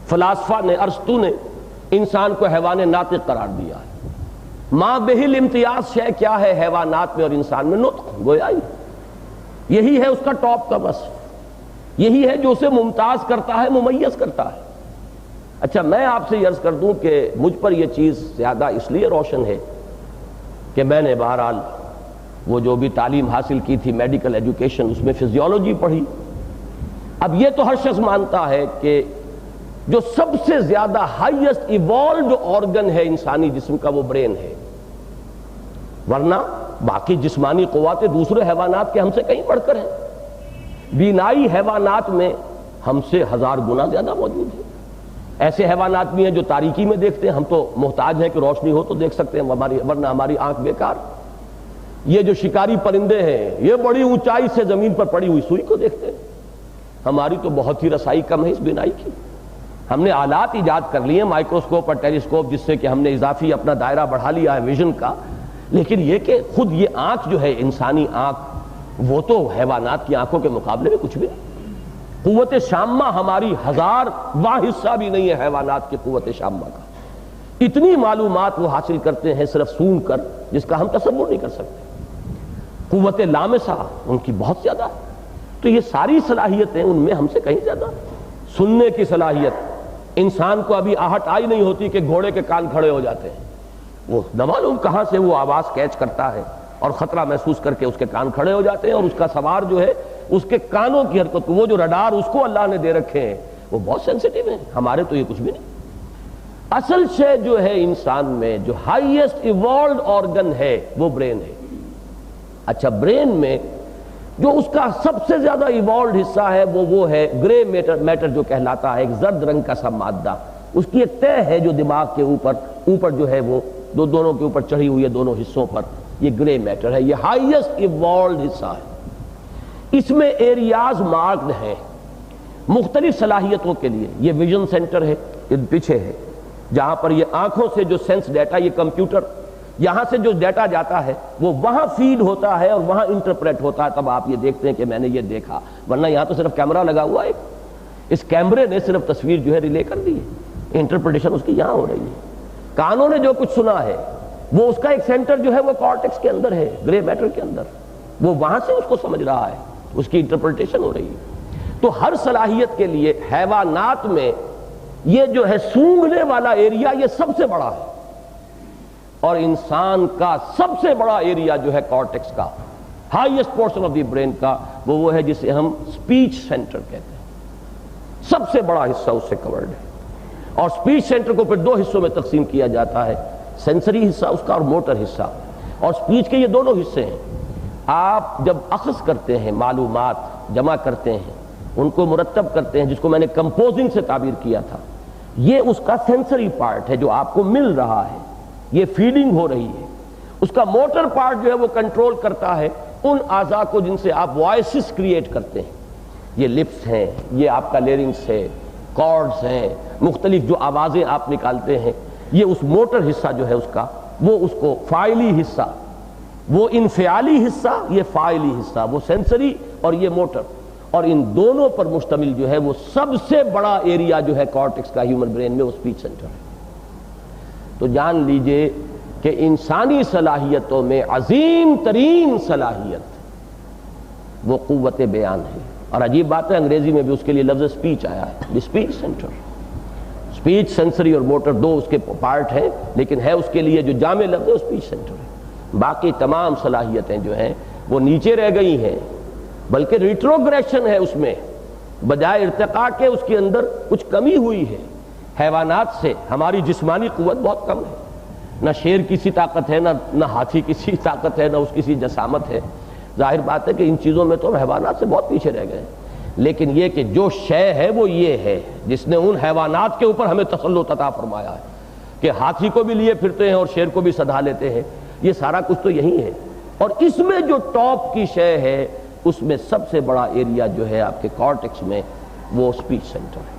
فلاسفہ نے، ارسطو نے انسان کو حیوان ناطق قرار دیا ہے۔ ماں بہل امتیاز شے کیا ہے حیوانات میں اور انسان میں؟ نطق، گویائی۔ یہی ہے اس کا ٹاپ کا وصف، یہی ہے جو اسے ممتاز کرتا ہے، ممیز کرتا ہے۔ اچھا میں آپ سے یہ عرض کر دوں کہ مجھ پر یہ چیز زیادہ اس لیے روشن ہے کہ میں نے بہرحال وہ جو بھی تعلیم حاصل کی تھی میڈیکل ایجوکیشن، اس میں فزیولوجی پڑھی۔ اب یہ تو ہر شخص مانتا ہے کہ جو سب سے زیادہ ہائیسٹ ایوالوڈ آرگن ہے انسانی جسم کا وہ برین ہے، ورنہ باقی جسمانی قوتیں دوسرے حیوانات کے ہم سے کہیں بڑھ کر ہیں۔ بینائی حیوانات میں ہم سے 1000 گنا زیادہ موجود ہے۔ ایسے حیوانات بھی ہیں جو تاریکی میں دیکھتے ہیں، ہم تو محتاج ہیں کہ روشنی ہو تو دیکھ سکتے ہیں، ورنہ ہماری آنکھ بیکار۔ یہ جو شکاری پرندے ہیں یہ بڑی اونچائی سے زمین پر پڑی ہوئی سوئی کو دیکھتے ہیں، ہماری تو بہت ہی رسائی کم ہے اس بینائی کی۔ ہم نے آلات ایجاد کر لیے، مائکروسکوپ اور ٹیلیسکوپ، جس سے کہ ہم نے اضافی اپنا دائرہ بڑھا لیا ہے ویژن کا، لیکن یہ کہ خود یہ آنکھ جو ہے انسانی آنکھ وہ تو حیوانات کی آنکھوں کے مقابلے میں کچھ بھی نہیں۔ قوت شامہ ہماری 1000واں حصہ بھی نہیں ہے حیوانات کی قوت شامہ کا۔ اتنی معلومات وہ حاصل کرتے ہیں صرف سونگ کر، جس کا ہم تصور نہیں کر سکتے۔ قوت لامسہ ان کی بہت زیادہ ہے۔ تو یہ ساری صلاحیتیں ان میں ہم سے کہیں زیادہ۔ سننے کی صلاحیت، انسان کو ابھی آہٹ آئی نہیں ہوتی کہ گھوڑے کے کان کھڑے ہو جاتے ہیں، وہ نہ معلوم کہاں سے وہ آواز کیچ کرتا ہے اور خطرہ محسوس کر کے اس کے کان کھڑے ہو جاتے ہیں، اور اس کا سوار جو ہے اس کے کانوں کی حرکت، وہ جو رڈار اس کو اللہ نے دے رکھے ہیں وہ بہت سینسیٹیو ہیں، ہمارے تو یہ کچھ بھی نہیں۔ اصل شے جو ہے انسان میں جو ہائیسٹ ایوالوڈ آرگن ہے وہ برین ہے۔ اچھا برین میں جو اس کا سب سے زیادہ ایوالوڈ حصہ ہے وہ ہے گرے میٹر جو کہلاتا ہے، ایک زرد رنگ کا سا مادہ، اس کی ایک تہ ہے جو دماغ کے اوپر جو ہے وہ دونوں کے اوپر چڑھی ہوئی ہے، دونوں حصوں پر، یہ گرے میٹر ہے، یہ ہائیسٹ ایوالوڈ حصہ ہے۔ اس میں ایریاز مارکڈ ہیں مختلف صلاحیتوں کے لیے۔ یہ ویژن سینٹر ہے، یہ پیچھے ہے، جہاں پر یہ آنکھوں سے جو سینس ڈیٹا، یہ کمپیوٹر، یہاں سے جو ڈیٹا جاتا ہے وہ وہاں فیڈ ہوتا ہے اور وہاں انٹرپریٹ ہوتا ہے، تب آپ یہ دیکھتے ہیں کہ میں نے یہ دیکھا، ورنہ یہاں تو صرف کیمرہ لگا ہوا ہے، اس کیمرے نے صرف تصویر جو ہے ریلے کر دی ہے، انٹرپریٹیشن اس کی یہاں ہو رہی ہے۔ کانوں نے جو کچھ سنا ہے وہ اس کا ایک سینٹر جو ہے وہ کارٹیکس کے اندر ہے، گرے میٹر کے اندر، وہ وہاں سے اس کو سمجھ رہا ہے، اس کی انٹرپریٹیشن ہو رہی ہے۔ تو ہر صلاحیت کے لیے حیوانات میں یہ جو ہے سونگنے والا ایریا یہ سب سے بڑا ہے، اور انسان کا سب سے بڑا ایریا جو ہے کارٹیکس کا، highest portion of the brain کا، وہ ہے جسے ہم سپیچ سینٹر کہتے ہیں، سب سے بڑا حصہ اس سے کورڈ ہے۔ اور سپیچ سینٹر کو پھر 2 حصوں میں تقسیم کیا جاتا ہے، سینسری حصہ اس کا اور موٹر حصہ، اور سپیچ کے یہ دونوں حصے ہیں۔ آپ جب اخذ کرتے ہیں، معلومات جمع کرتے ہیں، ان کو مرتب کرتے ہیں، جس کو میں نے کمپوزنگ سے تعبیر کیا تھا، یہ اس کا سینسری پارٹ ہے جو آپ کو مل رہا ہے، یہ فیڈنگ ہو رہی ہے۔ اس کا موٹر پارٹ جو ہے وہ کنٹرول کرتا ہے ان اعضاء کو جن سے آپ وائسز کریٹ کرتے ہیں۔ یہ لپس ہیں، یہ آپ کا لیرنگس ہے، کارڈز ہیں، مختلف جو آوازیں آپ نکالتے ہیں، یہ اس موٹر حصہ جو ہے اس کا، وہ اس کو فاعلی حصہ، وہ انفعالی حصہ، یہ فاعلی حصہ، وہ سینسری اور یہ موٹر، اور ان دونوں پر مشتمل جو ہے وہ سب سے بڑا ایریا جو ہے کارٹیکس کا ہیومن برین میں، وہ اسپیچ سینٹر ہے۔ تو جان لیجئے کہ انسانی صلاحیتوں میں عظیم ترین صلاحیت وہ قوت بیان ہے، اور عجیب بات ہے انگریزی میں بھی اس کے لیے لفظ اسپیچ آیا ہے، اسپیچ سینٹر۔ اسپیچ، سینسری اور موٹر دو اس کے پارٹ ہیں، لیکن ہے اس کے لیے جو جامع لفظ ہے اسپیچ سینٹر ہے۔ باقی تمام صلاحیتیں جو ہیں وہ نیچے رہ گئی ہیں، بلکہ ریٹروگریشن ہے اس میں، بجائے ارتقاء کے اس کے اندر کچھ کمی ہوئی ہے۔ حیوانات سے ہماری جسمانی قوت بہت کم ہے، نہ شیر کی سی طاقت ہے، نہ ہاتھی کی سی طاقت ہے، نہ اس کی سی جسامت ہے۔ ظاہر بات ہے کہ ان چیزوں میں تو ہم حیوانات سے بہت پیچھے رہ گئے، لیکن یہ کہ جو شے ہے وہ یہ ہے جس نے ان حیوانات کے اوپر ہمیں تسلط عطا فرمایا ہے کہ ہاتھی کو بھی لیے پھرتے ہیں اور شیر کو بھی سدھا لیتے ہیں، یہ سارا کچھ تو یہی ہے۔ اور اس میں جو ٹاپ کی شے ہے اس میں سب سے بڑا ایریا جو ہے آپ کے کارٹیکس میں وہ اسپیچ سینٹر ہے۔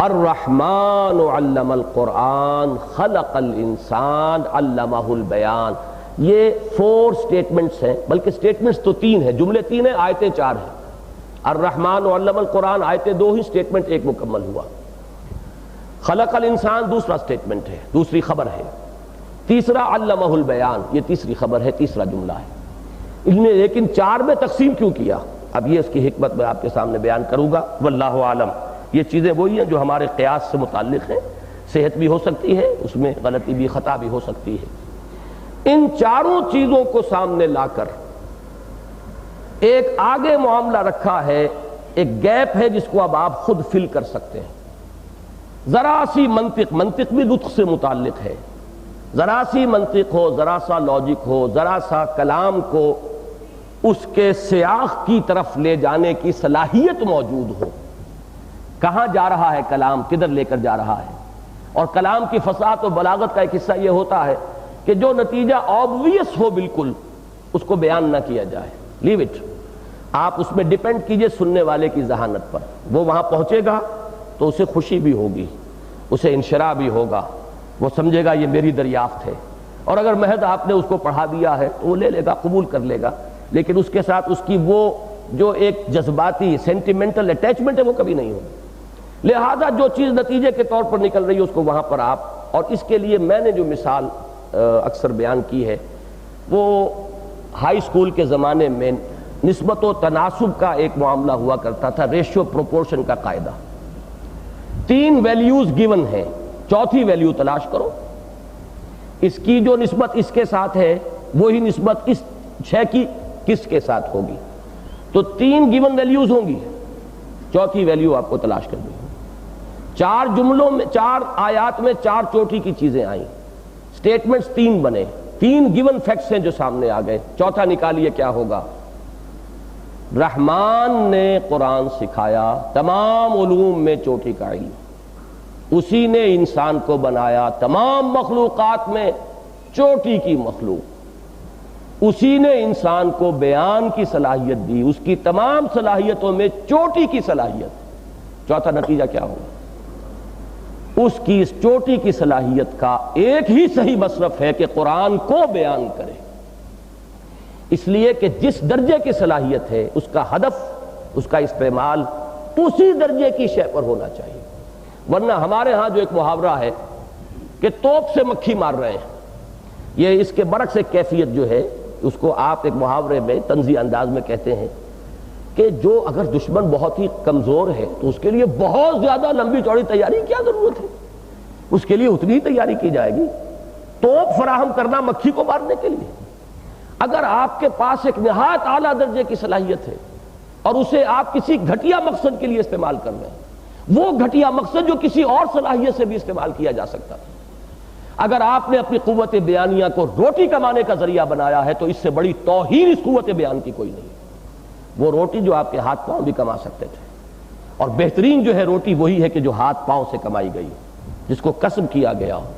الرحمن علم القرآن خلق الانسان علمہ البیان، یہ 4 سٹیٹمنٹس ہیں، بلکہ سٹیٹمنٹس تو 3 ہیں، جملے 3 ہیں، آیتیں 4 ہیں۔ الرحمن علم القرآن آیتیں 2 ہی، سٹیٹمنٹ 1 مکمل ہوا۔ خلق الانسان دوسرا سٹیٹمنٹ ہے، دوسری خبر ہے۔ تیسرا علمہ البیان، یہ تیسری خبر ہے، تیسرا جملہ ہے۔ اس نے لیکن 4 میں تقسیم کیوں کیا؟ اب یہ اس کی حکمت میں آپ کے سامنے بیان کروں گا، واللہ عالم۔ یہ چیزیں وہی ہیں جو ہمارے قیاس سے متعلق ہیں، صحت بھی ہو سکتی ہے، اس میں غلطی بھی، خطا بھی ہو سکتی ہے۔ ان 4 چیزوں کو سامنے لا کر ایک آگے معاملہ رکھا ہے، ایک گیپ ہے جس کو اب آپ خود فل کر سکتے ہیں۔ ذرا سی منطق بھی نطق سے متعلق ہے، ذرا سی منطق ہو، ذرا سا لاجک ہو، ذرا سا کلام کو اس کے سیاق کی طرف لے جانے کی صلاحیت موجود ہو، کہاں جا رہا ہے کلام، کدھر لے کر جا رہا ہے۔ اور کلام کی فصاحت و بلاغت کا ایک حصہ یہ ہوتا ہے کہ جو نتیجہ آبویس ہو بالکل اس کو بیان نہ کیا جائے، لیو اٹ، آپ اس میں ڈیپینڈ کیجئے سننے والے کی ذہانت پر۔ وہ وہاں پہنچے گا تو اسے خوشی بھی ہوگی، اسے انشراح بھی ہوگا، وہ سمجھے گا یہ میری دریافت ہے، اور اگر محض آپ نے اس کو پڑھا دیا ہے تو وہ لے لے گا، قبول کر لے گا، لیکن اس کے ساتھ اس کی وہ جو ایک جذباتی سینٹیمنٹل اٹیچمنٹ ہے وہ کبھی نہیں ہوگی۔ لہذا جو چیز نتیجے کے طور پر نکل رہی ہے اس کو وہاں پر آپ، اور اس کے لیے میں نے جو مثال اکثر بیان کی ہے وہ ہائی اسکول کے زمانے میں نسبت و تناسب کا ایک معاملہ ہوا کرتا تھا، ریشیو پروپورشن کا قاعدہ۔ 3 ویلیوز گیون ہیں، چوتھی ویلیو تلاش کرو، اس کی جو نسبت اس کے ساتھ ہے وہی نسبت اس شے کی کس کے ساتھ ہوگی، تو 3 گیون ویلیوز ہوں گی، چوتھی ویلیو آپ کو تلاش کرنی ہے۔ 4 جملوں میں، 4 آیات میں 4 چوٹی کی چیزیں آئیں، سٹیٹمنٹس 3 بنے، 3 گیون فیکٹس ہیں جو سامنے آ گئے، چوتھا نکالیے کیا ہوگا۔ رحمان نے قرآن سکھایا، تمام علوم میں چوٹی کا علم، اسی نے انسان کو بنایا، تمام مخلوقات میں چوٹی کی مخلوق، اسی نے انسان کو بیان کی صلاحیت دی، اس کی تمام صلاحیتوں میں چوٹی کی صلاحیت۔ چوتھا نتیجہ کیا ہوگا؟ اس کی اس چوٹی کی صلاحیت کا ایک ہی صحیح مصرف ہے کہ قرآن کو بیان کرے، اس لیے کہ جس درجے کی صلاحیت ہے اس کا ہدف، اس کا استعمال اسی درجے کی شے پر ہونا چاہیے۔ ورنہ ہمارے ہاں جو ایک محاورہ ہے کہ توپ سے مکھی مار رہے ہیں، یہ اس کے برعکس ایک کیفیت جو ہے اس کو آپ ایک محاورے میں طنزی انداز میں کہتے ہیں کہ جو اگر دشمن بہت ہی کمزور ہے تو اس کے لیے بہت زیادہ لمبی چوڑی تیاری کی کیا ضرورت ہے، اس کے لیے اتنی ہی تیاری کی جائے گی، توپ فراہم کرنا مکھی کو مارنے کے لیے۔ اگر آپ کے پاس ایک نہایت اعلیٰ درجے کی صلاحیت ہے اور اسے آپ کسی گھٹیا مقصد کے لیے استعمال کر رہے ہیں، وہ گھٹیا مقصد جو کسی اور صلاحیت سے بھی استعمال کیا جا سکتا ہے، اگر آپ نے اپنی قوت بیانیہ کو روٹی کمانے کا ذریعہ بنایا ہے تو اس سے بڑی توہین اس قوت بیان کی کوئی نہیں۔ وہ روٹی جو آپ کے ہاتھ پاؤں بھی کما سکتے تھے، اور بہترین جو ہے روٹی وہی ہے کہ جو ہاتھ پاؤں سے کمائی گئی ہو، جس کو کسب کیا گیا ہو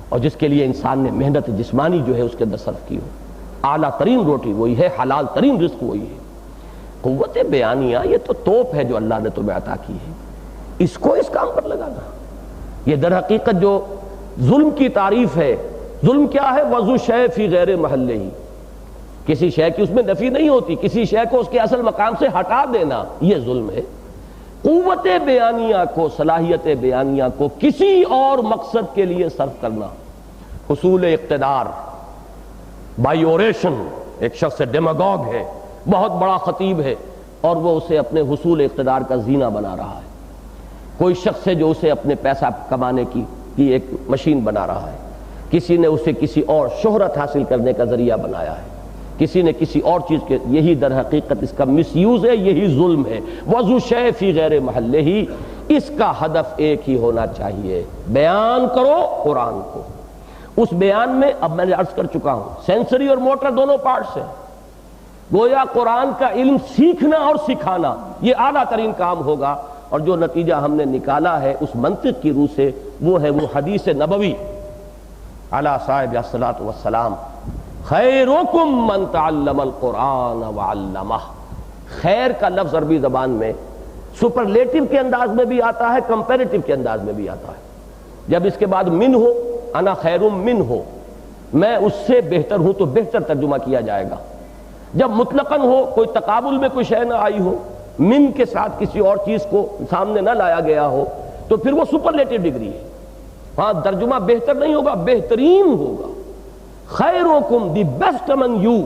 اور جس کے لیے انسان نے محنت جسمانی جو ہے اس کے اندر صرف کی ہو۔ اعلیٰ ترین روٹی وہی ہے، حلال ترین رزق وہی ہے۔ قوت بیانیہ یہ تو توپ ہے جو اللہ نے تمہیں عطا کی ہے، اس کو اس کام پر لگانا۔ یہ در حقیقت جو ظلم کی تعریف ہے، ظلم کیا ہے؟ وضع شے فی غیر محلہ، کسی شے کی اس میں نفی نہیں ہوتی، کسی شے کو اس کے اصل مقام سے ہٹا دینا، یہ ظلم ہے۔ قوت بیانیہ کو، صلاحیت بیانیہ کو کسی اور مقصد کے لیے صرف کرنا، حصول اقتدار، بائی اوریشن، ایک شخص ڈیماگوگ ہے، بہت بڑا خطیب ہے اور وہ اسے اپنے حصول اقتدار کا زینہ بنا رہا ہے۔ کوئی شخص ہے جو اسے اپنے پیسہ کمانے کی ایک مشین بنا رہا ہے، کسی نے اسے کسی اور شہرت حاصل کرنے کا ذریعہ بنایا ہے، کسی نے کسی اور چیز کے، یہی در حقیقت اس کا مس یوز ہے، یہی ظلم ہے۔ وضع شے فی غیر محلہ، اس کا ہدف ایک ہی ہونا چاہیے، بیان کرو قرآن کو۔ اس بیان میں، اب میں نے عرض کر چکا ہوں، سینسری اور موٹر دونوں پارٹس ہیں۔ گویا قرآن کا علم سیکھنا اور سکھانا یہ اعلیٰ ترین کام ہوگا، اور جو نتیجہ ہم نے نکالا ہے اس منطق کی روح سے وہ ہے وہ حدیث نبوی علی صاحب الصلاۃ والسلام، خیرکم من تعلم القرآن وعلمہ۔ خیر کا لفظ عربی زبان میں سپرلیٹو کے انداز میں بھی آتا ہے، کمپیریٹو کے انداز میں بھی آتا ہے۔ جب اس کے بعد من ہو، انا خیر من ہو، میں اس سے بہتر ہوں، تو بہتر ترجمہ کیا جائے گا۔ جب مطلقاً ہو، کوئی تقابل میں کوئی شے نہ آئی ہو، من کے ساتھ کسی اور چیز کو سامنے نہ لایا گیا ہو، تو پھر وہ سپرلیٹو ڈگری ہے۔ ہاں، ترجمہ بہتر نہیں ہوگا، بہترین ہوگا۔ خیرکم، دی بیسٹ امنگ یو،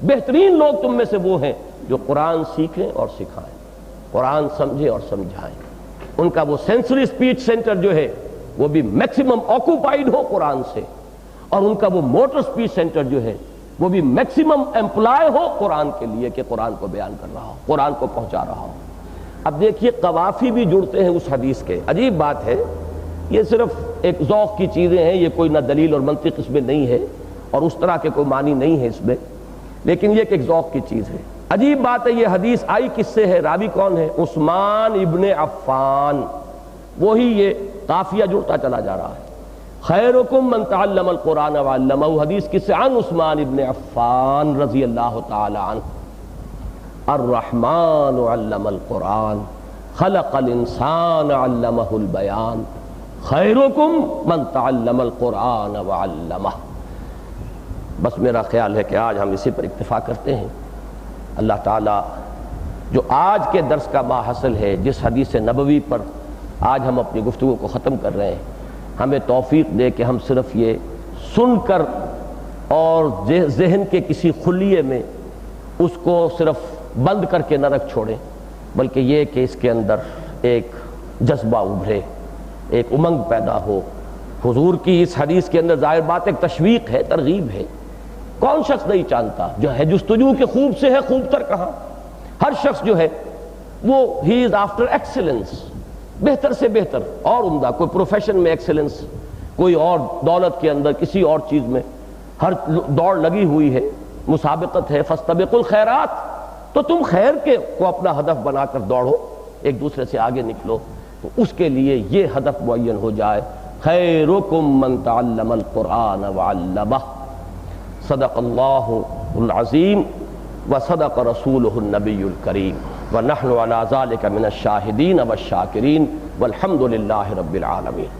بہترین لوگ تم میں سے وہ ہیں جو قرآن سیکھیں اور سکھائیں، قرآن سمجھیں اور سمجھائیں۔ ان کا وہ سینسری اسپیچ سینٹر جو ہے وہ بھی میکسیمم آکوپائیڈ ہو قرآن سے، اور ان کا وہ موٹر اسپیچ سینٹر جو ہے وہ بھی میکسیمم امپلائی ہو قرآن کے لیے، کہ قرآن کو بیان کر رہا ہو، قرآن کو پہنچا رہا ہو۔ اب دیکھیے قوافی بھی جڑتے ہیں اس حدیث کے، عجیب بات ہے، یہ صرف ایک ذوق کی چیزیں ہیں، یہ کوئی نہ دلیل اور منطق اس میں نہیں ہے، اور اس طرح کے کوئی معنی نہیں ہے اس میں، لیکن یہ ایک ذوق کی چیز ہے۔ عجیب بات ہے، یہ حدیث آئی کس سے ہے؟ راوی کون ہے؟ عثمان ابن عفان، وہی یہ قافیہ جڑتا چلا جا رہا ہے۔ خیرکم من تعلم القرآن وعلمہ، حدیث کس سے؟ عن عثمان ابن عفان رضی اللہ تعالی عنہ، الرحمن علم القرآن خلق الانسان علمہ البیان، خیرکم من تعلم القرآن وعلمہ۔ بس میرا خیال ہے کہ آج ہم اسی پر اکتفا کرتے ہیں۔ اللہ تعالیٰ جو آج کے درس کا ماحصل ہے، جس حدیث نبوی پر آج ہم اپنی گفتگو کو ختم کر رہے ہیں، ہمیں توفیق دے کہ ہم صرف یہ سن کر اور ذہن کے کسی خلیے میں اس کو صرف بند کر کے نہ رکھ چھوڑیں، بلکہ یہ کہ اس کے اندر ایک جذبہ ابھرے، ایک امنگ پیدا ہو۔ حضور کی اس حدیث کے اندر ظاہر بات ایک تشویق ہے، ترغیب ہے۔ کون شخص نہیں جانتا جو ہے جستجو کے خوب سے ہے خوب تر کہاں؟ ہر شخص جو ہے وہ ہی از آفٹر ایکسلنس، بہتر سے بہتر اور عمدہ، کوئی پروفیشن میں ایکسلنس، کوئی اور دولت کے اندر، کسی اور چیز میں، ہر دوڑ لگی ہوئی ہے، مسابقت ہے، فاستبقوا الخیرات۔ تو تم خیر کے کو اپنا ہدف بنا کر دوڑو، ایک دوسرے سے آگے نکلو، تو اس کے لیے یہ ہدف معین ہو جائے، خیرکم من تعلم القرآن وعلمہ۔ صدق اللہ العظیم وصدق رسولہ النبی الکریم، ونحن علی ذلک من الشاہدین والشاکرین، والحمد للہ رب العالمین۔